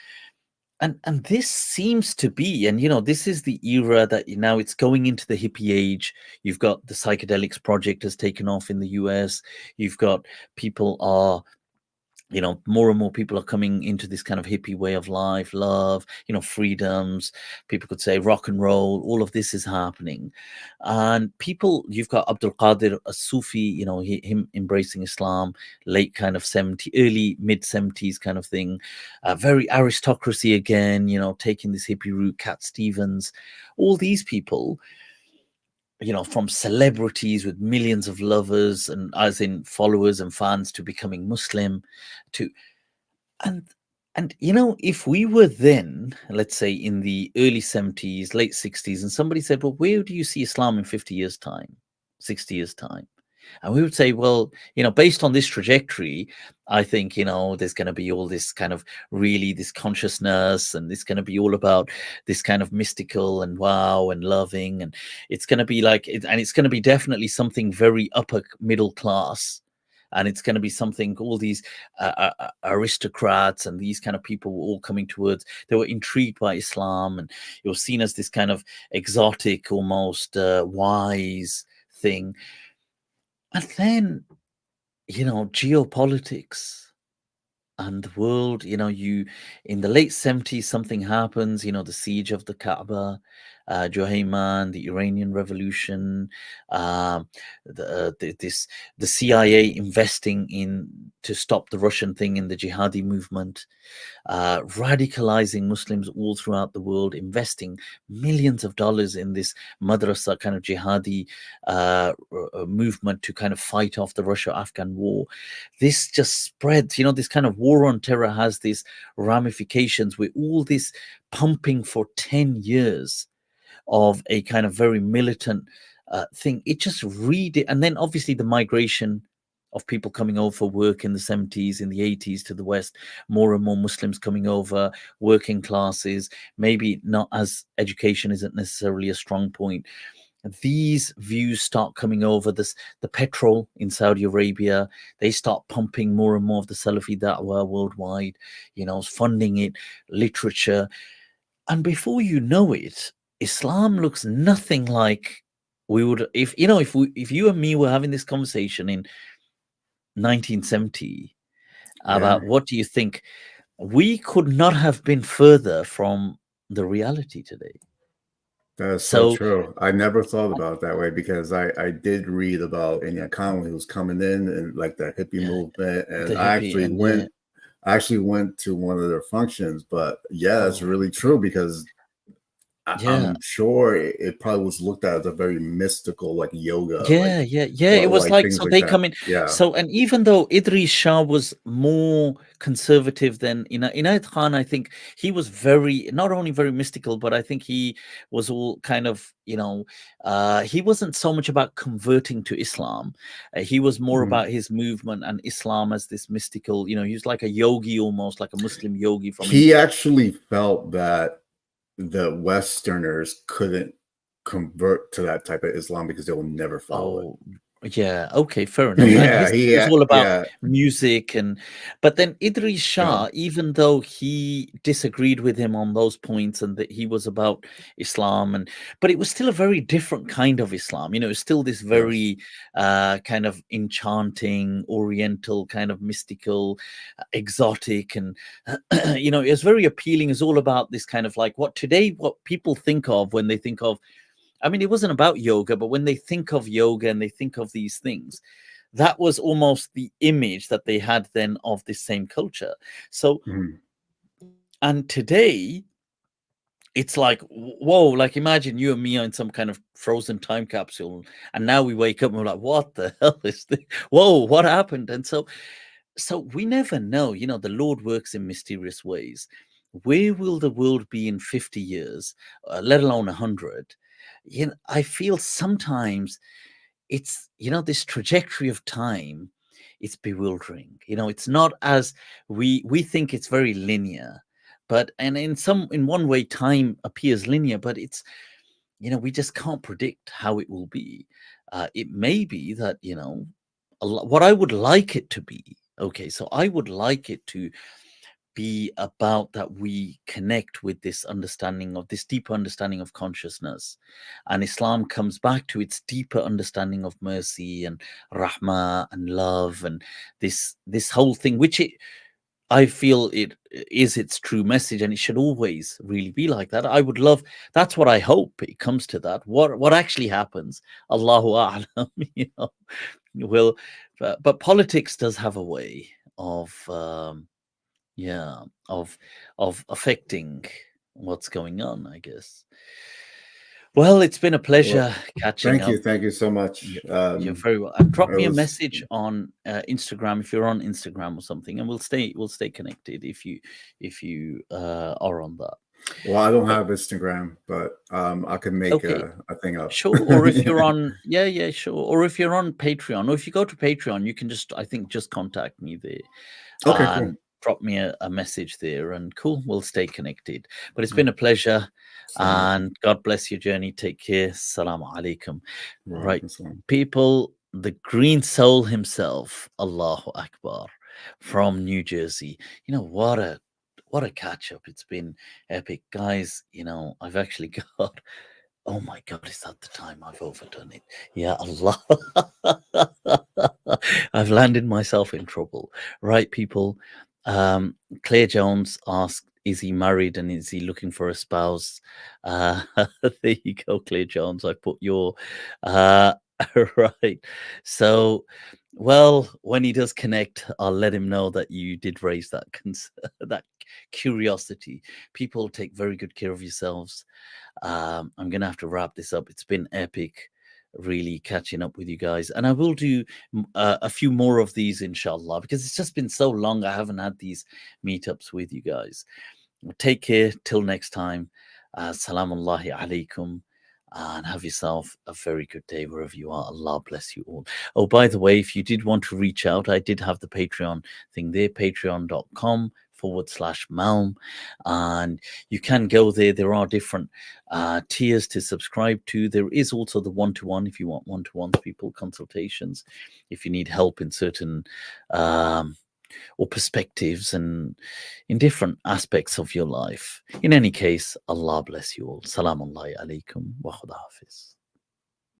And this seems to be, and you know, this is the era that now it's going into the hippie age. You've got the psychedelics project has taken off in the US. You've got people are, you know, more and more people are coming into this kind of hippie way of life, love, you know, freedoms. People could say rock and roll. All of this is happening. And people, you've got Abdul Qadir, a Sufi, you know, him embracing Islam, late kind of 70, early mid 70s kind of thing. Very aristocracy again, you know, taking this hippie route, Cat Stevens, all these people, you know, from celebrities with millions of lovers and as in followers and fans to becoming Muslim to, and you know, if we were then, let's say in the early 70s, late 60s, and somebody said, well, where do you see Islam in 50 years time, 60 years time? And we would say, well, you know, based on this trajectory, I think, you know, there's going to be all this kind of really this consciousness, and it's going to be all about this kind of mystical and wow and loving. And it's going to be like, and it's going to be definitely something very upper middle class. And it's going to be something, all these aristocrats and these kind of people were all coming towards, they were intrigued by Islam, and it was seen as this kind of exotic, almost wise thing. And then, you know, geopolitics and the world, you know, in the late 70s, something happens, you know, the siege of the Kaaba, Juhayman, the Iranian Revolution, the CIA investing in to stop the Russian thing in the jihadi movement, radicalizing Muslims all throughout the world, investing millions of dollars in this madrasa kind of jihadi movement to kind of fight off the Russia-Afghan war. This just spreads, you know, this kind of war on terror has these ramifications with all this pumping for 10 years of a kind of very militant thing. It just read it, and then obviously the migration of people coming over for work in the 70s, in the 80s to the West, more and more Muslims coming over, working classes, maybe not as education isn't necessarily a strong point. These views start coming over. The petrol in Saudi Arabia, they start pumping more and more of the Salafi Da'wah worldwide, funding it, literature. And before you know it, Islam looks nothing like we would, if you and me were having this conversation in 1970 about what do you think, we could not have been further from the reality today. That's so true. I never thought about it that way, because I did read about Enya Khan when he was coming in, and like that hippie movement, and I actually went to one of their functions. But yeah, that's really true, because I'm sure it probably was looked at as a very mystical, like yoga. It was like, so they come in. So, and even though Idris Shah was more conservative than Inayat Khan, I think he was not only very mystical, but I think he was all kind of, he wasn't so much about converting to Islam. He was more about his movement and Islam as this mystical, he was like a yogi, almost like a Muslim yogi. He actually felt that the Westerners couldn't convert to that type of Islam because they will never follow it. Yeah, okay, fair enough. It was all about music, but then Idris Shah, even though he disagreed with him on those points and that he was about Islam, but it was still a very different kind of Islam. It was still this very kind of enchanting, oriental, kind of mystical, exotic, and it was very appealing. It's all about this kind of like what people think of when they think of, I mean, it wasn't about yoga, but when they think of yoga and they think of these things, that was almost the image that they had then of this same culture. So, and today, it's like, whoa, like imagine you and me are in some kind of frozen time capsule, and now we wake up and we're like, what the hell is this? Whoa, what happened? And so we never know, the Lord works in mysterious ways. Where will the world be in 50 years, let alone 100? I feel sometimes it's, this trajectory of time, it's bewildering. It's not as we think it's very linear, but, and in one way, time appears linear, but it's, we just can't predict how it will be. It may be that, what I would like it to be. Okay, so I would like it to be about that we connect with this deeper understanding of consciousness, and Islam comes back to its deeper understanding of mercy and rahmah and love, and this whole thing, which I feel it is its true message, and it should always really be like that. I would love, that's what I hope it comes to that. What actually happens, Allahu A'lam, will, but politics does have a way of of affecting what's going on, I guess. Well, it's been a pleasure catching up. Thank you so much. You're very well. And drop me a message on Instagram if you're on Instagram or something, and we'll stay connected if you are on that. Well, I don't have Instagram, but I can make a thing up. Sure. Or if you're on, sure. Or if you're on Patreon, or if you go to Patreon, you can just contact me there. Okay, cool. Drop me a message there, and cool, we'll stay connected. But it's been a pleasure, and God bless your journey. Take care. Assalamu alaikum. Right, people, the green soul himself, Allahu Akbar, from New Jersey. What a catch up. It's been epic, guys. I've actually got, oh my God, is that the time? I've overdone it. Yeah, Allah. I've landed myself in trouble. Right, people. Claire Jones asked, is he married and is he looking for a spouse? There you go, Claire Jones. I put your right. So, well, when he does connect, I'll let him know that you did raise that that curiosity. People, take very good care of yourselves. I'm gonna have to wrap this up. It's been epic, really catching up with you guys, and I will do a few more of these, inshallah, because it's just been so long I haven't had these meetups with you guys. Take care till next time. Salamullahi alaikum, and have yourself a very good day wherever you are. Allah bless you all. Oh, by the way, if you did want to reach out, I did have the Patreon thing there, patreon.com/MALM, and you can go there. There are different tiers to subscribe to. There is also the one-to-one if you want one-to-one people consultations, if you need help in certain or perspectives and in different aspects of your life. In any case, Allah bless you all. Salaam alaikum wa khuda hafiz.